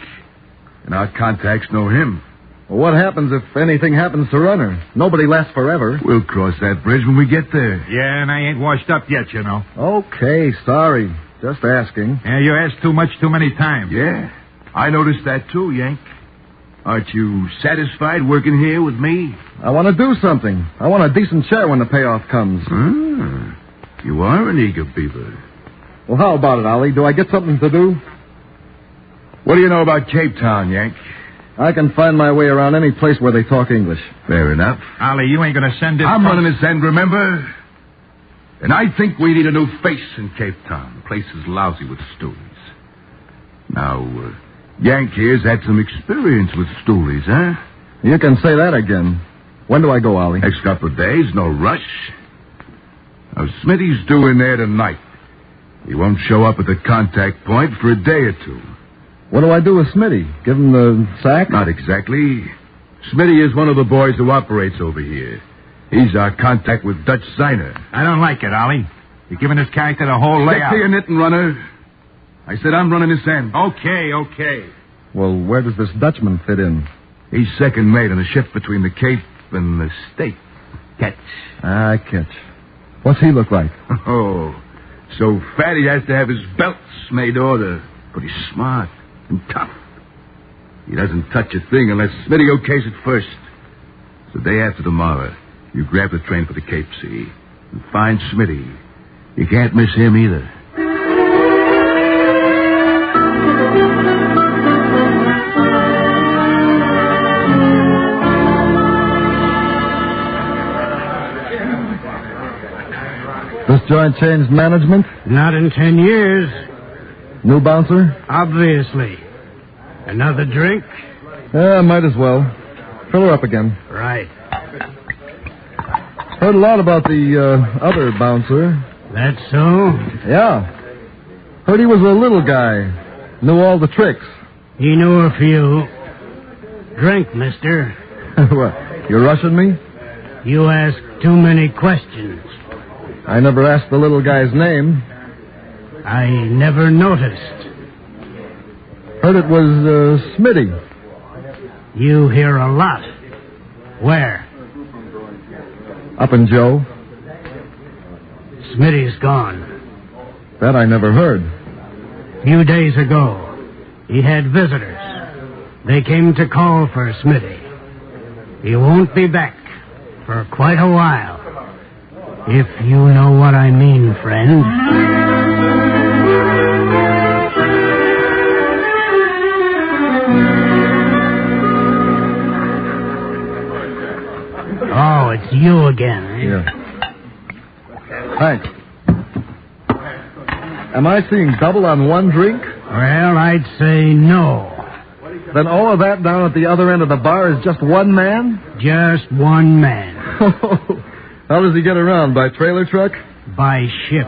And our contacts know him. Well, what happens if anything happens to Runner? Nobody lasts forever. We'll cross that bridge when we get there. Yeah, and I ain't washed up yet, you know. Okay, sorry. Just asking. Yeah, you asked too much too many times. Yeah, I noticed that too, Yank. Aren't you satisfied working here with me? I want to do something. I want a decent share when the payoff comes. You are an eager beaver. Well, how about it, Ollie? Do I get something to do? What do you know about Cape Town, Yank? I can find my way around any place where they talk English. Fair enough. Ollie, you ain't going to send it... I'm running this end, remember? And I think we need a new face in Cape Town. The place is lousy with stoolies. Now, Yank here's had some experience with stoolies, huh? You can say that again. When do I go, Ollie? Next couple of days, no rush. Now, Smitty's due in there tonight. He won't show up at the contact point for a day or two. What do I do with Smitty? Give him the sack? Not exactly. Smitty is one of the boys who operates over here. He's our contact with Dutch Signer. I don't like it, Ollie. You're giving this character the whole layout. Stick to your knitting, Runner. I said I'm running this end. Okay. Well, where does this Dutchman fit in? He's second mate on a ship between the Cape and the State. Catch? I catch. What's he look like? Oh, so fat he has to have his belts made order. But he's smart and tough. He doesn't touch a thing unless Smitty okays it first. So the day after tomorrow, you grab the train for the Cape, see? And find Smitty. You can't miss him either. This joint changed management? Not in 10 years. New bouncer? Obviously. Another drink? Yeah, might as well. Fill her up again. Right. Heard a lot about the other bouncer. That so? Yeah. Heard he was a little guy. Knew all the tricks. He knew a few. Drink, mister. What, you rushing me? You ask too many questions. I never asked the little guy's name. I never noticed. Heard it was Smitty. You hear a lot. Where? Up in Joe. Smitty's gone. That I never heard. Few days ago, he had visitors. They came to call for Smitty. He won't be back for quite a while. If you know what I mean, friend. Oh, it's you again, eh? Yeah. Thanks. Am I seeing double on one drink? Well, I'd say no. Then all of that down at the other end of the bar is just one man? Just one man. How does he get around? By trailer truck? By ship.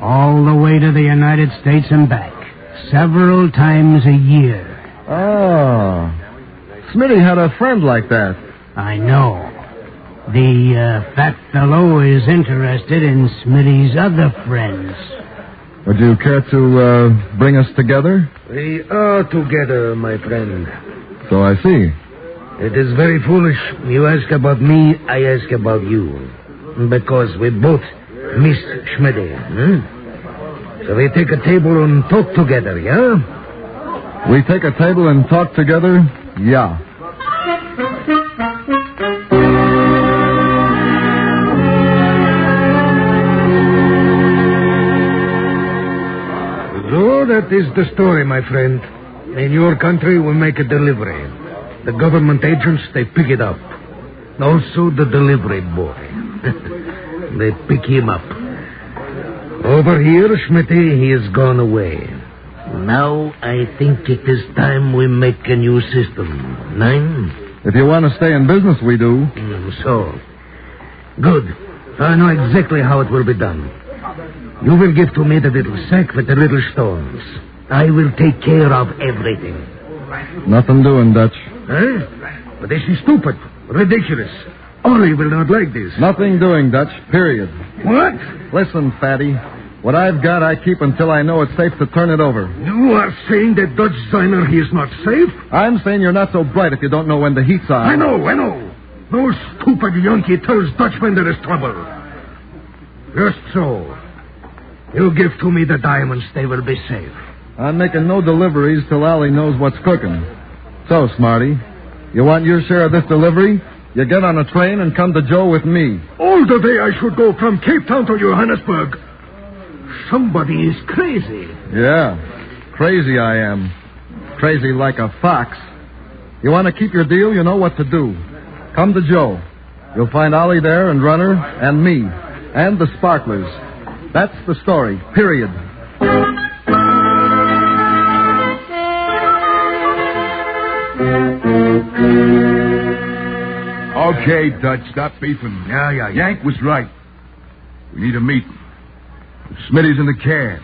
All the way to the United States and back. Several times a year. Oh. Smitty had a friend like that. I know. The fat fellow is interested in Smitty's other friends. Would you care to bring us together? We are together, my friend. So I see. It is very foolish. You ask about me, I ask about you. Because we both miss Smitty. So we take a table and talk together, yeah? We take a table and talk together? Yeah. So that is the story, my friend. In your country, we make a delivery. The government agents, they pick it up. Also the delivery boy. They pick him up. Over here, Smitty, he has gone away. Now I think it is time we make a new system. Nine? If you want to stay in business, we do. So. Good. I know exactly how it will be done. You will give to me the little sack with the little stones. I will take care of everything. Nothing doing, Dutch. Huh? But this is stupid. Ridiculous. Ollie will not like this. Nothing doing, Dutch. Period. What? Listen, Fatty. What I've got, I keep until I know it's safe to turn it over. You are saying that Dutch Ziner, he is not safe? I'm saying you're not so bright if you don't know when the heat's on. I know. No stupid Yankee tells Dutch when there is trouble. Just so. You give to me the diamonds, they will be safe. I'm making no deliveries till Allie knows what's cooking. So, Smarty, you want your share of this delivery? You get on a train and come to Joe with me. All the way I should go from Cape Town to Johannesburg. Somebody is crazy. Yeah, crazy I am. Crazy like a fox. You want to keep your deal, you know what to do. Come to Joe. You'll find Ollie there and Runner and me and the Sparklers. That's the story, period. Okay, Dutch, stop beefing. Yeah. Yank was right. We need a meeting. Smitty's in the cab.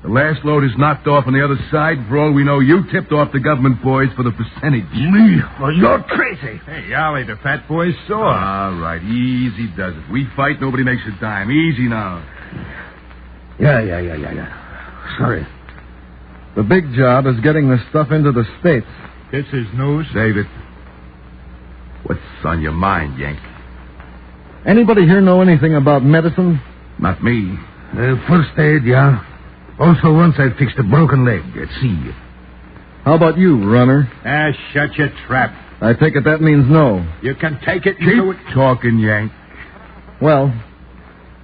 The last load is knocked off on the other side. For all we know, you tipped off the government boys for the percentage. Me? Well, you're crazy. Hey, Ollie, the fat boy's sore. All right, easy does it. We fight, nobody makes a dime. Easy now. Yeah. Sorry. The big job is getting this stuff into the States. This is news. Save it. What's on your mind, Yank? Anybody here know anything about medicine? Not me. First aid, yeah. Also, once I fixed a broken leg at sea. How about you, runner? Shut your trap. I take it that means no. You can take it. Keep talking, Yank. Well,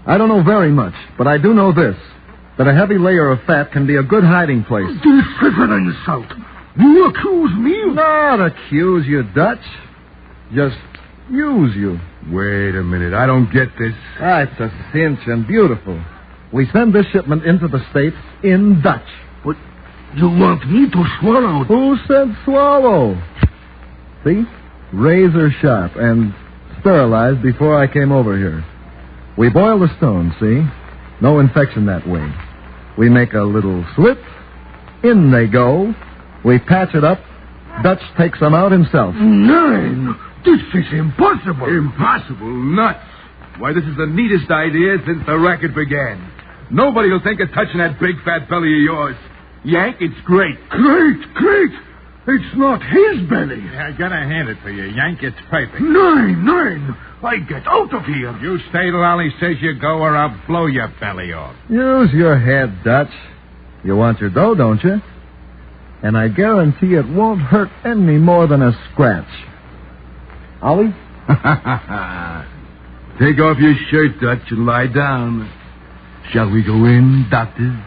I don't know very much, but I do know this. That a heavy layer of fat can be a good hiding place. This is an insult. You accuse me? Not accuse you, Dutch. Just use you. Wait a minute. I don't get this. It's a cinch and beautiful. We send this shipment into the States in Dutch. But you want me to swallow? Who said swallow? See? Razor sharp and sterilized before I came over here. We boil the stones, see? No infection that way. We make a little slit. In they go. We patch it up. Dutch takes them out himself. Nine! This is impossible. Impossible? Nuts. Why, this is the neatest idea since the racket began. Nobody will think of touching that big fat belly of yours. Yank, it's great. Great. It's not his belly. I gotta hand it to you, Yank. It's perfect. Nine. I get out of here. You stay till Ollie says you go or I'll blow your belly off. Use your head, Dutch. You want your dough, don't you? And I guarantee it won't hurt any more than a scratch. Ollie? Take off your shirt, Dutch, and lie down. Shall we go in, doctor?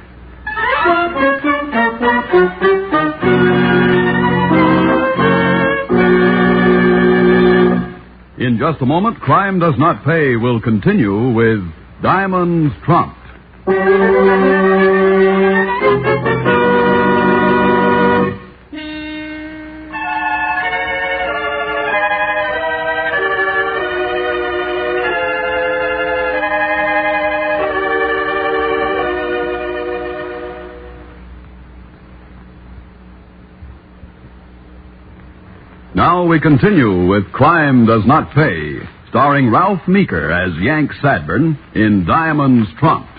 In just a moment, Crime Does Not Pay will continue with Diamonds Trumped. Now we continue with Crime Does Not Pay, starring Ralph Meeker as Yank Sadburn in Diamonds Trumped.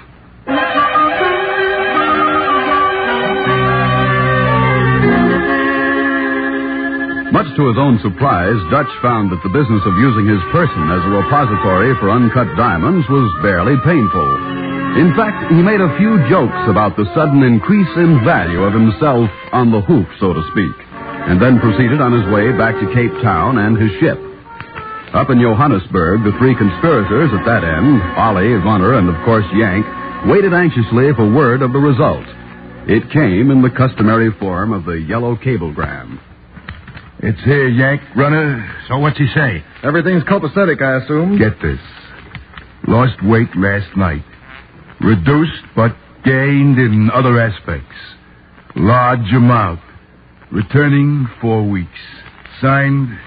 Much to his own surprise, Dutch found that the business of using his person as a repository for uncut diamonds was barely painful. In fact, he made a few jokes about the sudden increase in value of himself on the hoof, so to speak, and then proceeded on his way back to Cape Town and his ship. Up in Johannesburg, the three conspirators at that end, Ollie, Vunner, and of course Yank, waited anxiously for word of the result. It came in the customary form of the yellow cablegram. It's here, Yank, runner. So what's he say? Everything's copacetic, I assume. Get this. Lost weight last night. Reduced but gained in other aspects. Large amount. Returning 4 weeks. Signed,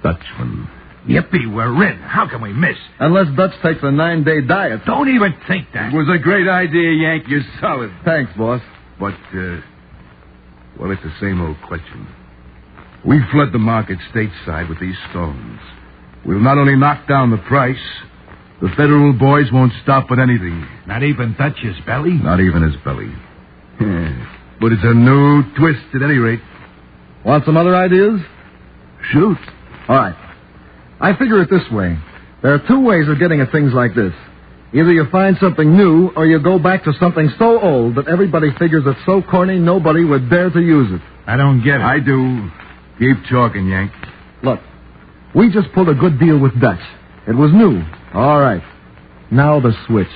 Dutchman. Yippee, we're in. How can we miss? Unless Dutch takes a 9-day diet. Don't even think that. It was a great idea, Yank. You're solid. Thanks, boss. But, well, it's the same old question. We flood the market stateside with these stones. We'll not only knock down the price, the federal boys won't stop at anything. Not even Dutch's belly? Not even his belly. Yeah. But it's a new twist at any rate. Want some other ideas? Shoot. All right. I figure it this way. There are two ways of getting at things like this. Either you find something new, or you go back to something so old that everybody figures it's so corny nobody would dare to use it. I don't get it. I do. Keep talking, Yank. Look, we just pulled a good deal with Dutch. It was new. All right. Now the switch.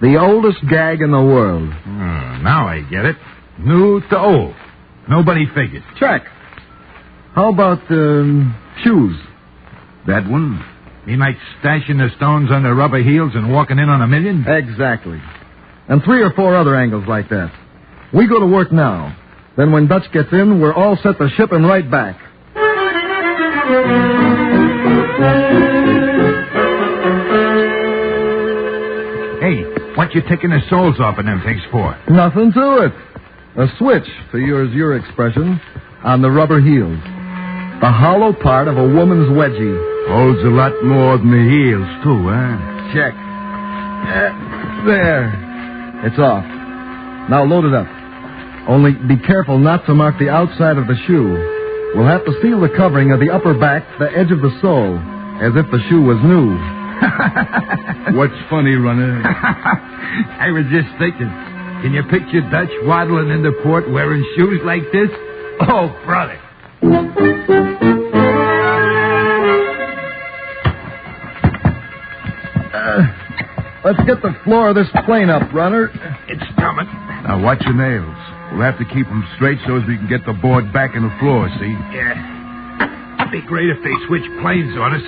The oldest gag in the world. Now I get it. New to old. Nobody figured. Check. How about, shoes? That one? Mean like stashing the stones under rubber heels and walking in on $1 million? Exactly. And 3 or 4 other angles like that. We go to work now. Then when Dutch gets in, we're all set to ship him right back. Hey, what you taking the soles off of them things for? Nothing to it. A switch, to use your expression, on the rubber heels. The hollow part of a woman's wedgie. Holds a lot more than the heels, too, huh? Check. There. It's off. Now load it up. Only be careful not to mark the outside of the shoe. We'll have to seal the covering of the upper back to the edge of the sole, as if the shoe was new. What's funny, Runner? I was just thinking. Can you picture Dutch waddling into port wearing shoes like this? Oh, brother. Let's get the floor of this plane up, Runner. It's coming. Now, watch your nails. We'll have to keep them straight so as we can get the board back in the floor, see? Yeah. It'd be great if they switched planes on us.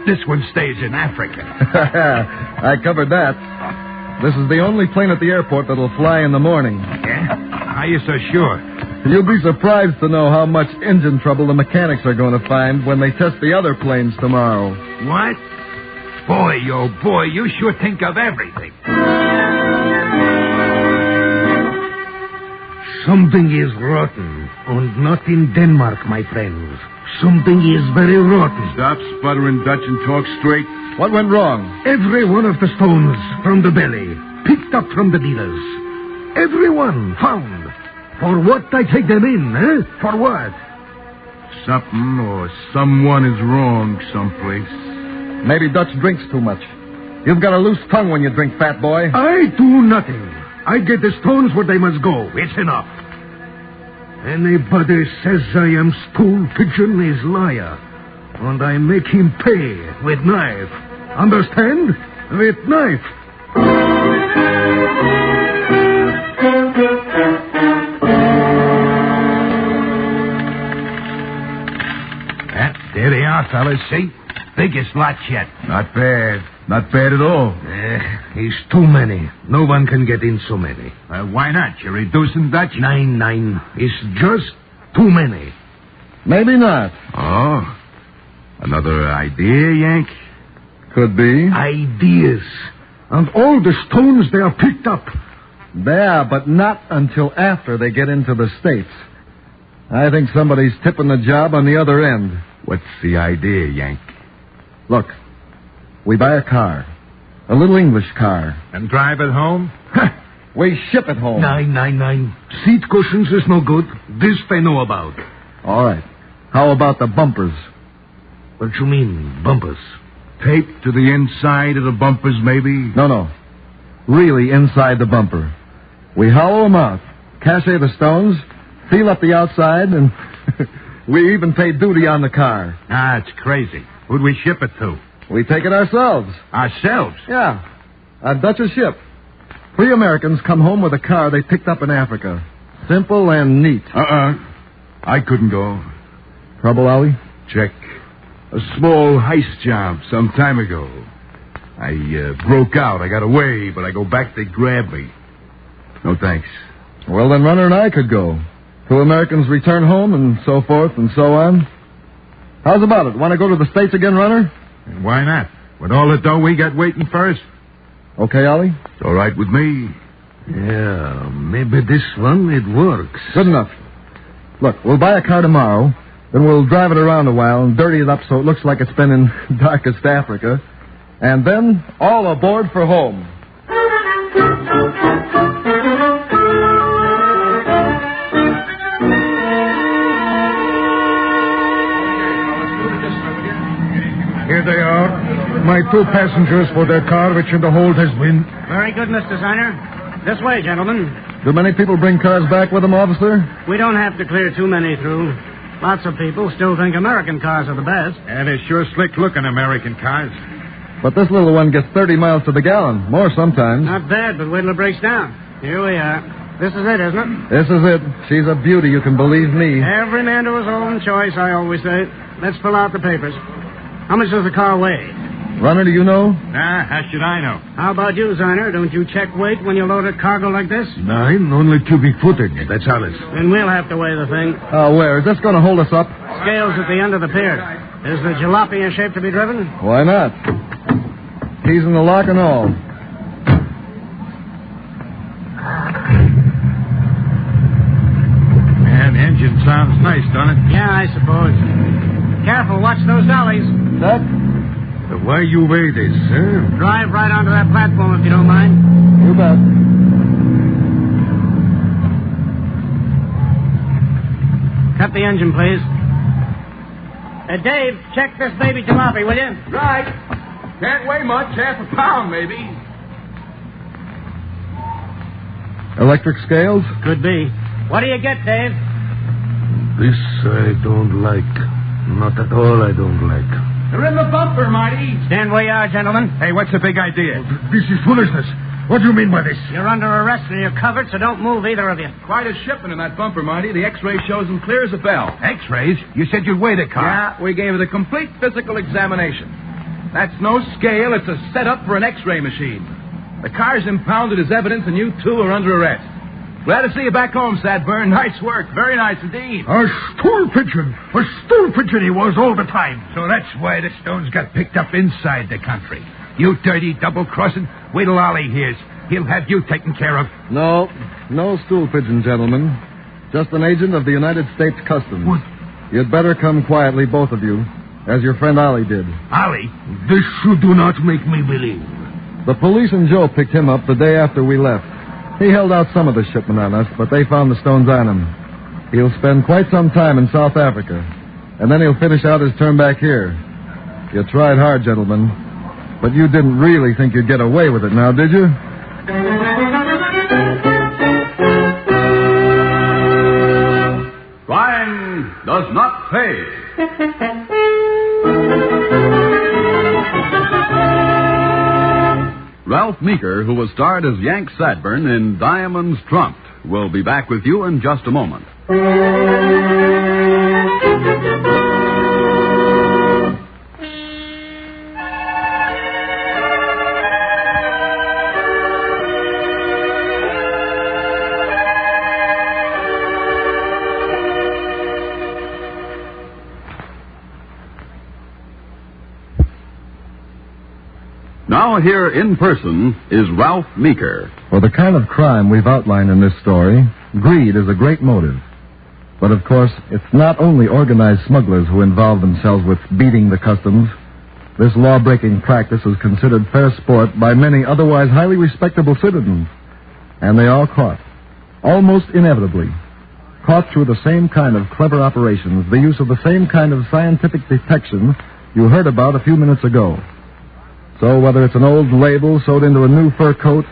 This one stays in Africa. I covered that. This is the only plane at the airport that'll fly in the morning. Yeah? How are you so sure? You'll be surprised to know how much engine trouble the mechanics are going to find when they test the other planes tomorrow. What? Boy, oh boy, you sure think of everything. Something is rotten, and not in Denmark, my friends. Something is very rotten. Stop sputtering, Dutch, and talk straight. What went wrong? Every one of the stones from the belly, picked up from the dealers. Every one found. For what I take them in, eh? For what? Something or someone is wrong someplace. Maybe Dutch drinks too much. You've got a loose tongue when you drink, fat boy. I do nothing. I get the stones where they must go. It's enough. Anybody says I am stool pigeon is liar. And I make him pay with knife. Understand? With knife. There they are, fellas. See? Biggest lot yet. Not bad. Not bad at all. It's too many. No one can get in so many. Why not? You're reducing Dutch? 9. It's just too many. Maybe not. Oh. Another idea, Yank? Could be. Ideas. And all the stones they are picked up. Yeah, but not until after they get into the States. I think somebody's tipping the job on the other end. What's the idea, Yank? Look, we buy a car. A little English car. And drive it home? We ship it home. 9. Seat cushions is no good. This they know about. All right. How about the bumpers? What you mean, bumpers? Tape to the inside of the bumpers, maybe? No. Really inside the bumper. We hollow them out, cachet the stones, seal up the outside, and we even pay duty on the car. Ah, it's crazy. Who'd we ship it to? We take it ourselves. Ourselves? Yeah. A Dutch ship. 3 Americans come home with a car they picked up in Africa. Simple and neat. I couldn't go. Trouble, Ollie? Check. A small heist job some time ago. I broke out. I got away, but I go back, they grab me. No thanks. Well, then Runner and I could go. 2 Americans return home and so forth and so on. How's about it? Want to go to the States again, Runner? And why not? With all the dough we got waiting for us? Okay, Ollie? It's all right with me. Yeah, maybe this one, it works. Good enough. Look, we'll buy a car tomorrow, then we'll drive it around a while and dirty it up so it looks like it's been in darkest Africa. And then, all aboard for home. Here they are. My 2 passengers for their car, which in the hold has been... Very good, Mr. Signer. This way, gentlemen. Do many people bring cars back with them, officer? We don't have to clear too many through. Lots of people still think American cars are the best. And they're sure slick-looking American cars. But this little one gets 30 miles to the gallon. More sometimes. Not bad, but wait till it breaks down. Here we are. This is it, isn't it? This is it. She's a beauty, you can believe me. Every man to his own choice, I always say. Let's fill out the papers. How much does the car weigh? Runner, do you know? Nah, how should I know? How about you, Signer? Don't you check weight when you load a cargo like this? 9, only cubic footage. That's all. Then we'll have to weigh the thing. Where? Is this going to hold us up? Scales at the end of the pier. Is the jalopy in shape to be driven? Why not? Keys in the lock and all. Man, the engine sounds nice, doesn't it? Yeah, I suppose. Careful, watch those dollies. That? Why you weigh this, sir? Drive right onto that platform if you don't mind. You bet. Cut the engine, please. Dave, check this baby jalopy, will you? Right. Can't weigh much, half a pound, maybe. Electric scales? Could be. What do you get, Dave? This I don't like. Not at all I don't like. They're in the bumper, Marty. Stand where you are, gentlemen. Hey, what's the big idea? This is foolishness. What do you mean by this? You're under arrest and you're covered, so don't move, either of you. Quite a shipment in that bumper, Marty. The X-ray shows them clear as a bell. X-rays? You said you'd weigh the car. Yeah, we gave it a complete physical examination. That's no scale. It's a setup for an X-ray machine. The car's impounded as evidence, and you two are under arrest. Glad to see you back home, Sadburn. Nice work. Very nice indeed. A stool pigeon he was all the time. So that's why the stones got picked up inside the country. You dirty double-crossing. Wait till Ollie hears. He'll have you taken care of. No stool pigeon, gentlemen. Just an agent of the United States Customs. What? You'd better come quietly, both of you, as your friend Ollie did. Ollie? This you do not make me believe. The police and Joe picked him up the day after we left. He held out some of the shipment on us, but they found the stones on him. He'll spend quite some time in South Africa, and then he'll finish out his term back here. You tried hard, gentlemen, but you didn't really think you'd get away with it now, did you? Crime does not pay. Ralph Meeker, who was starred as Yank Sadburn in Diamonds Trumped, will be back with you in just a moment. Now here in person is Ralph Meeker. For the kind of crime we've outlined in this story, greed is a great motive. But of course, it's not only organized smugglers who involve themselves with beating the customs. This law-breaking practice is considered fair sport by many otherwise highly respectable citizens. And they are caught, almost inevitably. Caught through the same kind of clever operations, the use of the same kind of scientific detection you heard about a few minutes ago. So whether it's an old label sewed into a new fur coat,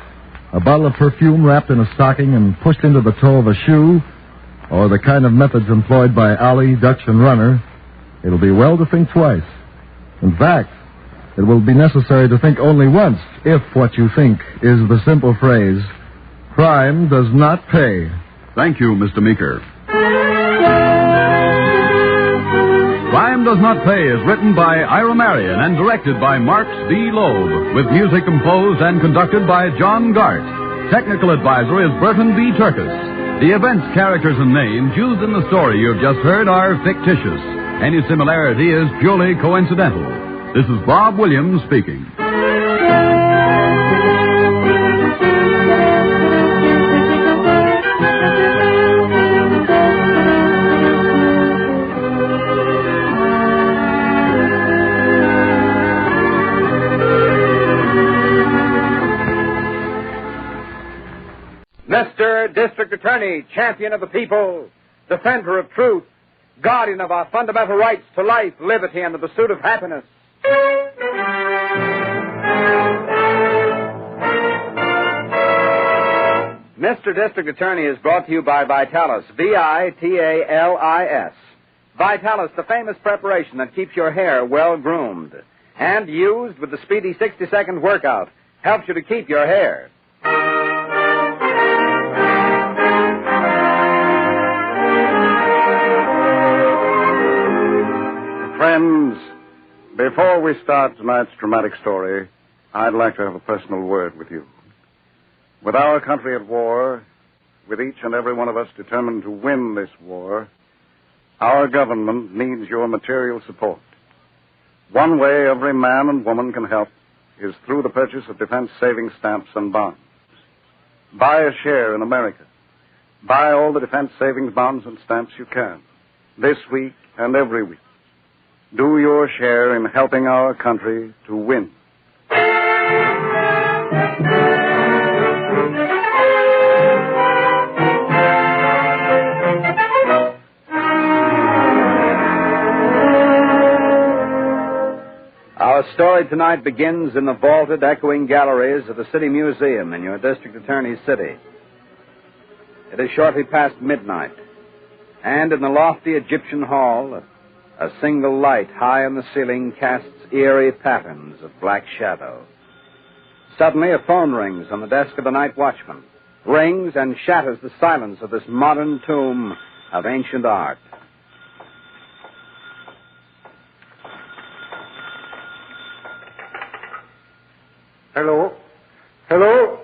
a bottle of perfume wrapped in a stocking and pushed into the toe of a shoe, or the kind of methods employed by Ollie, Dutch, and Runner, it'll be well to think twice. In fact, it will be necessary to think only once if what you think is the simple phrase, crime does not pay. Thank you, Mr. Meeker. Crime Does Not Pay is written by Ira Marion and directed by Marks D. Loeb, with music composed and conducted by John Gart. Technical advisor is Burton B. Turkis. The events, characters, and names used in the story you've just heard are fictitious. Any similarity is purely coincidental. This is Bob Williams speaking. Mr. District Attorney, champion of the people, defender of truth, guardian of our fundamental rights to life, liberty, and the pursuit of happiness. Mr. District Attorney is brought to you by Vitalis, Vitalis. Vitalis, the famous preparation that keeps your hair well groomed. And used with the speedy 60-second workout, helps you to keep your hair. Friends, before we start tonight's dramatic story, I'd like to have a personal word with you. With our country at war, with each and every one of us determined to win this war, our government needs your material support. One way every man and woman can help is through the purchase of defense savings stamps and bonds. Buy a share in America. Buy all the defense savings bonds and stamps you can, this week and every week. Do your share in helping our country to win. Our story tonight begins in the vaulted, echoing galleries of the City Museum in your district attorney's city. It is shortly past midnight, and in the lofty Egyptian hall, a single light high on the ceiling casts eerie patterns of black shadow. Suddenly, a phone rings on the desk of the night watchman. Rings and shatters the silence of this modern tomb of ancient art. Hello? Hello?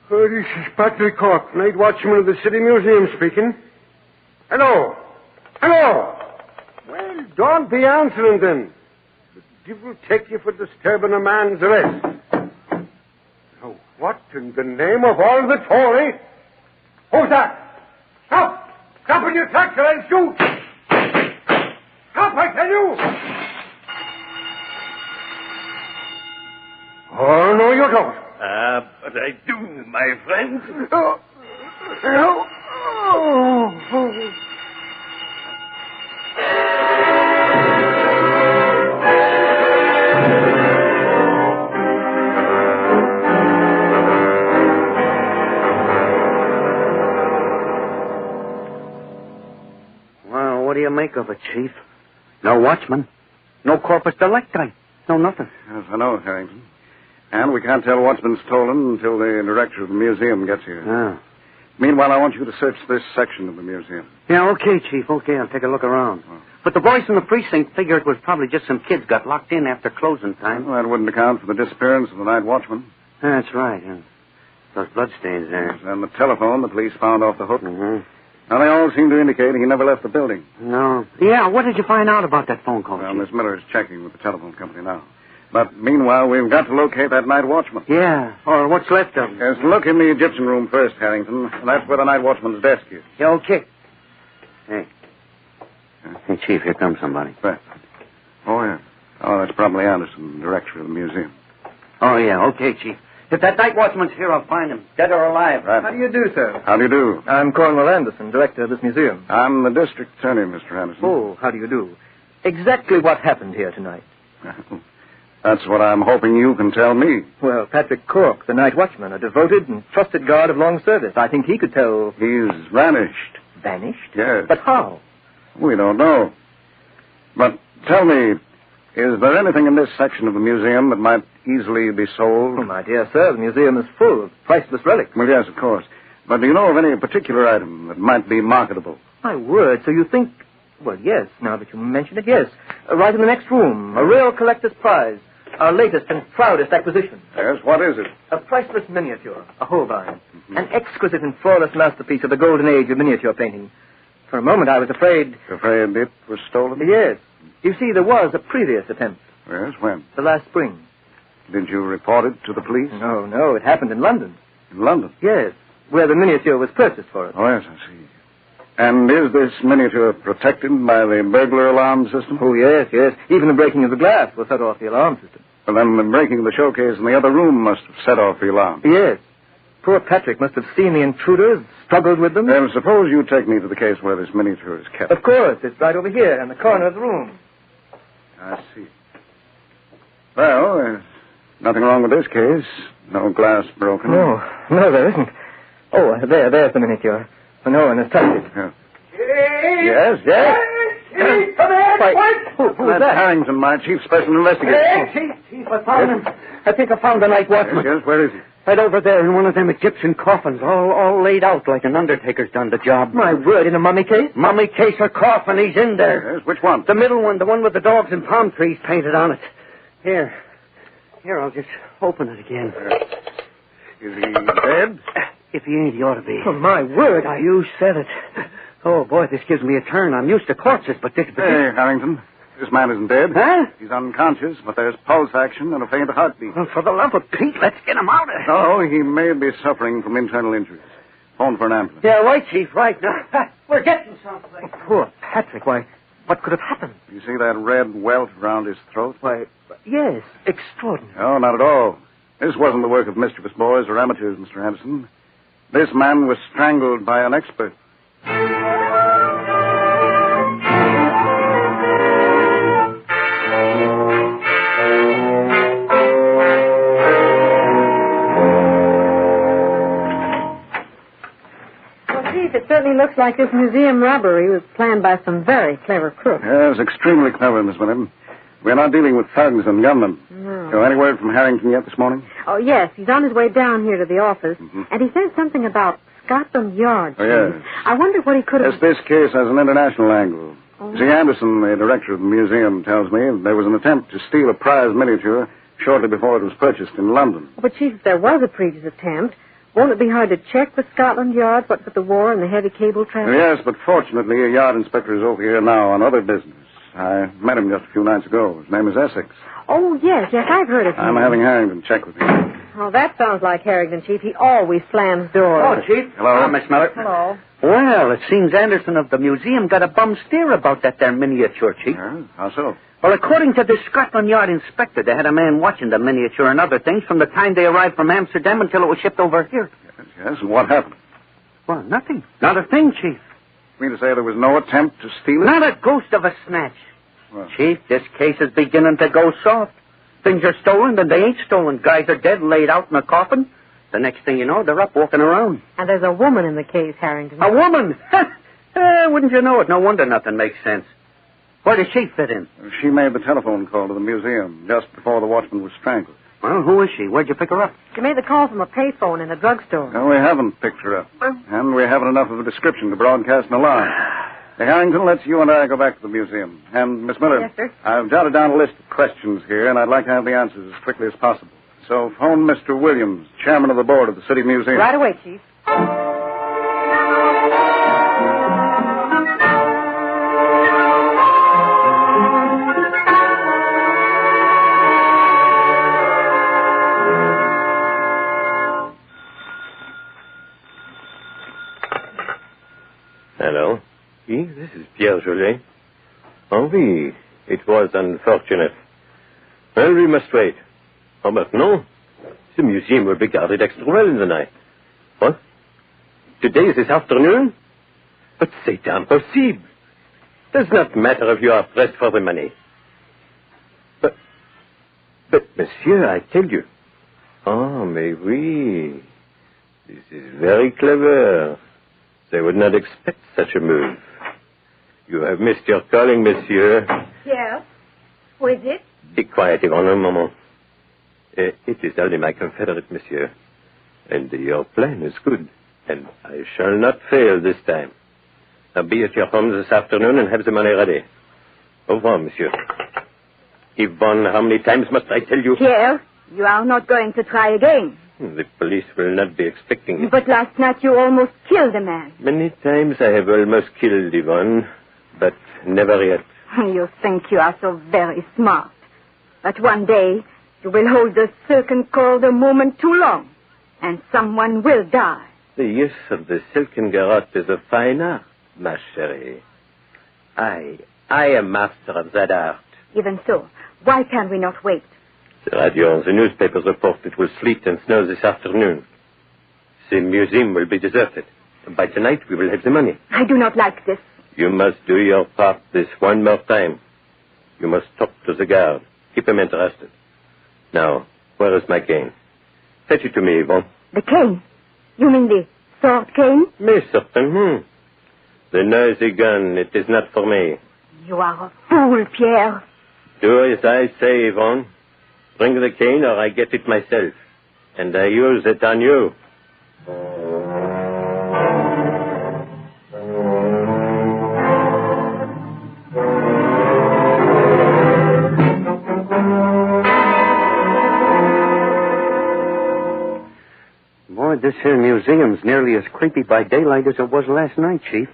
This is Patrick Cork, night watchman of the City Museum speaking. Hello? Hello? Well, don't be answering then. The devil take you for disturbing a man's rest. Now, what in the name of all that's holy? Who's that? Stop! Stop in your tracks or I'll shoot! Stop, I tell you! Oh, no, you don't. But I do, my friend. Oh. Well, what do you make of it, Chief? No watchman. No corpus delicti. No nothing. Yes, I know, Harrington. And we can't tell what's been stolen until the director of the museum gets here. Ah. Meanwhile, I want you to search this section of the museum. Yeah, okay, Chief. Okay, I'll take a look around. Oh. But the boys in the precinct figure it was probably just some kids got locked in after closing time. Well, that wouldn't account for the disappearance of the night watchman. That's right. Yeah. Those bloodstains there. And the telephone the police found off the hook. Mm-hmm. Now, they all seem to indicate he never left the building. No. Yeah, what did you find out about that phone call, Well, Chief? Miss Miller is checking with the telephone company now. But meanwhile, we've got to locate that night watchman. Yeah, or what's left of him. Yes, look in the Egyptian room first, Harrington. That's where the night watchman's desk is. Yeah, okay. Hey, Chief, here comes somebody. Right. Oh, yeah. Oh, that's probably Anderson, director of the museum. Oh, yeah, okay, Chief. If that night watchman's here, I'll find him, dead or alive. Right. How do you do, sir? How do you do? I'm Cornwall Anderson, director of this museum. I'm the district attorney, Mr. Anderson. Oh, how do you do? Exactly what happened here tonight? That's what I'm hoping you can tell me. Well, Patrick Cork, the night watchman, a devoted and trusted guard of long service. I think he could tell... He's vanished. Vanished? Yes. But how? We don't know. But tell me, is there anything in this section of the museum that might easily be sold? Oh, my dear sir, the museum is full of priceless relics. Well, yes, of course. But do you know of any particular item that might be marketable? My word, so you think... Well, yes, now that you mention it, yes. Right in the next room, a real collector's prize. Our latest and proudest acquisition. Yes, what is it? A priceless miniature, a Holbein. Mm-hmm. An exquisite and flawless masterpiece of the golden age of miniature painting. For a moment I was afraid... Afraid it was stolen? Yes. You see, there was a previous attempt. Yes, when? The last spring. Did you report it to the police? No, it happened in London. In London? Yes, where the miniature was purchased for us. Oh, yes, I see. And is this miniature protected by the burglar alarm system? Oh, yes. Even the breaking of the glass will set off the alarm system. Well, then the breaking of the showcase in the other room must have set off the alarm. Yes. Poor Patrick must have seen the intruders, struggled with them. Then suppose you take me to the case where this miniature is kept. Of course. It's right over here in the corner of the room. I see. Well, there's nothing wrong with this case. No glass broken. No, there isn't. Oh, there's the miniature. No one has touched it. Yeah. Yes. Chief, come here, quick! Who's that? Harrington, my chief special investigator. Chief, I found him. I think I found the night watchman. Yes, where is he? Right over there in one of them Egyptian coffins, all laid out like an undertaker's done the job. My word, in a mummy case? Mummy case or coffin, he's in there. Yes, which one? The middle one, the one with the dogs and palm trees painted on it. Here, I'll just open it again. Is he dead? If he ain't, he ought to be. Oh, my word. You said it. Oh, boy, this gives me a turn. I'm used to corpses, but this... Hey, Harrington, this man isn't dead. Huh? He's unconscious, but there's pulse action and a faint heartbeat. Well, for the love of Pete, let's get him out of here. No, he may be suffering from internal injuries. Phone for an ambulance. Yeah, right, Chief, right. Now, we're getting something. Poor Patrick, why, what could have happened? You see that red welt around his throat? Why, yes, extraordinary. No, not at all. This wasn't the work of mischievous boys or amateurs, Mr. Anderson. This man was strangled by an expert. looks like this museum robbery was planned by some very clever crooks. Yes, extremely clever, Miss Williams. We're not dealing with thugs and gunmen. No. Any word from Harrington yet this morning? Oh, yes. He's on his way down here to the office. And he said something about Scotland Yard. Oh, yes. I wonder what he could have... Yes, this case has an international angle. You see, Anderson, the director of the museum, tells me there was an attempt to steal a prize miniature shortly before it was purchased in London. But, Chief, if there was a previous attempt, won't it be hard to check with Scotland Yard, what with the war and the heavy cable traffic? Yes, but fortunately, a yard inspector is over here now on other business. I met him just a few nights ago. His name is Essex. Oh, yes, I've heard of him. I'm having Harrington check with him. Oh, that sounds like Harrington, Chief. He always slams doors. Oh, Chief. Hello. Miss Miller. Hello. Well, it seems Anderson of the museum got a bum steer about that there miniature, Chief. How so? Well, according to the Scotland Yard inspector, they had a man watching the miniature and other things from the time they arrived from Amsterdam until it was shipped over here. Yes, and what happened? Well, nothing. Not a thing, Chief. You mean to say there was no attempt to steal it? Not a ghost of a snatch. Well. Chief, this case is beginning to go soft. Things are stolen, then they ain't stolen. Guys are dead, laid out in a coffin. The next thing you know, they're up walking around. And there's a woman in the case, Harrington. A woman? Wouldn't you know it? No wonder nothing makes sense. Where does she fit in? She made the telephone call to the museum just before the watchman was strangled. Well, who is she? Where'd you pick her up? She made the call from a payphone in the drugstore. No, we haven't picked her up. And we haven't enough of a description to broadcast an alarm. Hey, Harrington, let's you and I go back to the museum. And, Miss Miller, Yes, sir. I've jotted down a list of questions here, and I'd like to have the answers as quickly as possible. So phone Mr. Williams, chairman of the board of the City Museum. Right away, Chief. Hello. This is Pierre Jolet. Oh, oui. It was unfortunate. Well, we must wait. Oh, but no. The museum will be guarded extra well in the night. What? Today is this afternoon? But c'est impossible. Does not matter if you are pressed for the money. But, monsieur, I tell you. Oh, mais oui. This is very clever. They would not expect such a move. You have missed your calling, monsieur. Yes. Who is it? Be quiet, Yvonne, un moment. It is only my confederate, monsieur. And your plan is good. And I shall not fail this time. Now be at your home this afternoon and have the money ready. Au revoir, monsieur. Yvonne, how many times must I tell you? Pierre, you are not going to try again. The police will not be expecting it. But last night you almost killed a man. Many times I have almost killed Yvonne, but never yet. You think you are so very smart. But one day you will hold the silken cord a moment too long, and someone will die. The use of the silken garrote is a fine art, ma chérie. I am master of that art. Even so, why can we not wait? The radio and the newspapers report it will sleet and snow this afternoon. The museum will be deserted. By tonight, we will have the money. I do not like this. You must do your part this one more time. You must talk to the guard. Keep him interested. Now, where is my cane? Fetch it to me, Yvonne. The cane? You mean the sword cane? Mais certain. The noisy gun, it is not for me. You are a fool, Pierre. Do as I say, Yvonne. Bring the cane or I get it myself. And I use it on you. Boy, this here museum's nearly as creepy by daylight as it was last night, Chief.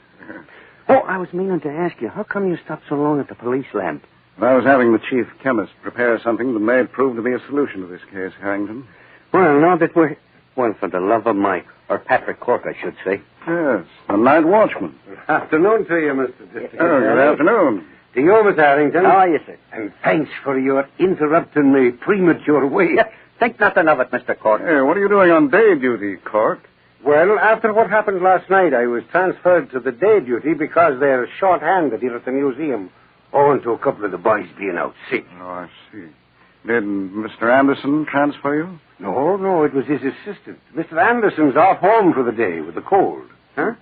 Oh, I was meaning to ask you, how come you stopped so long at the police lamp? I was having the chief chemist prepare something that may prove to be a solution to this case, Harrington. Well, now that we're... Well, for the love of Mike, or Patrick Cork, I should say. Yes, the night watchman. Afternoon to you, Mr. District. Oh, good afternoon. To you, Miss Harrington. How are you, sir? And thanks for your interrupting me premature wait. Think nothing of it, Mr. Cork. Hey, what are you doing on day duty, Cork? Well, after what happened last night, I was transferred to the day duty because they're short-handed here at the museum, owing to a couple of the boys being out sick. Oh, I see. Did Mr. Anderson transfer you? No, it was his assistant. Mr. Anderson's off home for the day with the cold. Huh?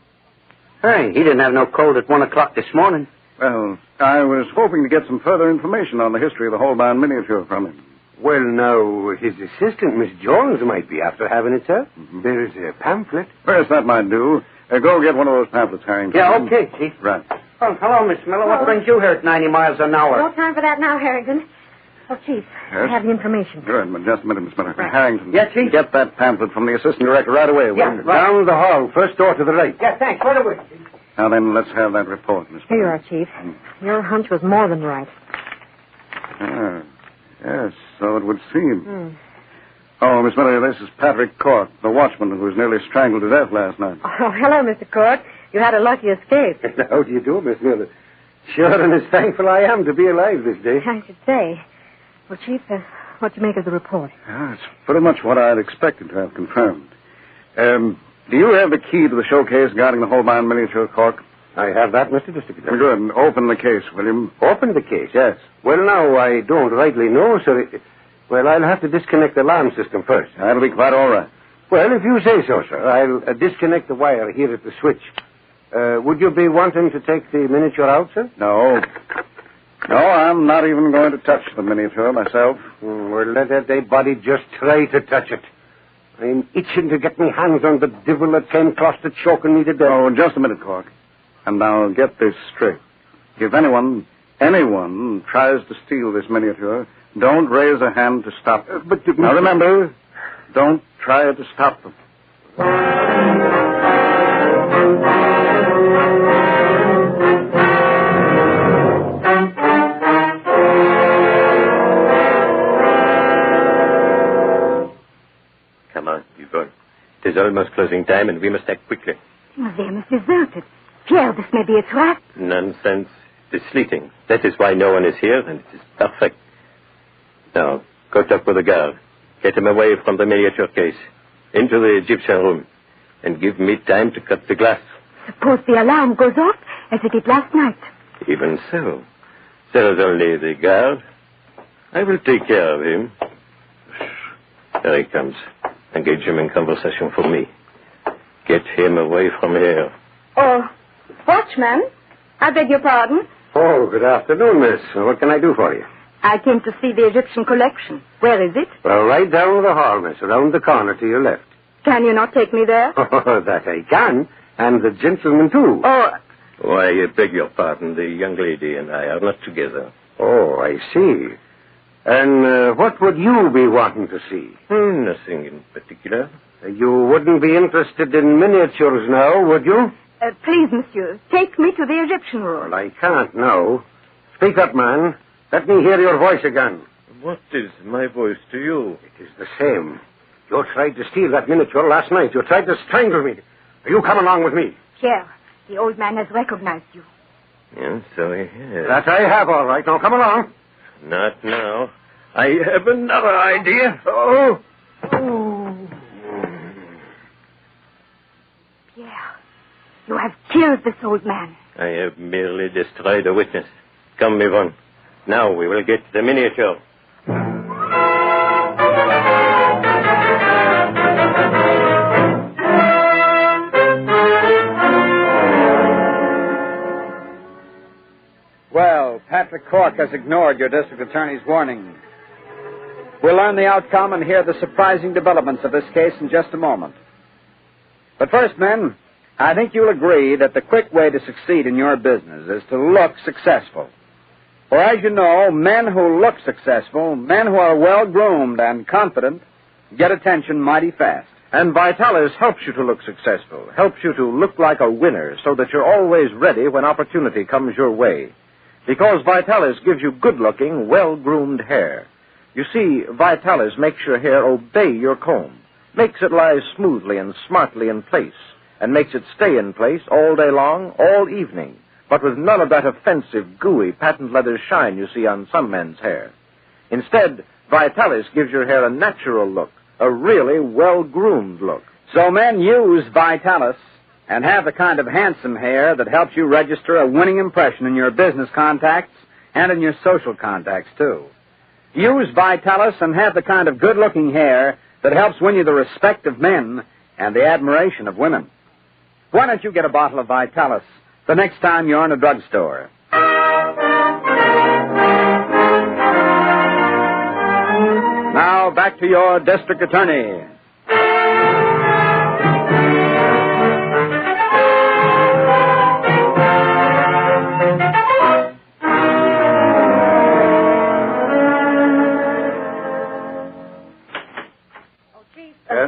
Hey, he didn't have no cold at 1 o'clock this morning. Well, I was hoping to get some further information on the history of the Holbein miniature from him. Well, now, his assistant, Miss Jones, might be after having it, sir. Mm-hmm. There is a pamphlet. Yes, that might do. Go get one of those pamphlets, Harrington. Yeah, okay, Chief. Right. Oh, hello, Miss Miller. What brings you here at 90 miles an hour? No time for that now, Harrington. Oh, Chief, I Yes? have the information. Good, but just a minute, Miss Miller. Right. Harrington. Yes, Chief? Get that pamphlet from the assistant director right away, will you? right. Down the hall, first door to the right. Yeah, thanks. Right away. Now then, let's have that report, Miss Here you Miller. are, Chief. Your hunch was more than right. Ah, yes, so it would seem. Oh, Miss Miller, this is Patrick Cork, the watchman who was nearly strangled to death last night. Oh, hello, Mr. Cork. You had a lucky escape. How do you do, Miss Miller? Sure, and as thankful I am to be alive this day. I should say. Well, Chief, what do you make of the report? Yeah, it's pretty much what I'd expected to have confirmed. Do you have the key to the showcase guarding the Holbein miniature, Cork? I have that, Mr. District Attorney. Good. Open the case, will you? Open the case? Yes. Well, now, I don't rightly know, sir. Well, I'll have to disconnect the alarm system first. That'll be quite all right. Well, if you say so, sir, I'll disconnect the wire here at the switch. Would you be wanting to take the miniature out, sir? No. No, I'm not even going to touch the miniature myself. Well, let that dead body just try to touch it. I'm itching to get my hands on the devil that came close to choking me to death. Oh, just a minute, Cork. And now get this straight. If anyone tries to steal this miniature, don't raise a hand to stop them. Now remember, don't try to stop them. Come on, Yvonne. It is almost closing time, and we must act quickly. The museum is deserted. Pierre, this may be a trap. Nonsense. It is sleeting. That is why no one is here, and it is perfect. Now, go talk with the guard. Get him away from the miniature case. Into the Egyptian room. And give me time to cut the glass. Suppose the alarm goes off, as it did last night. Even so. There is only the guard. I will take care of him. There he comes. Engage him in conversation for me. Get him away from here. Oh, Watchman, I beg your pardon. Oh, good afternoon, miss. What can I do for you? I came to see the Egyptian collection. Where is it? Well, right down the hall, miss, around the corner to your left. Can you not take me there? Oh, that I can. And the gentleman, too. Oh, Why, I beg your pardon. The young lady and I are not together. Oh, I see. And what would you be wanting to see? Nothing in particular. You wouldn't be interested in miniatures now, would you? Please, monsieur, take me to the Egyptian room. Well, I can't now. Speak up, man. Let me hear your voice again. What is my voice to you? It is the same. You tried to steal that miniature last night. You tried to strangle me. You come along with me. Pierre, the old man has recognized you. Yes, so he has. That I have, all right. Now, come along. Not now. I have another idea. Oh. Pierre, you have killed this old man. I have merely destroyed a witness. Come, Yvonne. Now we will get the miniature. Well, Patrick Cork has ignored your district attorney's warning. We'll learn the outcome and hear the surprising developments of this case in just a moment. But first, men, I think you'll agree that the quick way to succeed in your business is to look successful. For as you know, men who look successful, men who are well-groomed and confident, get attention mighty fast. And Vitalis helps you to look successful, helps you to look like a winner so that you're always ready when opportunity comes your way. Because Vitalis gives you good-looking, well-groomed hair. You see, Vitalis makes your hair obey your comb, makes it lie smoothly and smartly in place, and makes it stay in place all day long, all evening, but with none of that offensive, gooey, patent leather shine you see on some men's hair. Instead, Vitalis gives your hair a natural look, a really well-groomed look. So men, use Vitalis and have the kind of handsome hair that helps you register a winning impression in your business contacts and in your social contacts, too. Use Vitalis and have the kind of good-looking hair that helps win you the respect of men and the admiration of women. Why don't you get a bottle of Vitalis the next time you're in a drugstore? Now, back to your district attorney.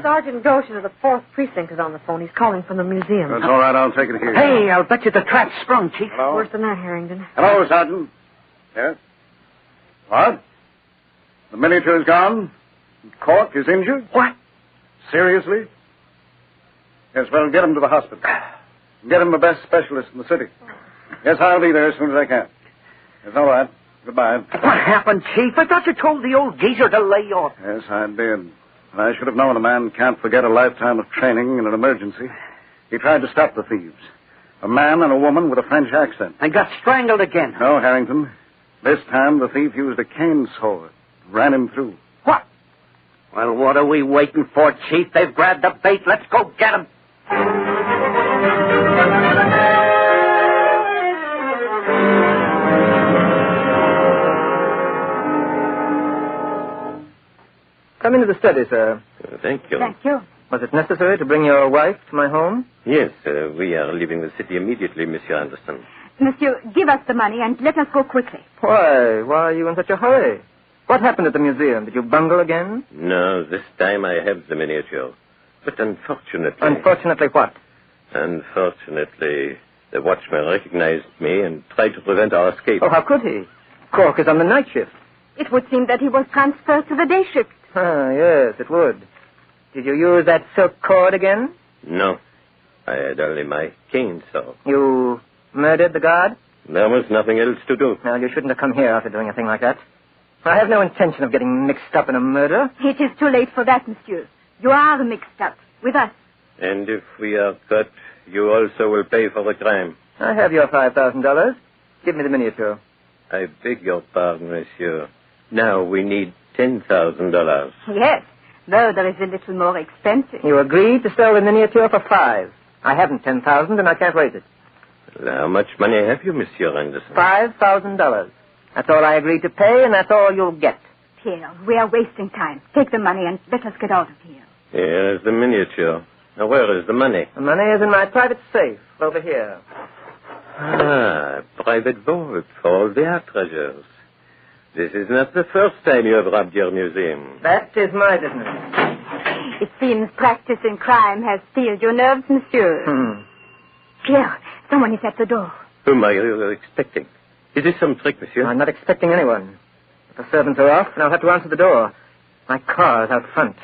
Sergeant Goshen of the 4th Precinct is on the phone. He's calling from the museum. That's all right. I'll take it here. Hey, I'll bet you the trap's sprung, Chief. Hello? Worse than that, Harrington. Hello, Sergeant. Yes? What? The miniature is gone? Cork is injured? What? Seriously? Yes, well, get him to the hospital. Get him the best specialist in the city. Yes, I'll be there as soon as I can. Yes, all right. Goodbye. What happened, Chief? I thought you told the old geezer to lay off. Yes, I did. And I should have known a man can't forget a lifetime of training in an emergency. He tried to stop the thieves. A man and a woman with a French accent. And got strangled again. No, Harrington. This time the thief used a cane saw. Ran him through. What? Well, what are we waiting for, Chief? They've grabbed the bait. Let's go get them. Come into the study, sir. Thank you. Thank you. Was it necessary to bring your wife to my home? Yes, we are leaving the city immediately, Monsieur Anderson. Monsieur, give us the money and let us go quickly. Why? Why are you in such a hurry? What happened at the museum? Did you bungle again? No, this time I have the miniature. But unfortunately... Unfortunately what? Unfortunately, the watchman recognized me and tried to prevent our escape. Oh, how could he? Cork is on the night shift. It would seem that he was transferred to the day shift. Ah, yes, it would. Did you use that silk cord again? No. I had only my cane saw. You murdered the guard? There was nothing else to do. No, you shouldn't have come here after doing a thing like that. I have no intention of getting mixed up in a murder. It is too late for that, monsieur. You are mixed up with us. And if we are caught, you also will pay for the crime. I have your $5,000. Give me the miniature. I beg your pardon, monsieur. Now we need $10,000. Yes, though there is a little more expensive. You agreed to sell the miniature for $5,000. I haven't $10,000 and I can't raise it. Well, how much money have you, Monsieur Anderson? $5,000. That's all I agreed to pay, and that's all you'll get. Pierre, we are wasting time. Take the money and let us get out of here. Here is the miniature. Now, where is the money? The money is in my private safe over here. Ah, private vault for all their treasures. This is not the first time you have robbed your museum. That is my business. It seems practice in crime has steeled your nerves, monsieur. Pierre, someone is at the door. Whom are you expecting? Is this some trick, monsieur? I'm not expecting anyone. The servants are off, and I'll have to answer the door. My car is out front.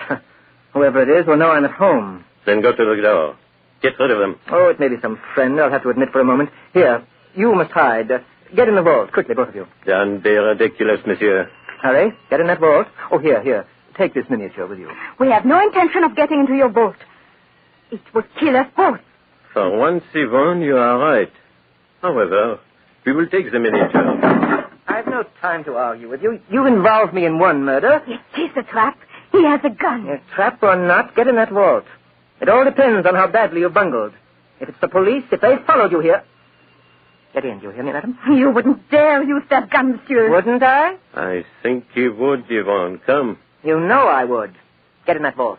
Whoever it is will know I'm at home. Then go to the door. Get rid of them. Oh, it may be some friend, I'll have to admit for a moment. Here, you must hide. Get in the vault, quickly, both of you. Don't be ridiculous, monsieur. Hurry, get in that vault. Oh, here. Take this miniature with you. We have no intention of getting into your boat. It would kill us both. For once, Yvonne, you are right. However, we will take the miniature. I've no time to argue with you. You involved me in one murder. It is a trap. He has a gun. A trap or not, get in that vault. It all depends on how badly you bungled. If it's the police, if they followed you here... Get in, do you hear me, madam? You wouldn't dare use that gun, monsieur. Wouldn't I? I think you would, Yvonne. Come. You know I would. Get in that vault.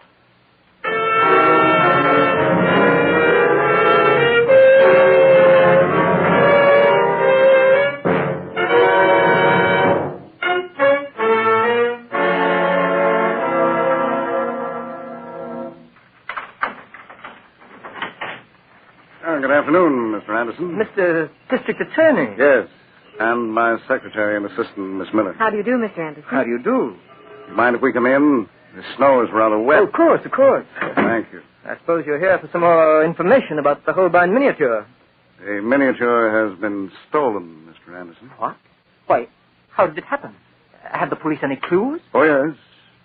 Good afternoon, Mr. Anderson. Mr. District Attorney. Yes, and my secretary and assistant, Miss Miller. How do you do, Mr. Anderson? How do you do? Mind if we come in? The snow is rather wet. Oh, of course. Thank you. I suppose you're here for some more information about the Holbein miniature. The miniature has been stolen, Mr. Anderson. What? Why, how did it happen? Have the police any clues? Oh, yes.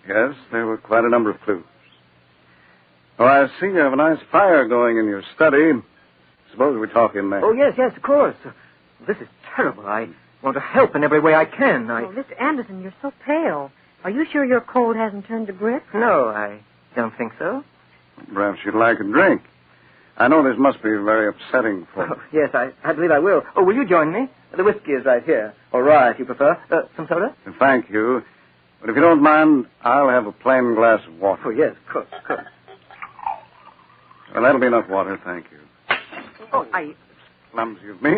Yes, there were quite a number of clues. Oh, I see you have a nice fire going in your study. Suppose we talk in there. Oh, yes, of course. This is terrible. I want to help in every way I can. Oh, Mr. Anderson, you're so pale. Are you sure your cold hasn't turned to grip? No, I don't think so. Perhaps you'd like a drink. I know this must be very upsetting for you. Oh, yes, I believe I will. Oh, will you join me? The whiskey is right here. Or rye, if you prefer. Some soda? Thank you. But if you don't mind, I'll have a plain glass of water. Oh, yes, of course. Well, that'll be enough water, thank you. Oh, Clumsy of me.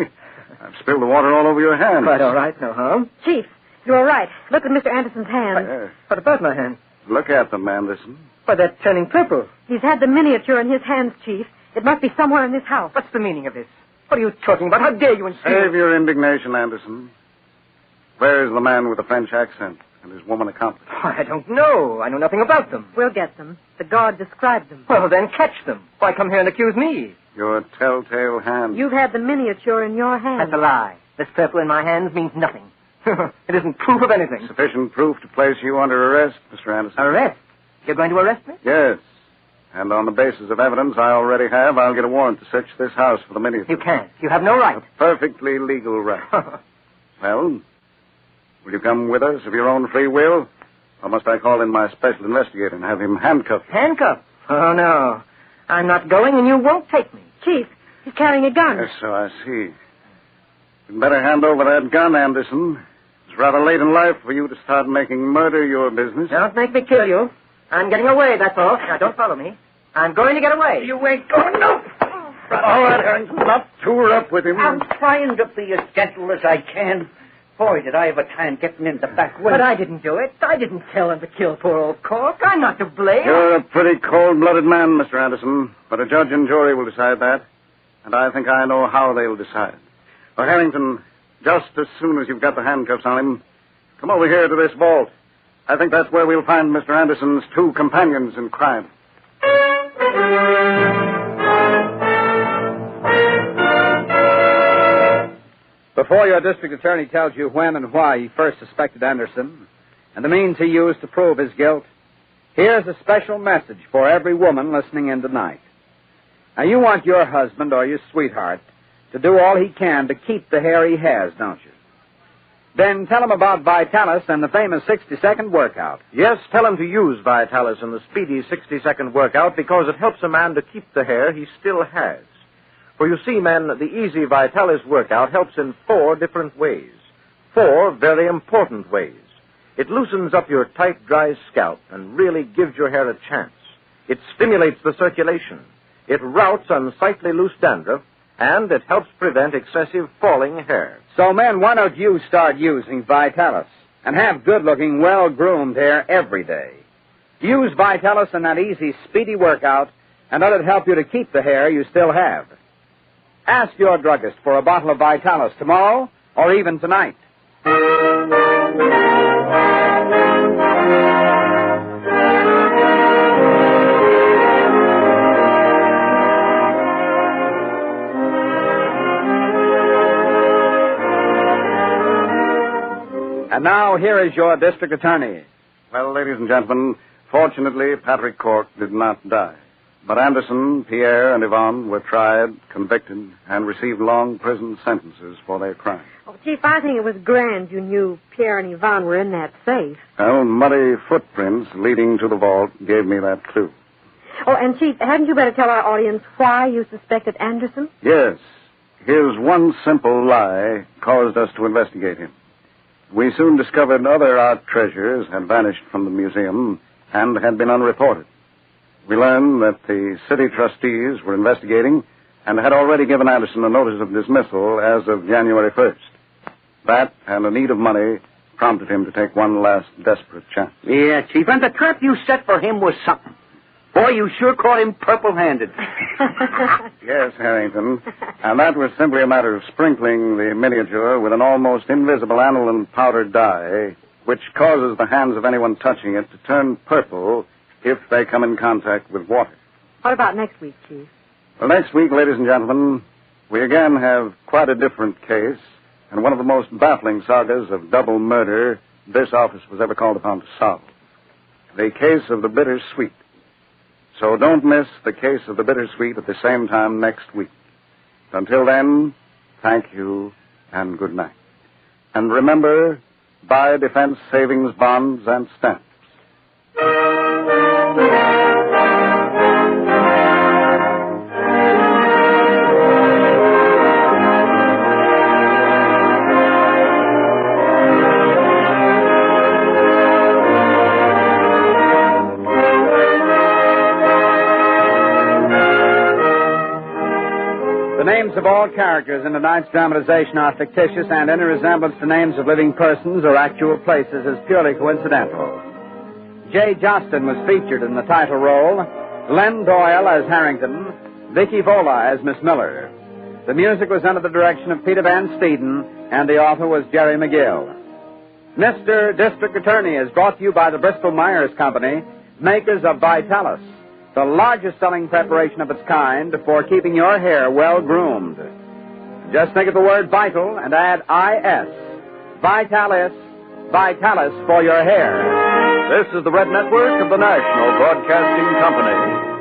I've spilled the water all over your hand. Quite all right, no harm. Chief, you're all right. Look at Mr. Anderson's hand. What about my hand? Look at them, Anderson. Why, they're turning purple. He's had the miniature in his hands, Chief. It must be somewhere in this house. What's the meaning of this? What are you talking about? How dare you insist? Save your indignation, Anderson. Where's the man with the French accent and his woman accomplice? I don't know. I know nothing about them. We'll get them. The guard described them. Well, then catch them. Why come here and accuse me? Your telltale hand. You've had the miniature in your hands. That's a lie. This purple in my hands means nothing. It isn't proof of anything. Sufficient proof to place you under arrest, Mr. Anderson. Arrest? You're going to arrest me? Yes. And on the basis of evidence I already have, I'll get a warrant to search this house for the miniature. You can't. You have no right. A perfectly legal right. Well, will you come with us of your own free will? Or must I call in my special investigator and have him handcuffed? Handcuffed? Oh, no. I'm not going, and you won't take me. Chief, he's carrying a gun. Yes, so I see. You'd better hand over that gun, Anderson. It's rather late in life for you to start making murder your business. Don't make me kill you. I'm getting away, that's all. Now, don't follow me. I'm going to get away. You ain't going, no. All right, Harrington, not too rough with him. I'm trying to be as gentle as I can. Boy, did I have a time getting in the back way. But I didn't do it. I didn't tell him to kill poor old Cork. I'm not to blame. You're a pretty cold-blooded man, Mr. Anderson. But a judge and jury will decide that. And I think I know how they'll decide. Well, Harrington, just as soon as you've got the handcuffs on him, come over here to this vault. I think that's where we'll find Mr. Anderson's two companions in crime. Before your district attorney tells you when and why he first suspected Anderson and the means he used to prove his guilt, here's a special message for every woman listening in tonight. Now, you want your husband or your sweetheart to do all he can to keep the hair he has, don't you? Then tell him about Vitalis and the famous 60-second workout. Yes, tell him to use Vitalis and the speedy 60-second workout because it helps a man to keep the hair he still has. For you see, men, the easy Vitalis workout helps in 4 different ways. 4 very important ways. It loosens up your tight, dry scalp and really gives your hair a chance. It stimulates the circulation. It routs unsightly loose dandruff, and it helps prevent excessive falling hair. So, men, why don't you start using Vitalis and have good-looking, well-groomed hair every day? Use Vitalis in that easy, speedy workout, and let it help you to keep the hair you still have. Ask your druggist for a bottle of Vitalis tomorrow or even tonight. And now, here is your district attorney. Well, ladies and gentlemen, fortunately, Patrick Cork did not die. But Anderson, Pierre, and Yvonne were tried, convicted, and received long prison sentences for their crime. Oh, Chief, I think it was grand you knew Pierre and Yvonne were in that safe. Well, muddy footprints leading to the vault gave me that clue. Oh, and Chief, hadn't you better tell our audience why you suspected Anderson? Yes. His one simple lie caused us to investigate him. We soon discovered other art treasures had vanished from the museum and had been unreported. We learned that the city trustees were investigating and had already given Anderson a notice of dismissal as of January 1st. That and a need of money prompted him to take one last desperate chance. Yeah, Chief, and the trap you set for him was something. Boy, you sure caught him purple-handed. Yes, Harrington. And that was simply a matter of sprinkling the miniature with an almost invisible aniline powder dye, which causes the hands of anyone touching it to turn purple if they come in contact with water. What about next week, Chief? Well, next week, ladies and gentlemen, we again have quite a different case and one of the most baffling sagas of double murder this office was ever called upon to solve. The case of the bittersweet. So don't miss the case of the bittersweet at the same time next week. Until then, thank you and good night. And remember, buy defense savings bonds and stamps. names of all characters in tonight's dramatization are fictitious, and any resemblance to names of living persons or actual places is purely coincidental. Jay Jostin was featured in the title role, Len Doyle as Harrington, Vicky Vola as Miss Miller. The music was under the direction of Peter Van Steeden, and the author was Jerry McGill. Mr. District Attorney is brought to you by the Bristol-Myers Company, makers of Vitalis, the largest selling preparation of its kind for keeping your hair well-groomed. Just think of the word vital and add I-S. Vitalis, Vitalis for your hair. This is the Red Network of the National Broadcasting Company.